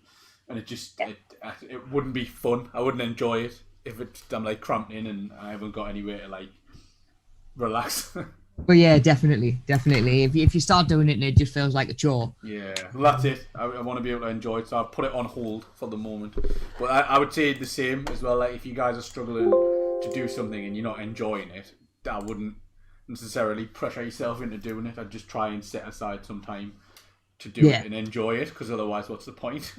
and it wouldn't be fun. I wouldn't enjoy it if I'm like cramped in and I haven't got anywhere to like relax. But yeah, definitely. If you start doing it and it just feels like a chore. Yeah, well, that's it. I want to be able to enjoy it, so I've put it on hold for the moment. But I would say the same as well. Like if you guys are struggling to do something and you're not enjoying it, I wouldn't necessarily pressure yourself into doing it. I'd just try and set aside some time to do it and enjoy it, because otherwise, what's the point?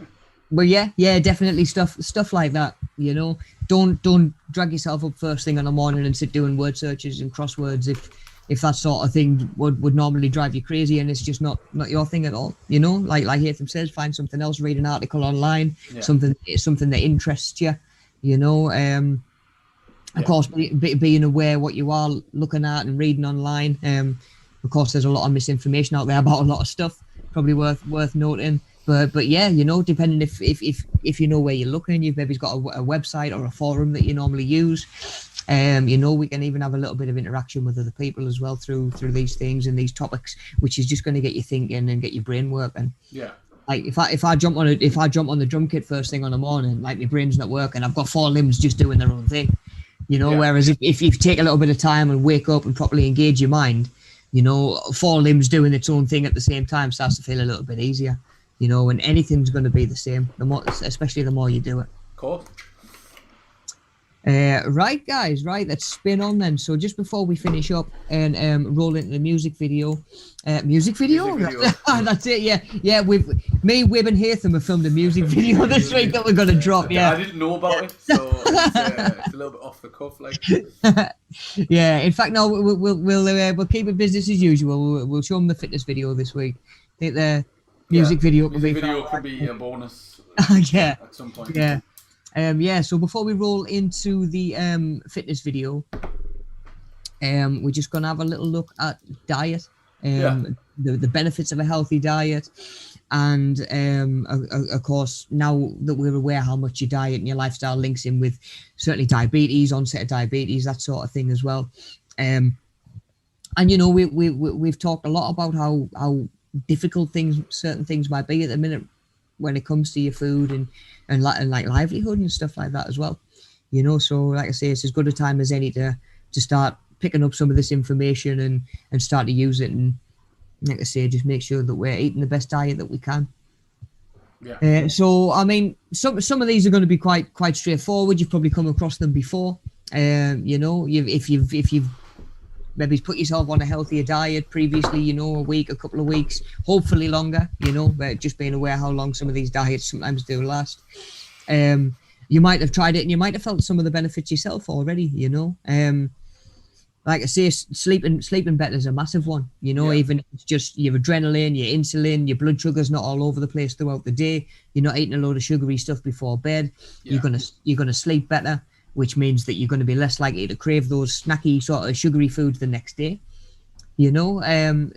But yeah, definitely stuff like that. You know, don't drag yourself up first thing in the morning and sit doing word searches and crosswords if that sort of thing would normally drive you crazy and it's just not your thing at all. You know, like Hatham says, find something else, read an article online, something that interests you. You know, of course, being aware what you are looking at and reading online. Of course, there's a lot of misinformation out there about a lot of stuff. Probably worth noting. But yeah, you know, depending if you know where you're looking, you've maybe got a website or a forum that you normally use. You know, we can even have a little bit of interaction with other people as well through these things and these topics, which is just going to get you thinking and get your brain working. Yeah. Like if I jump on the drum kit first thing on the morning, like my brain's not working, I've got 4 limbs just doing their own thing. You know, whereas if you take a little bit of time and wake up and properly engage your mind, you know, 4 limbs doing its own thing at the same time starts to feel a little bit easier. you know, and anything's going to be the same, especially the more you do it. Cool. Right, guys, right, let's spin on then. So just before we finish up and roll into the music video. That's it. Yeah. Me, Wib, and Hatham have filmed a music video this week that we're gonna drop. Yeah, I didn't know about it, so it's a little bit off the cuff, like. Yeah. In fact, no, we'll keep it business as usual. We'll show them the fitness video this week. I think the music video could be a bonus. Yeah. At some point. Yeah. So before we roll into the fitness video, we're just gonna have a little look at diet, the benefits of a healthy diet, and of course, now that we're aware how much your diet and your lifestyle links in with certainly diabetes, onset of diabetes, that sort of thing as well. And you know, we've talked a lot about how difficult certain things might be at the minute when it comes to your food and like livelihood and stuff like that as well, you know. So like I say, it's as good a time as any to start picking up some of this information and start to use it, and like I say, just make sure that we're eating the best diet that we can. So I mean, some of these are going to be quite straightforward. You've probably come across them before. You know, if you've maybe put yourself on a healthier diet previously, you know, a week, a couple of weeks, hopefully longer, you know, but just being aware how long some of these diets sometimes do last. You might have tried it and you might have felt some of the benefits yourself already, you know. Like I say, sleeping better is a massive one, you know. Even if it's just your adrenaline, your insulin, your blood sugar's not all over the place throughout the day. You're not eating a load of sugary stuff before bed. You're gonna sleep better, which means that you're going to be less likely to crave those snacky sort of sugary foods the next day, you know.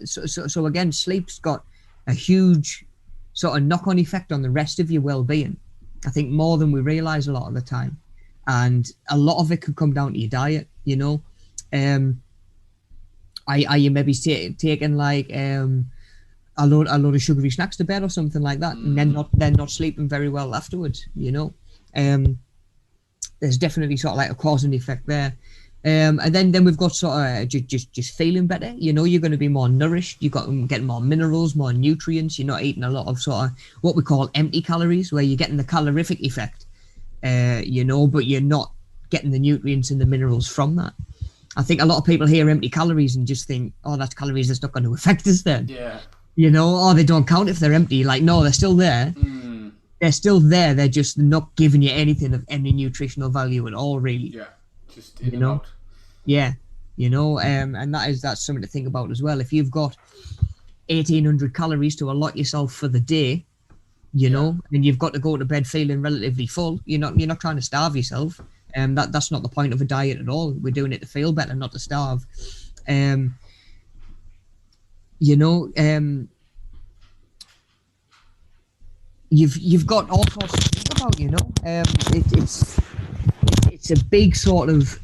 So again, sleep's got a huge sort of knock-on effect on the rest of your well-being, I think, more than we realise a lot of the time. And a lot of it could come down to your diet, you know. Are you maybe taking like a load of sugary snacks to bed or something like that, and then not sleeping very well afterwards, you know. There's definitely sort of like a cause and effect there. And then we've got sort of just feeling better. You know, you're going to be more nourished. You've got getting more minerals, more nutrients. You're not eating a lot of sort of what we call empty calories, where you're getting the calorific effect, you know, but you're not getting the nutrients and the minerals from that. I think a lot of people hear empty calories and just think, oh, that's calories that's not going to affect us then. Yeah. You know, or they don't count if they're empty. Like, no, they're still there. They're still there. They're just not giving you anything of any nutritional value at all, really. Yeah, just in and out. Yeah, you know, and that's something to think about as well. If you've got 1,800 calories to allot yourself for the day, you know, and you've got to go to bed feeling relatively full, you're not trying to starve yourself. That's not the point of a diet at all. We're doing it to feel better, not to starve. You know, You've got all sorts to think about, you know. It's a big sort of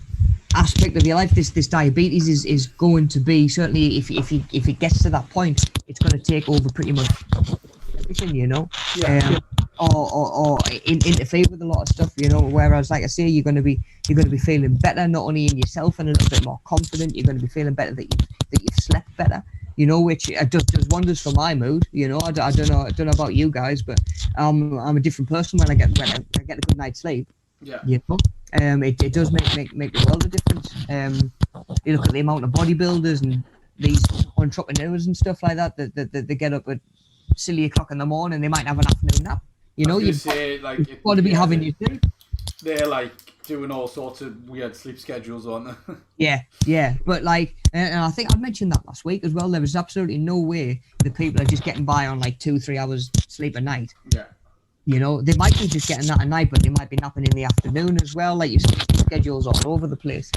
aspect of your life. This diabetes is going to be, certainly if it gets to that point, it's going to take over pretty much everything, you know. Or interfere with a lot of stuff, you know. Whereas, like I say, you're going to be feeling better, not only in yourself and a little bit more confident. You're going to be feeling better that you've slept better, you know, which does wonders for my mood. You know, I don't know about you guys, but I'm a different person when I get a good night's sleep. Yeah. You know, it does make the world a difference. You look at the amount of bodybuilders and these entrepreneurs and stuff like that they get up at silly o'clock in the morning. They might have an afternoon nap. You know, you've got to be having your sleep. They're like doing all sorts of weird sleep schedules, aren't they? Yeah. But like, and I think I mentioned that last week as well. There is absolutely no way that people are just getting by on like 2-3 hours sleep a night. Yeah. You know, they might be just getting that at night, but they might be napping in the afternoon as well. Like, you see schedules all over the place.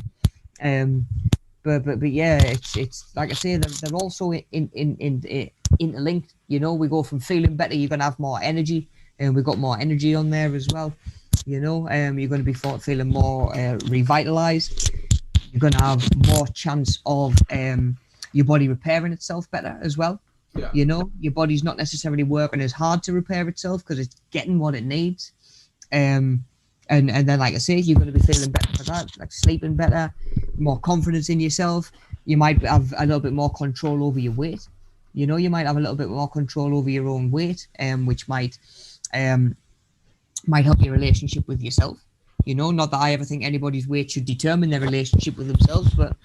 But yeah, it's like I say, they're also interlinked. You know, we go from feeling better, you're gonna have more energy, and we've got more energy on there as well. You know, you're going to be feeling more revitalized. You're going to have more chance of your body repairing itself better as well. Yeah. You know, your body's not necessarily working as hard to repair itself because it's getting what it needs. And then, like I say, you're going to be feeling better for that, like sleeping better, more confidence in yourself. You might have a little bit more control over your weight. You know, you might have a little bit more control over your own weight, which might help your relationship with yourself. You know, not that I ever think anybody's weight should determine their relationship with themselves, but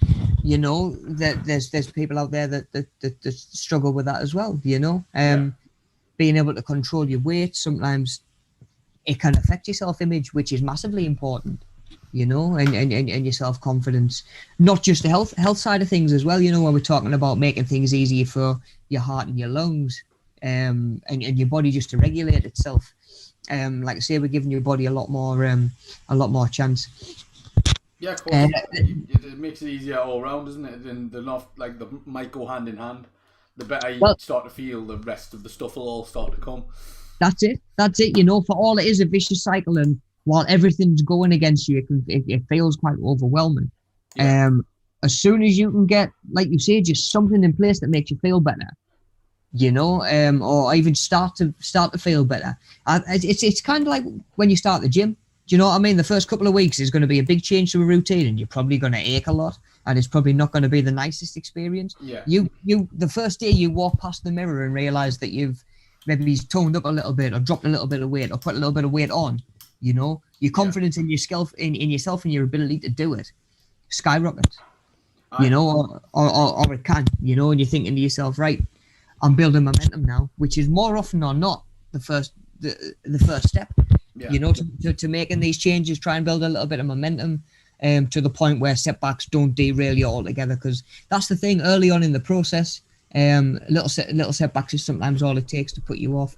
you know that there's people out there that struggle with that as well. You know, being able to control your weight, sometimes it can affect your self-image, which is massively important. You know, and your self-confidence, not just the health side of things as well. You know, when we're talking about making things easier for your heart and your lungs, and your body just to regulate itself. Like I say, we're giving your body a lot more chance. Yeah, of course. It makes it easier all around, doesn't it? And they're not like the might go hand in hand. The better you start to feel, the rest of the stuff will all start to come. That's it. You know, for all it is a vicious cycle, and while everything's going against you, it feels quite overwhelming. Yeah. As soon as you can get, like you say, just something in place that makes you feel better, you know, or even start to feel better. It's kind of like when you start the gym. Do you know what I mean? The first couple of weeks is going to be a big change to a routine, and you're probably going to ache a lot, and it's probably not going to be the nicest experience. Yeah. You the first day you walk past the mirror and realize that you've maybe toned up a little bit, or dropped a little bit of weight, or put a little bit of weight on. You know, your confidence in yourself, in yourself, and your ability to do it skyrockets. You know, or it can. You know, and you're thinking to yourself, right, I'm building momentum now, which is more often or not the first step. Yeah. You know, to making these changes, try and build a little bit of momentum, to the point where setbacks don't derail you altogether. Because that's the thing, early on in the process, little setbacks is sometimes all it takes to put you off.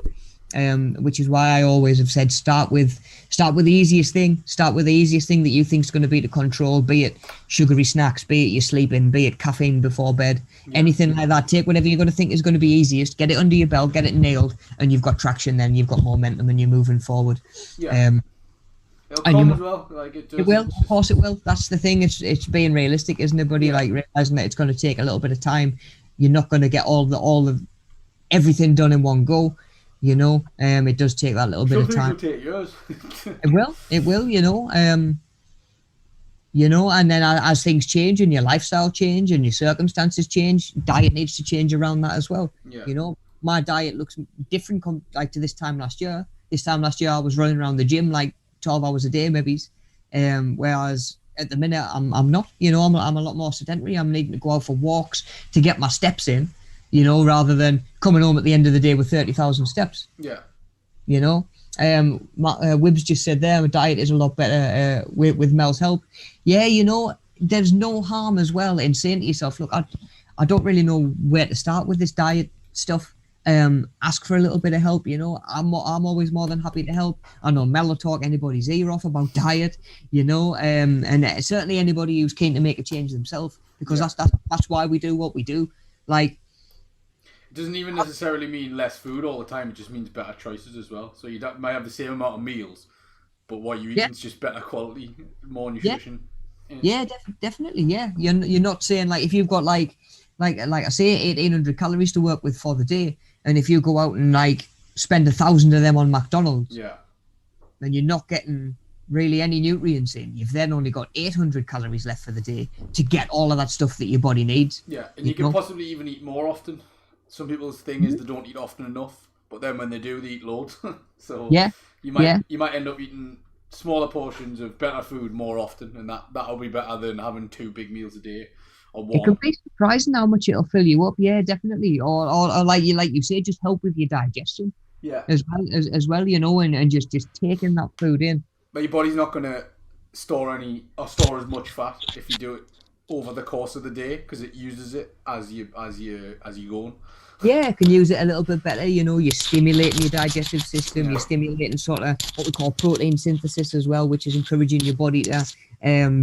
Which is why I always have said start with the easiest thing. Start with the easiest thing that you think is going to be to control, be it sugary snacks, be it your sleeping, be it caffeine before bed, anything like that. Take whatever you're going to think is going to be easiest, get it under your belt, get it nailed, and you've got traction. Then you've got momentum, and you're moving forward. Yeah. It'll come as well. Like it will, of course, it will. That's the thing. It's being realistic, isn't it, buddy? Like realizing that it's going to take a little bit of time. You're not going to get all the everything done in one go. You know, it does take that little bit of time. It'll take years. It will. You know, and then as things change and your lifestyle change and your circumstances change, diet needs to change around that as well. Yeah. You know, my diet looks different like to this time last year. This time last year, I was running around the gym like 12 hours a day, maybe. Whereas at the minute, I'm not. You know, I'm a lot more sedentary. I'm needing to go out for walks to get my steps in. You know, rather than coming home at the end of the day with 30,000 steps. Yeah. You know, Wibbs just said there, my diet is a lot better with Mel's help. Yeah, you know, there's no harm as well in saying to yourself, look, I don't really know where to start with this diet stuff. Ask for a little bit of help. You know, I'm always more than happy to help. I know Mel will talk anybody's ear off about diet. You know, and certainly anybody who's keen to make a change themselves, because that's why we do what we do. Like. It doesn't even necessarily mean less food all the time. It just means better choices as well. So you might have the same amount of meals, but what you eat is just better quality, more nutrition. Yeah, definitely. Yeah, you're not saying like if you've got like I say 1,800 calories to work with for the day, and if you go out and like spend 1,000 of them on McDonald's, then you're not getting really any nutrients in. You've then only got 800 calories left for the day to get all of that stuff that your body needs. Yeah, and you can possibly even eat more often. Some people's thing is they don't eat often enough, but then when they do, they eat loads. So you might end up eating smaller portions of better food more often, and that'll be better than having 2 big meals a day or one. It can be surprising how much it'll fill you up. Yeah, definitely. Or like you say, just help with your digestion. Yeah. As well, you know, and just taking that food in. But your body's not gonna store as much fat if you do it over the course of the day, because it uses it as you go on. Yeah, can use it a little bit better. You know, you're stimulating your digestive system. Yeah. You're stimulating sort of what we call protein synthesis as well, which is encouraging your body to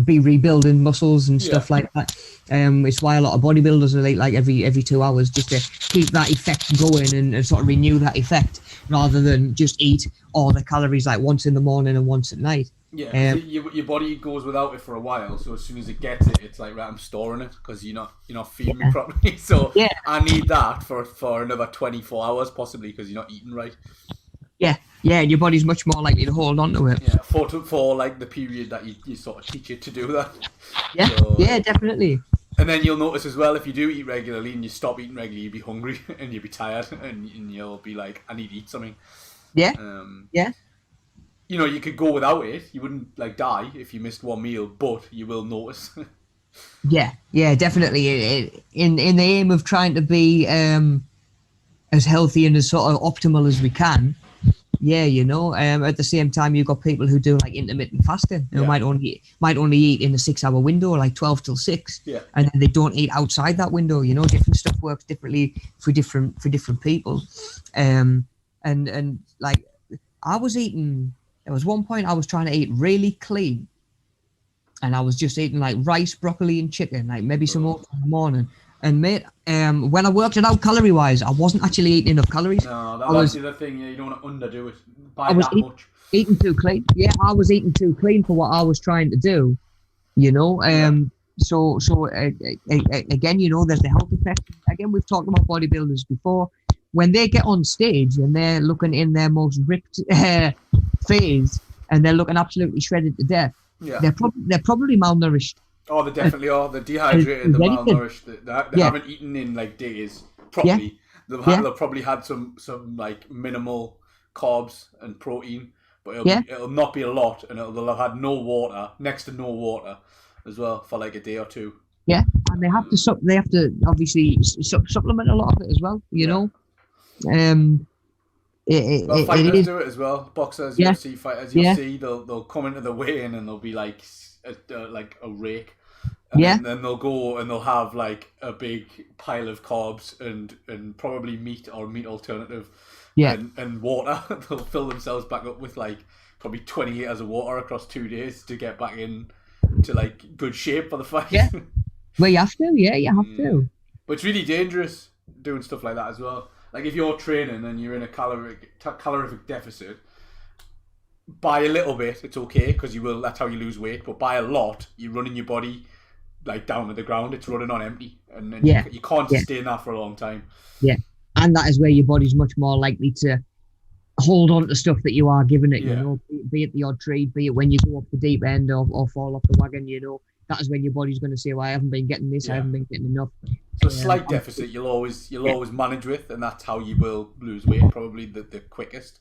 be rebuilding muscles and stuff like that. It's why a lot of bodybuilders are like every 2 hours, just to keep that effect going and sort of renew that effect, rather than just eat all the calories like once in the morning and once at night. Yeah, your body goes without it for a while, so as soon as it gets it, it's like, right, I'm storing it because you're not feeding me properly. So I need that for another 24 hours possibly, because you're not eating right. Yeah, and your body's much more likely to hold on to it. Yeah, for like the period that you sort of teach it to do that. Yeah, so, yeah, definitely. And then you'll notice as well, if you do eat regularly and you stop eating regularly, you'll be hungry and you'll be tired and you'll be like, I need to eat something. Yeah. Yeah. You know, you could go without it. You wouldn't like die if you missed one meal, but you will notice. Yeah, definitely. In the aim of trying to be as healthy and as sort of optimal as we can. Yeah, you know. At the same time, you've got people who do like intermittent fasting. Who might only eat in a 6-hour window, like 12 till 6. Yeah. And then they don't eat outside that window. You know, different stuff works differently for different people. And like I was eating. There was one point I was trying to eat really clean. And I was just eating like rice, broccoli, and chicken, like maybe some oats in the morning. And mate, when I worked it out calorie wise, I wasn't actually eating enough calories. No, that's the other thing. Yeah, you don't want to underdo it by that much. Eating too clean. Yeah, I was eating too clean for what I was trying to do. You know, so again, you know, there's the health effect. Again, we've talked about bodybuilders before. When they get on stage and they're looking in their most ripped phase and they're looking absolutely shredded to death. Yeah. They're probably malnourished. Oh, they definitely are. They're dehydrated, they're malnourished. They haven't eaten in like days properly. Yeah. They'll probably had some like minimal carbs and protein, but it'll not be a lot, and they'll have had no water, next to no water, as well for like a day or two. Yeah, and they have to obviously supplement a lot of it as well. You know. Fighters do it as well. Boxers, UFC fighters, you'll see they'll come into the weigh-in and they'll be like a rake, and then they'll go and they'll have like a big pile of carbs and probably meat or meat alternative, and water. They'll fill themselves back up with like probably 20 liters of water across 2 days to get back in to like good shape for the fight. Yeah, well, you have to. Yeah, you have to. But it's really dangerous doing stuff like that as well. Like if you're training and you're in a calorific deficit, by a little bit it's okay because that's how you lose weight. But by a lot, you're running your body like down to the ground. It's running on empty, and then you can't sustain that for a long time. Yeah, and that is where your body's much more likely to hold on to stuff that you are giving it. You know, be it the odd treat, be it when you go off the deep end or fall off the wagon. You know, that is when your body's going to say, "Well, I haven't been getting this. I haven't been getting enough." So slight deficit you'll always manage with, and that's how you will lose weight probably the quickest.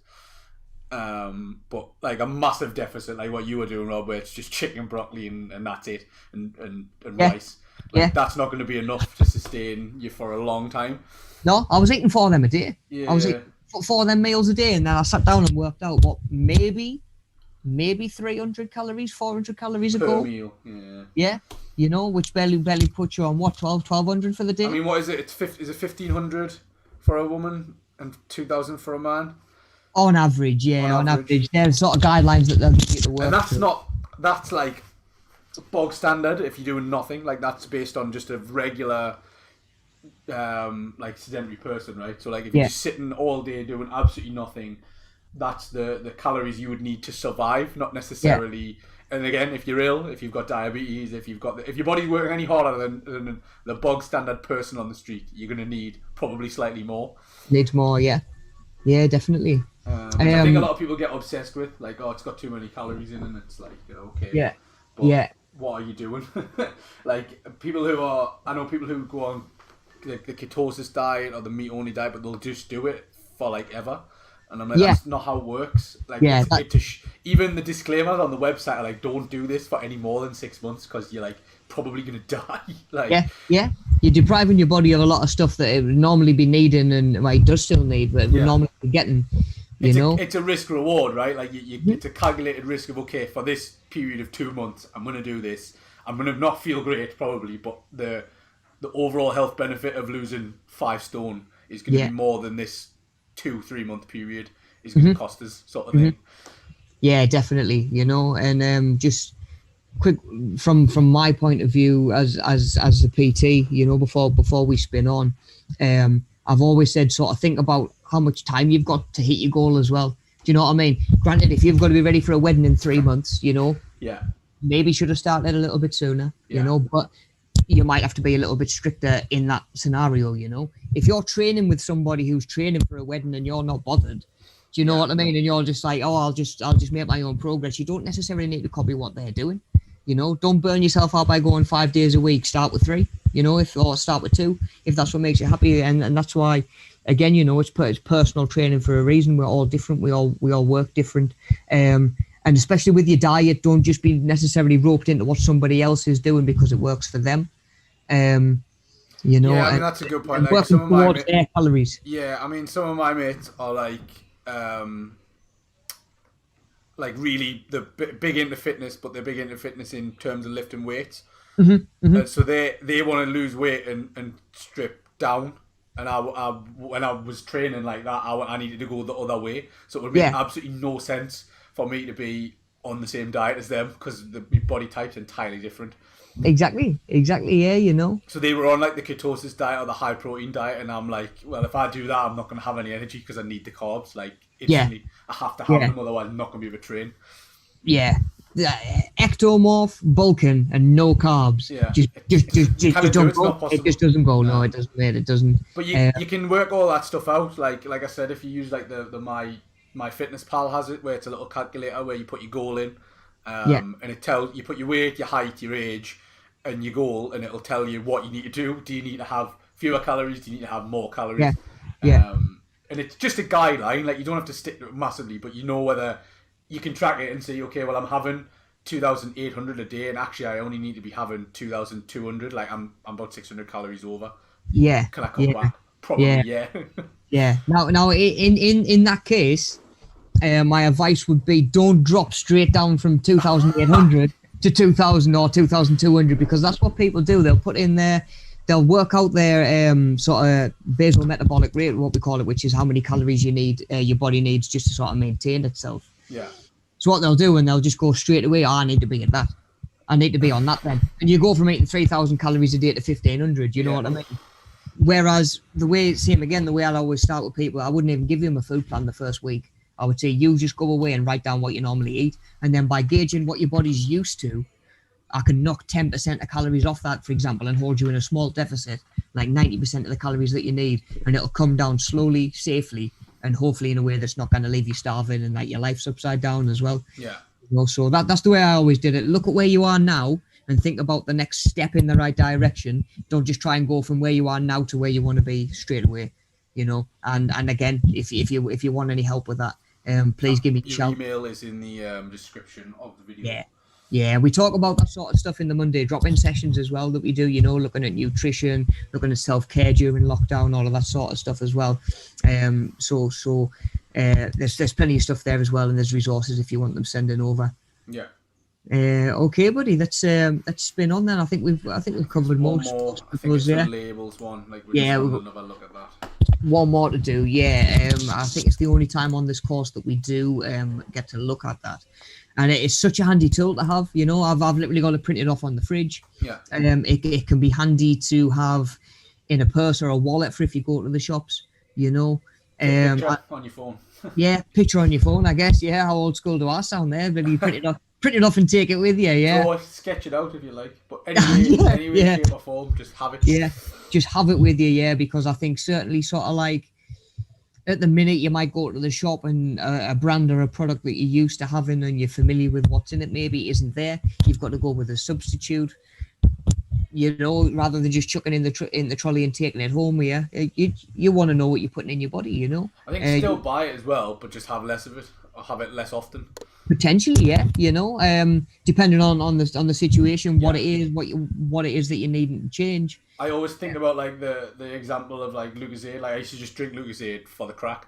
But like a massive deficit like what you were doing, Rob, where it's just chicken, broccoli and that's it, and rice. That's not going to be enough to sustain you for a long time. No, I was eating 4 of them a day. Yeah. I was eating 4 of them meals a day, and then I sat down and worked out what maybe 300 calories, 400 calories a per go. Meal. Yeah. You know, which barely puts you on what, 1,200 for the day? I mean, what is it? Is it 1,500 for a woman and 2,000 for a man? On average, yeah. On average. There's sort of guidelines that they'll get to work. And that's like bog standard if you're doing nothing. Like that's based on just a regular like sedentary person, right? So like if you're just sitting all day doing absolutely nothing, that's the calories you would need to survive, not necessarily. And again, if you're ill, if you've got diabetes, if your body's working any harder than the bog standard person on the street, you're going to need probably slightly more. Needs more, yeah, definitely. I think a lot of people get obsessed with like, oh, it's got too many calories in, and it's like, okay, but what are you doing? Like I know people who go on the ketosis diet or the meat only diet, but they'll just do it for like ever. And I'm like, that's not how it works. Like, even the disclaimers on the website are like, don't do this for any more than 6 months because you're like probably gonna die. Like, you're depriving your body of a lot of stuff that it would normally be needing, and it does still need, but it would normally be getting. It's a risk reward, right? Like it's a calculated risk of for this period of 2 months, I'm gonna do this. I'm gonna not feel great probably, but the overall health benefit of losing 5 stone is gonna be more than this 2-3 month period is going to cost us, sort of thing. Yeah, definitely. You know, and just quick from my point of view as the PT, you know, before we spin on, I've always said sort of think about how much time you've got to hit your goal as well. Do you know what I mean? Granted, if you've got to be ready for a wedding in 3 months, you know, maybe should have started a little bit sooner, you know, but you might have to be a little bit stricter in that scenario, you know. If you're training with somebody who's training for a wedding and you're not bothered, do you know what I mean? And you're just like, oh, I'll just make my own progress. You don't necessarily need to copy what they're doing. You know, don't burn yourself out by going 5 days a week. Start with 3, you know, or start with 2, if that's what makes you happy. And that's why, again, you know, it's personal training for a reason. We're all different. We all work different. And especially with your diet, don't just be necessarily roped into what somebody else is doing because it works for them. You know, yeah, I mean, that's a good point. Like, some of my their calories. Yeah, I mean, some of my mates are like really big into fitness, but they're big into fitness in terms of lifting weights. So they want to lose weight and strip down. And I when I was training like that, I needed to go the other way. So it would make absolutely no sense for me to be on the same diet as them because my body type's entirely different. Exactly, yeah, you know. So they were on like the ketosis diet or the high protein diet, and I'm like, well, if I do that, I'm not going to have any energy because I need the carbs. Like, instantly, I have to have them, otherwise I'm not going to be able to train. Yeah, ectomorph, bulking, and no carbs. Yeah, just don't go. It just doesn't go. No, it doesn't. Mate, it doesn't. But you can work all that stuff out. Like I said, if you use like the my Fitness Pal has it, where it's a little calculator where you put your goal in, and it tells you put your weight, your height, your age, and your goal, and it'll tell you what you need to do. Do you need to have fewer calories? Do you need to have more calories? And it's just a guideline. Like, you don't have to stick to it massively, but you know whether you can track it and say, okay, well, I'm having 2,800 a day, and actually I only need to be having 2,200. Like, I'm about 600 calories over. Yeah. Can I come back? Probably, yeah. Yeah. Now, in that case, my advice would be don't drop straight down from 2,800 to 2,000 or 2,200, because that's what people do. They'll put in there, they'll work out their sort of basal metabolic rate, what we call it, which is how many calories you need, your body needs just to sort of maintain itself. Yeah. So what they'll do, and they'll just go straight away, I need to be at that. I need to be on that then. And you go from eating 3,000 calories a day to 1,500, you know what I mean? Whereas the way I always start with people, I wouldn't even give them a food plan the first week. I would say you just go away and write down what you normally eat. And then by gauging what your body's used to, I can knock 10% of calories off that, for example, and hold you in a small deficit, like 90% of the calories that you need. And it'll come down slowly, safely, and hopefully in a way that's not going to leave you starving and like your life's upside down as well. Yeah. You know, so that's the way I always did it. Look at where you are now and think about the next step in the right direction. Don't just try and go from where you are now to where you want to be straight away, you know. And again, if you want any help with that, please give me a shout. Your email is in the description of the video. Yeah, we talk about that sort of stuff in the Monday drop-in sessions as well that we do, you know, looking at nutrition, looking at self-care during lockdown, all of that sort of stuff as well. So there's plenty of stuff there as well, and there's resources if you want them sending over. Yeah. Okay, buddy, let's spin on then. I think we've covered most. More. I think it's the labels one. Like, we'll another look at that. One more to do, yeah. I think it's the only time on this course that we do get to look at that. And it is such a handy tool to have, you know. I've literally got it printed off on the fridge. Yeah. It can be handy to have in a purse or a wallet for if you go to the shops, you know. Picture on your phone. Yeah, picture on your phone, I guess. Yeah, how old school do I sound there? Maybe print it off and take it with you, yeah. Or sketch it out if you like. But anyway, shape or form, just have it. Yeah, just have it with you, yeah, because I think certainly sort of like at the minute you might go to the shop and a brand or a product that you're used to having and you're familiar with what's in it maybe isn't there. You've got to go with a substitute, you know, rather than just chucking in the trolley and taking it home with you. You want to know what you're putting in your body, you know. I think still buy it as well, but just have less of it or have it less often. Potentially, yeah, you know, depending on the situation, what it is, what it is that you need to change. I always think about like the example of like Lucozade. Like, I used to just drink Lucozade for the crack.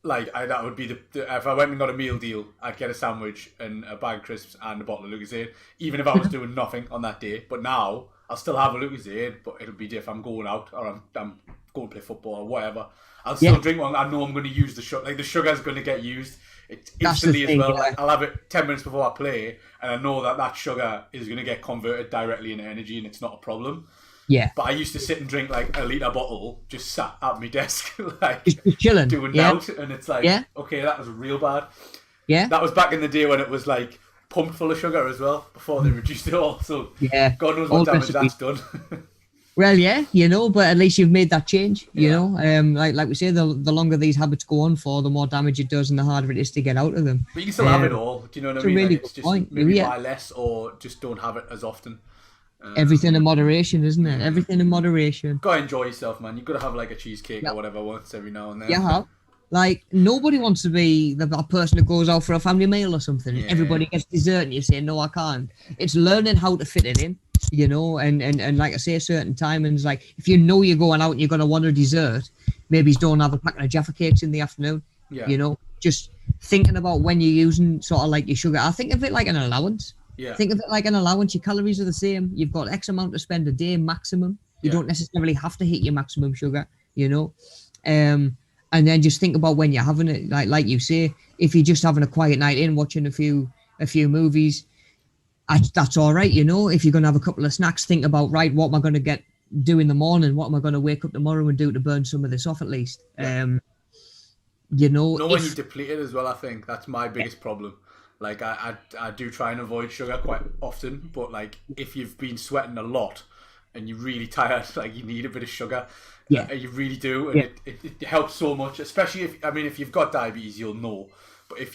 Like, that would be the if I went and got a meal deal, I'd get a sandwich and a bag of crisps and a bottle of Lucozade, even if I was doing nothing on that day. But now I'll still have a Lucozade, but it'll be if I'm going out or I'm going to play football or whatever. I'll still drink one. I know I'm going to use the sugar. Like, the sugar's going to get used. It's instantly as well. Like, I'll have it 10 minutes before I play, and I know that sugar is going to get converted directly into energy, and it's not a problem. Yeah. But I used to sit and drink like a litre bottle, just sat at my desk, like just chilling, doing nout, and it's like, okay, that was real bad. Yeah. That was back in the day when it was like pumped full of sugar as well, before they reduced it all. So God knows what damage that's done. Well, yeah, but at least you've made that change, you know. Like we say, the longer these habits go on for, the more damage it does and the harder it is to get out of them. But you can still have it all. Do you know what I mean? Really like, it's just point. maybe buy less or just don't have it as often. Everything in moderation, isn't it? Everything in moderation. Gotta enjoy yourself, man. You've got to have like a cheesecake or whatever once every now and then. Yeah. Like, nobody wants to be that person who goes out for a family meal or something. Yeah. Everybody gets dessert and you say, no, I can't. It's learning how to fit it in, and like I say, certain timings, like if you're going out and you're going to want a dessert, maybe don't have a packet of Jaffa cakes in the afternoon. Yeah. Just thinking about when you're using sort of like your sugar. I think of it like an allowance. Yeah. Think of it like an allowance. Your calories are the same. You've got X amount to spend a day maximum. You don't necessarily have to hit your maximum sugar, and then just think about when you're having it. Like you say, if you're just having a quiet night in, watching a few movies, that's all right, If you're going to have a couple of snacks, think about, right, what am I going to do in the morning? What am I going to wake up tomorrow and do to burn some of this off at least? When you're depleted as well, I think that's my biggest problem. Like I do try and avoid sugar quite often, but like if you've been sweating a lot and you're really tired, like you need a bit of sugar. Yeah, you really do, and it helps so much. Especially if you've got diabetes, you'll know. But if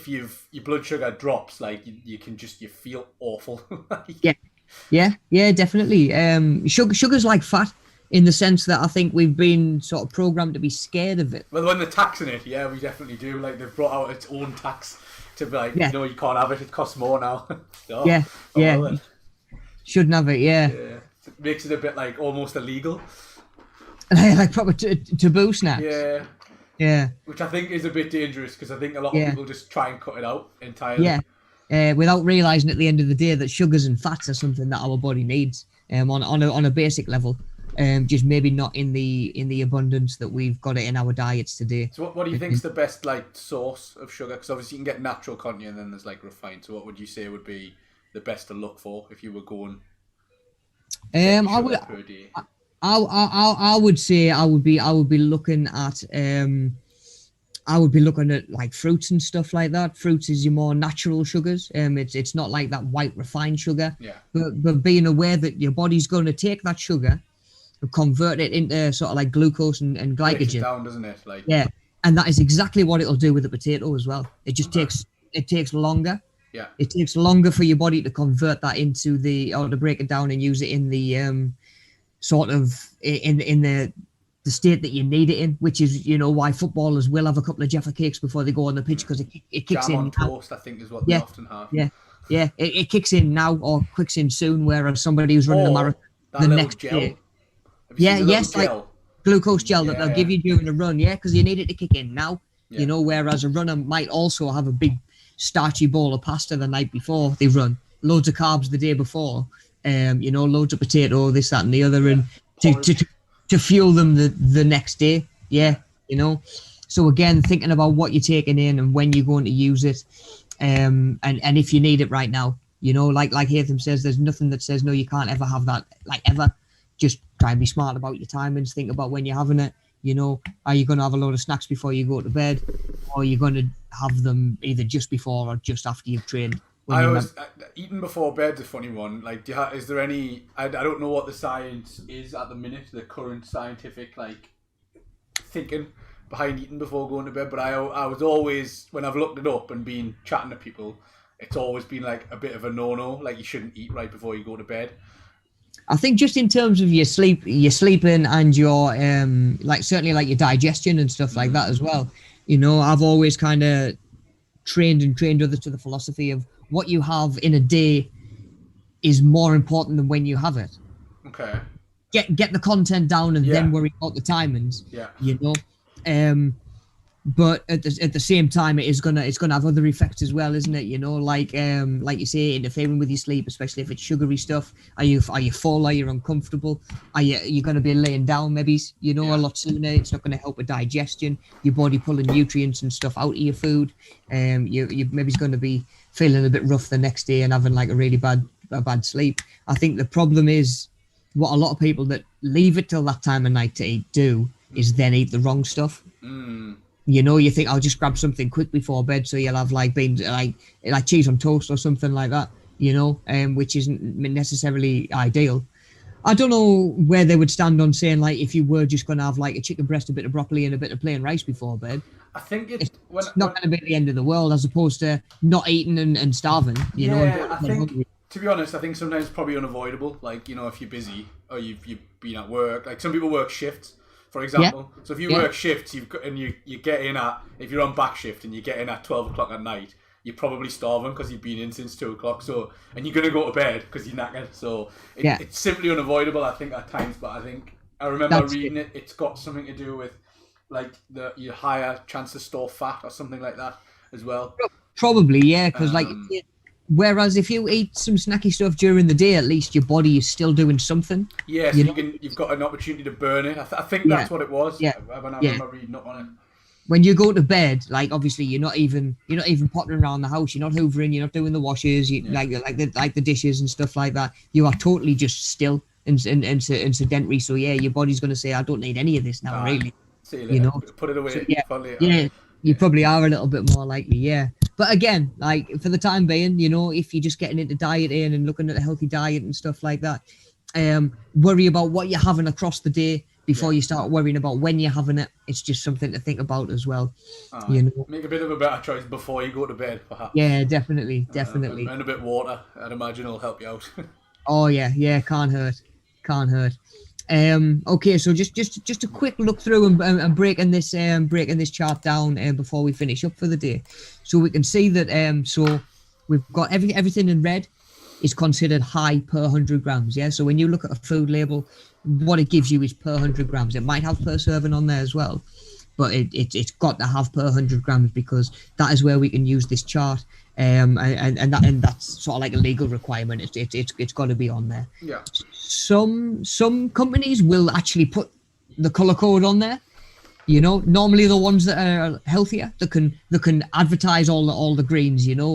your blood sugar drops, like you feel awful. yeah, definitely. Sugar's like fat in the sense that I think we've been sort of programmed to be scared of it. Well, when they're taxing it, we definitely do. Like they've brought out its own tax to be like, no, you can't have it. It costs more now. Shouldn't have it. Yeah. It makes it a bit like almost illegal. Like proper taboo snacks. Yeah. Which I think is a bit dangerous because I think a lot of people just try and cut it out entirely. Yeah. Without realizing at the end of the day that sugars and fats are something that our body needs on a basic level. Just maybe not in the abundance that we've got it in our diets today. So what do you think is the best like source of sugar? Because obviously you can get natural content and then there's like refined. So what would you say would be the best to look for if you were going? Per day? I would say I would be looking at like fruits and stuff like that. Fruits is your more natural sugars. It's not like that white refined sugar. Yeah. But being aware that your body's going to take that sugar and convert it into sort of like glucose and glycogen. Breaks it down, doesn't it? And that is exactly what it'll do with the potato as well. It just takes longer. Yeah. It takes longer for your body to convert that into or to break it down and use it in the sort of in the state that you need it in, which is why footballers will have a couple of Jaffa cakes before they go on the pitch because it kicks Jam in on toast, I think, is what they often have. It kicks in now or kicks in soon, whereas somebody who's running a marathon the next day. Like glucose gel that they'll give you during the run, because you need it to kick in now. Whereas a runner might also have a big starchy bowl of pasta the night before they run, loads of carbs the day before, loads of potato, this, that, and the other, and to fuel them the next day. So again, thinking about what you're taking in and when you're going to use it, and if you need it right now, like Hatham says, there's nothing that says no, you can't ever have that, like ever. Just try and be smart about your timings. Think about when you're having it. Are you going to have a load of snacks before you go to bed, or are you going to have them either just before or just after you've trained? Eating before bed's a funny one. Like, is there any? I don't know what the science is at the minute. The current scientific thinking behind eating before going to bed. But I was always, when I've looked it up and been chatting to people, it's always been like a bit of a no-no. Like you shouldn't eat right before you go to bed. I think just in terms of your sleeping and your certainly like your digestion and stuff like that as well. I've always kind of trained others to the philosophy of what you have in a day is more important than when you have it. Okay. Get the content down and then worry about the timings. Yeah. But at the same time, it's gonna have other effects as well, isn't it? Like you say, interfering with your sleep, especially if it's sugary stuff. Are you full? Are you uncomfortable? Are you going to be laying down maybe? A lot sooner. It's not going to help with digestion. Your body pulling nutrients and stuff out of your food. You maybe going to be feeling a bit rough the next day and having like a really bad sleep. I think the problem is what a lot of people that leave it till that time of night to eat do is then eat the wrong stuff. You think I'll just grab something quick before bed, so you'll have like beans, like cheese on toast or something like that, which isn't necessarily ideal. I don't know where they would stand on saying, like, if you were just going to have like a chicken breast, a bit of broccoli, and a bit of plain rice before bed. I think It's not going to be the end of the world, as opposed to not eating and starving. You know, I think, to be honest, I think sometimes it's probably unavoidable. Like, you know, if you're busy or you've been at work, like some people work shifts, for example. So if you work shifts, you get in at, if you're on back shift and you get in at 12 o'clock at night, you're probably starving because you've been in since 2 o'clock. So, and you're gonna go to bed because you're knackered. So it's simply unavoidable, I think, at times. But I think I remember reading it. It's got something to do with like your higher chance to store fat or something like that as well. Probably, yeah, because like. Whereas if you eat some snacky stuff during the day, at least your body is still doing something. Yeah, so you've got an opportunity to burn it. I think that's what it was. Yeah. When I remember reading up on it. When you go to bed, like obviously you're not even pottering around the house. You're not hoovering. You're not doing the washes. Like the dishes and stuff like that. You are totally just still and sedentary. So yeah, your body's going to say, I don't need any of this now, really. See you later. You know, put it away. So, you probably are a little bit more likely, yeah. But again, like for the time being, you know, if you're just getting into dieting and looking at a healthy diet and stuff like that, worry about what you're having across the day before you start worrying about when you're having it. It's just something to think about as well. You know, make a bit of a better choice before you go to bed, perhaps. Yeah, definitely. And a bit of water, I'd imagine, will help you out. Oh yeah, can't hurt. Okay, so just a quick look through and breaking this chart down before we finish up for the day, so we can see that so we've got everything in red is considered high per 100 grams. Yeah, so when you look at a food label, what it gives you is per 100 grams. It might have per serving on there as well, but it's got to have per 100 grams because that is where we can use this chart. And that's sort of like a legal requirement. It's got to be on there. Yeah. Some companies will actually put the color code on there. You know, normally the ones that are healthier, that can advertise all the greens. You know,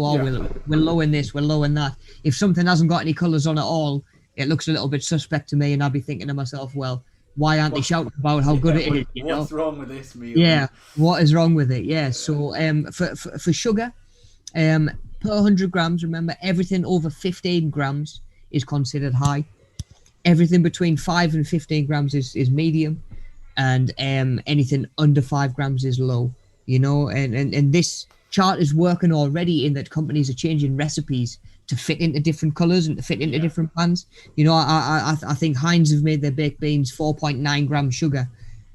we're low in this, we're low in that. If something hasn't got any colors on at all, it looks a little bit suspect to me, and I'll be thinking to myself, well, why aren't they shouting about how good it is? What's wrong with this meal? Yeah, what is wrong with it? Yeah. So for sugar, per 100 grams, remember everything over 15 grams is considered high. Everything between 5 and 15 grams is medium, and anything under 5 grams is low. You know, and this chart is working already in that companies are changing recipes to fit into different colors and to fit into different pans. You know, I think Heinz have made their baked beans 4.9 grams sugar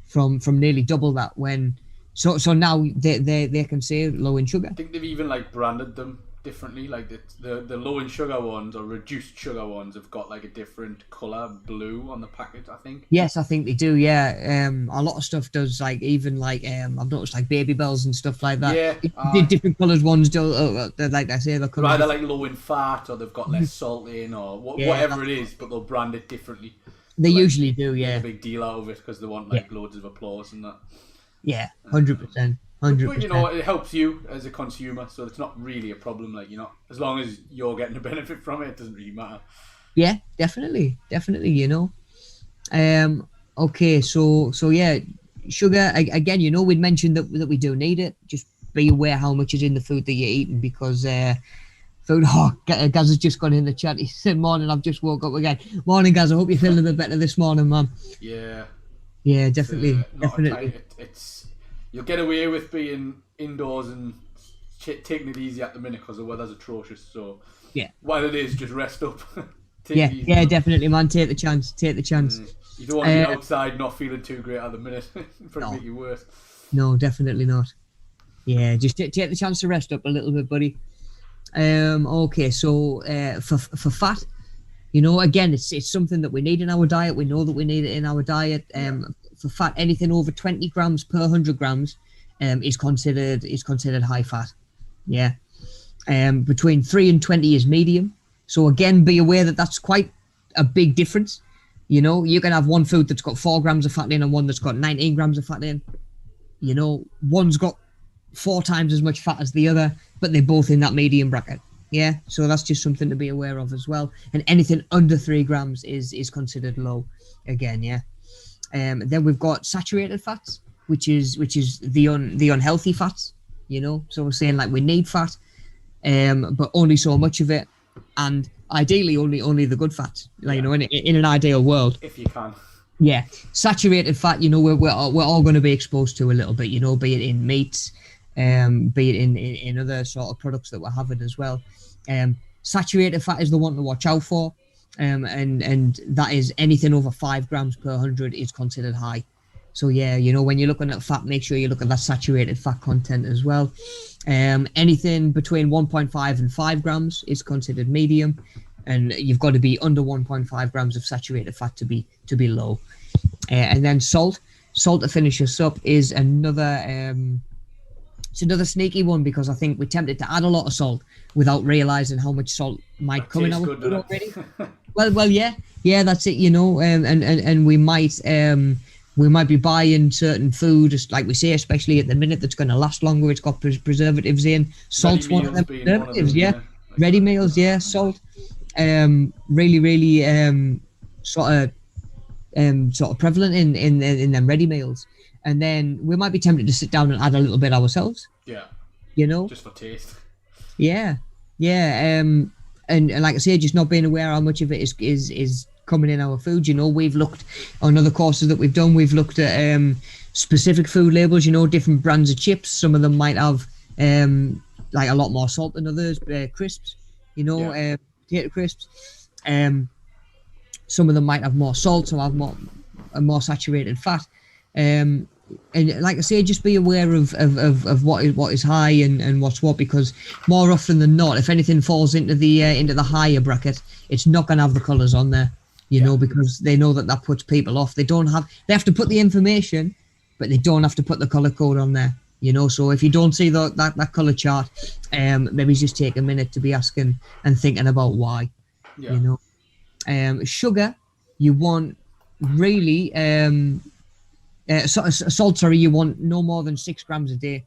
from nearly double that when. So now they can say low in sugar. I think they've even like branded them differently. Like the low in sugar ones or reduced sugar ones have got like a different color, blue on the packet, I think. Yes, I think they do. Yeah, a lot of stuff does. Like even like I've noticed like Baby Bells and stuff like that. Yeah, different colours ones do. Like I say, they're either like low in fat or they've got less salt in or whatever it is, but they'll brand it differently. They usually do. Yeah, make a big deal out of it because they want like loads of applause and that. Yeah, 100%. But you know, it helps you as a consumer, so it's not really a problem. Like, you know, as long as you're getting a benefit from it, it doesn't really matter. Yeah, definitely. You know. Okay, so yeah, sugar again. You know, we'd mentioned that we do need it. Just be aware how much is in the food that you're eating because food. Oh, Gaz has just gone in the chat. He said, "Morning, I've just woke up again." Morning, Gaz. I hope you're feeling a bit better this morning, man. Yeah. Yeah, definitely. It's you'll get away with being indoors and taking it easy at the minute because the weather's atrocious. So while it is, just rest up. Yeah, definitely, man. Take the chance. You don't want to be outside not feeling too great at the minute. Probably make you worse. No, definitely not. Yeah, just take the chance to rest up a little bit, buddy. Okay, so for fat. You know, again, it's something that we need in our diet. We know that we need it in our diet. For fat, anything over 20 grams per 100 grams is considered high fat. Yeah. Between 3 and 20 is medium. So again, be aware that that's quite a big difference. You know, you can have one food that's got 4 grams of fat in and one that's got 19 grams of fat in. You know, one's got 4 times as much fat as the other, but they're both in that medium bracket. Yeah, so that's just something to be aware of as well. And anything under 3 grams is considered low. Again, yeah. Then we've got saturated fats, which is the unhealthy fats. You know, so we're saying like we need fat, but only so much of it. And ideally only the good fats, like, you know, in an ideal world, if you can. Yeah, saturated fat, you know, we're all going to be exposed to a little bit, you know, be it in meats, be it in other sort of products that we're having as well. Saturated fat is the one to watch out for, and that is anything over 5 grams per 100 is considered high. So yeah, you know, when you're looking at fat, make sure you look at that saturated fat content as well. Anything between 1.5 and 5 grams is considered medium, and you've got to be under 1.5 grams of saturated fat to be low. And then salt to finish us up is another it's another sneaky one, because I think we're tempted to add a lot of salt without realizing how much salt might come in our food already. well yeah that's it, you know. And we might be buying certain food, like we say, especially at the minute, that's going to last longer. It's got preservatives in. Salt's one of them preservatives, yeah. Ready meals, yeah. Salt, really sort of prevalent in them ready meals. And then we might be tempted to sit down and add a little bit ourselves. Yeah. You know, just for taste. Yeah. And like I say, just not being aware how much of it is coming in our food. You know, we've looked on other courses that we've done. We've looked at specific food labels. You know, different brands of chips. Some of them might have like a lot more salt than others. Crisps, you know, potato crisps. Some of them might have more salt, some have more saturated fat. And like I say, just be aware of what is high and what's what, because more often than not, if anything falls into the higher bracket, it's not going to have the colours on there, you know, because they know that puts people off. They have to put the information, but they don't have to put the colour code on there, you know. So if you don't see that colour chart, maybe just take a minute to be asking and thinking about why, you know. Sugar, you want really salt, you want no more than 6 grams a day.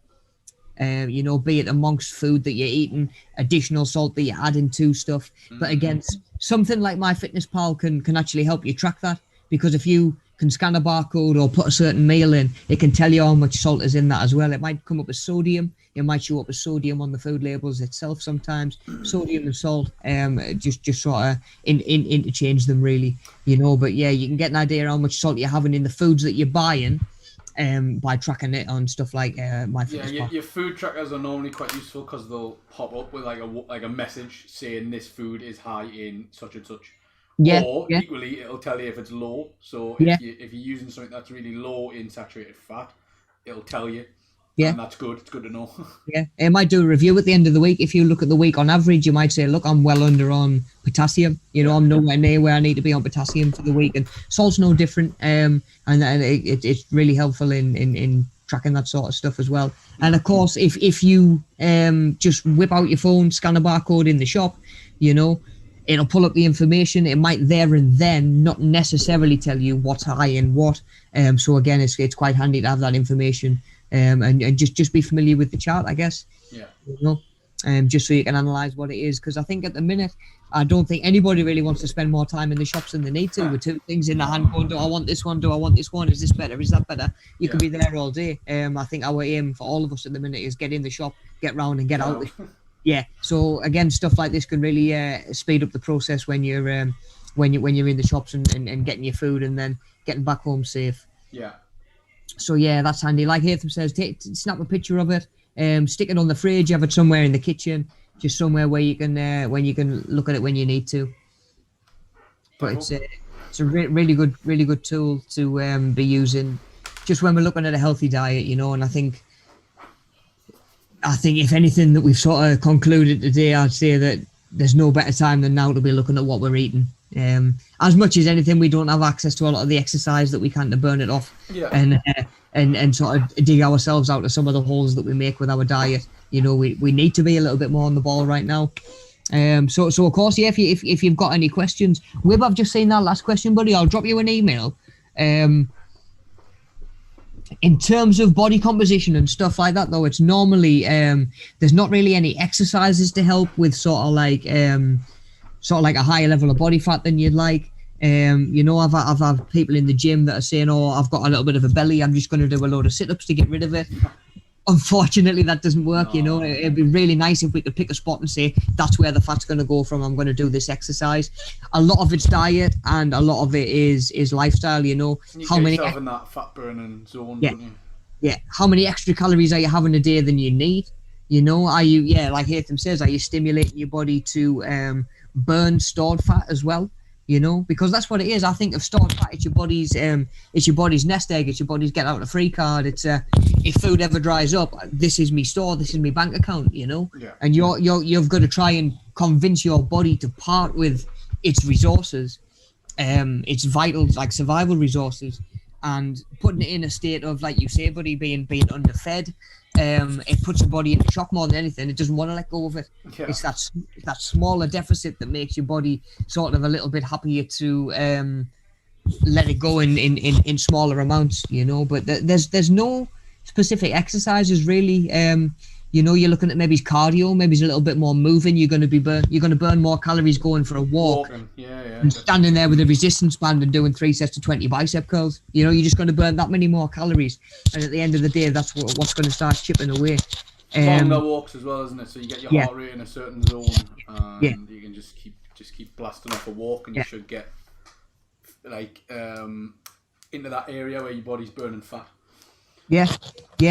You know, be it amongst food that you're eating, additional salt that you're adding to stuff. But again, something like MyFitnessPal can actually help you track that, because if you can scan a barcode or put a certain meal in, it can tell you how much salt is in that as well. It might come up as sodium. It might show up as sodium on the food labels itself sometimes. Sodium and salt, just sort of interchange them, really, you know. But yeah, you can get an idea how much salt you're having in the foods that you're buying by tracking it on stuff like MyFitnessPal. Yeah, your food trackers are normally quite useful, because they'll pop up with like a message saying this food is high in such and such. Equally, it'll tell you if it's low. So if you're using something that's really low in saturated fat, it'll tell you. Yeah, and that's good. It's good to know. Yeah, it might do a review at the end of the week. If you look at the week on average, you might say, look, I'm well under on potassium. You know, I'm nowhere near where I need to be on potassium for the week. And salt's no different. And it's really helpful in tracking that sort of stuff as well. And of course, if you just whip out your phone, scan a barcode in the shop, you know, it'll pull up the information. It might there and then not necessarily tell you what's high in what. So again, it's quite handy to have that information. And just be familiar with the chart, I guess. Yeah. You know, just so you can analyse what it is. Because I think at the minute, I don't think anybody really wants to spend more time in the shops than they need to, with 2 things in the hand going, do I want this one? Do I want this one? Is this better? Is that better? You can be there all day. I think our aim for all of us at the minute is get in the shop, get round and get out. Yeah. So again, stuff like this can really speed up the process when you're in the shops and getting your food and then getting back home safe. Yeah. So yeah, that's handy. Like Hatham says, snap a picture of it, stick it on the fridge, have it somewhere in the kitchen, just somewhere where you can look at it when you need to. But it's a really good tool to be using just when we're looking at a healthy diet, you know. And I think if anything that we've sort of concluded today, I'd say that there's no better time than now to be looking at what we're eating. As much as anything, we don't have access to a lot of the exercise that we can to burn it off, and sort of dig ourselves out of some of the holes that we make with our diet. You know, we need to be a little bit more on the ball right now. So of course, yeah, if you've got any questions, Wib, I've just seen that last question, buddy. I'll drop you an email. In terms of body composition and stuff like that, though, it's normally there's not really any exercises to help with sort of like a higher level of body fat than you'd like. You know, I've had people in the gym that are saying, "Oh, I've got a little bit of a belly. I'm just going to do a load of sit-ups to get rid of it." Unfortunately, that doesn't work. No. You know, it'd be really nice if we could pick a spot and say that's where the fat's going to go from. I'm going to do this exercise. A lot of it's diet, and a lot of it is lifestyle. You know, you how many yourself in that fat burning zone, yeah, don't you? Yeah. How many extra calories are you having a day than you need? You know, are you like Hatham says, are you stimulating your body to burn stored fat as well? You know, because that's what it is. I think of stored fat, it's your body's nest egg. It's your body's get out of free card. It's if food ever dries up, this is me store. This is me bank account. You know, and you've got to try and convince your body to part with its resources, its vital like survival resources, and putting it in a state of, like you say, buddy, being underfed. It puts your body into shock more than anything. It doesn't want to let go of it. Yeah. It's that smaller deficit that makes your body sort of a little bit happier to let it go in smaller amounts, you know. But there's no specific exercises really. You know, you're looking at maybe cardio, maybe it's a little bit more moving. You're going to burn more calories going for a walk. And standing there with a resistance band and doing 3 sets of 20 bicep curls. You know, you're just going to burn that many more calories. And at the end of the day, that's what's going to start chipping away. Longer walks as well, isn't it? So you get your heart rate in a certain zone, and you can just keep blasting off a walk, and you should get like into that area where your body's burning fat. Yeah,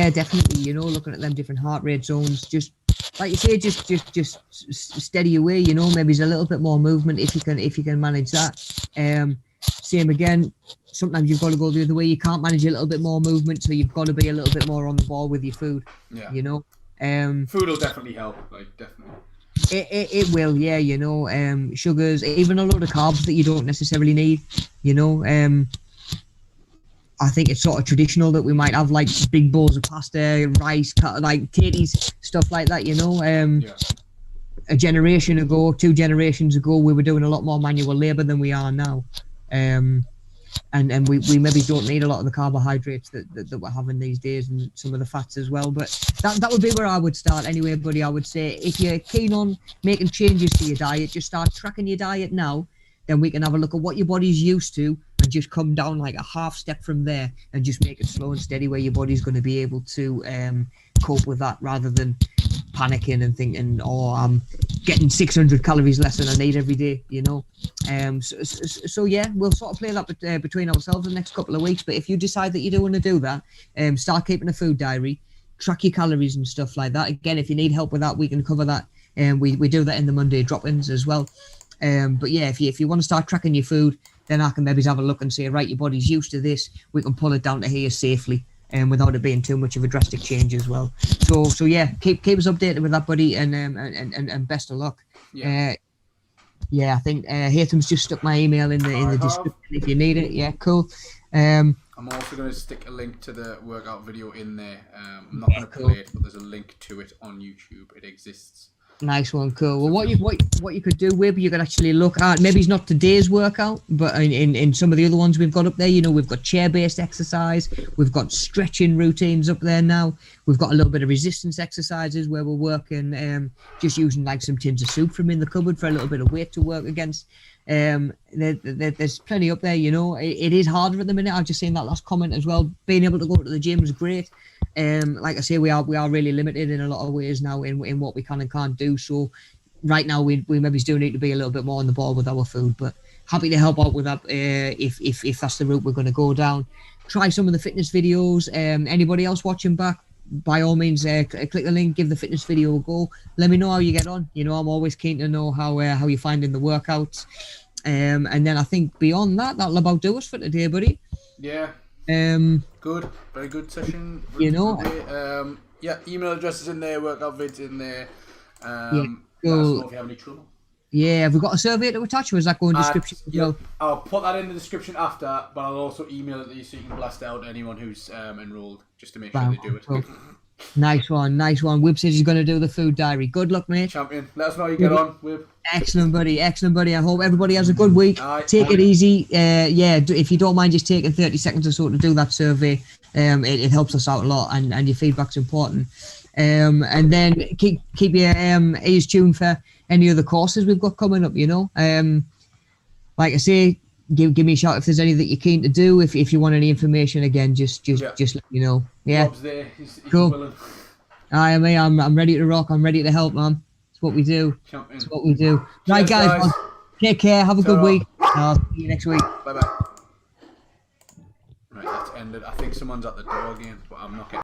definitely. You know, looking at them different heart rate zones, just like you say, just steady away. You know, maybe there's a little bit more movement if you can manage that. Same again. Sometimes you've got to go the other way. You can't manage a little bit more movement, so you've got to be a little bit more on the ball with your food. Yeah. You know, food will definitely help. Like definitely. It will. Yeah. You know, sugars, even a lot of carbs that you don't necessarily need. You know, I think it's sort of traditional that we might have like big bowls of pasta, rice, like tatties, stuff like that, you know. A generation ago, 2 generations ago, we were doing a lot more manual labour than we are now. And we maybe don't need a lot of the carbohydrates that we're having these days, and some of the fats as well. But that would be where I would start anyway, buddy. I would say if you're keen on making changes to your diet, just start tracking your diet now. Then we can have a look at what your body's used to and just come down like a half step from there and just make it slow and steady where your body's going to be able to cope with that, rather than panicking and thinking, oh, I'm getting 600 calories less than I need every day, you know. So yeah, we'll sort of play that between ourselves the next couple of weeks. But if you decide that you do want to do that, start keeping a food diary, track your calories and stuff like that. Again, if you need help with that, we can cover that. We do that in the Monday drop-ins as well. But yeah, if you want to start tracking your food, then I can maybe have a look and say, right, your body's used to this. We can pull it down to here safely, without it being too much of a drastic change as well. So yeah, keep us updated with that, buddy, and best of luck. Yeah. I think Haytham's just stuck my email in the description if you need it. Yeah, cool. I'm also going to stick a link to the workout video in there. I'm not going to play it, but there's a link to it on YouTube. It exists. Nice one, cool. Well, what you could do, maybe you could actually look at, maybe it's not today's workout, but in some of the other ones we've got up there, you know, we've got chair-based exercise, we've got stretching routines up there now, we've got a little bit of resistance exercises where we're working, just using like some tins of soup from in the cupboard for a little bit of weight to work against. There's plenty up there, you know. It is harder at the minute. I've just seen that last comment as well. Being able to go to the gym is great. Like I say, we are really limited in a lot of ways now in what we can and can't do. So right now we maybe still need to be a little bit more on the ball with our food, but happy to help out with that if that's the route we're going to go down. Try some of the fitness videos. Anybody else watching back, by all means, click the link, give the fitness video a go. Let me know how you get on. You know, I'm always keen to know how you're finding the workouts. And then I think beyond that, that'll about do us for today, buddy. Yeah. Good, very good session. You know, email addresses in there, workout vids in there. Cool. Let us know if you have any trouble. Yeah, have we got a survey to attach, or is that going in the description as well? I'll put that in the description after, but I'll also email it to you so you can blast it out to anyone who's enrolled, just to make sure they do it. Cool. Nice one. Wib says he's going to do the food diary. Good luck, mate. Champion. Let us know how you get on, Wib. Excellent, buddy. I hope everybody has a good week. Take it easy. If you don't mind just taking 30 seconds or so to do that survey, it helps us out a lot, and your feedback's important. And then keep your ears tuned for any other courses we've got coming up, you know. Like I say, give me a shout if there's any that you're keen to do. If you want any information, again, just let me know. Yeah. Rob's there. He's cool. willing. I'm ready to rock. I'm ready to help, man. It's what we do. It's what we do. Right, guys. Take care. Have a good week. I'll see you next week. Bye-bye. Right, that's ended. I think someone's at the door again, but I'm not getting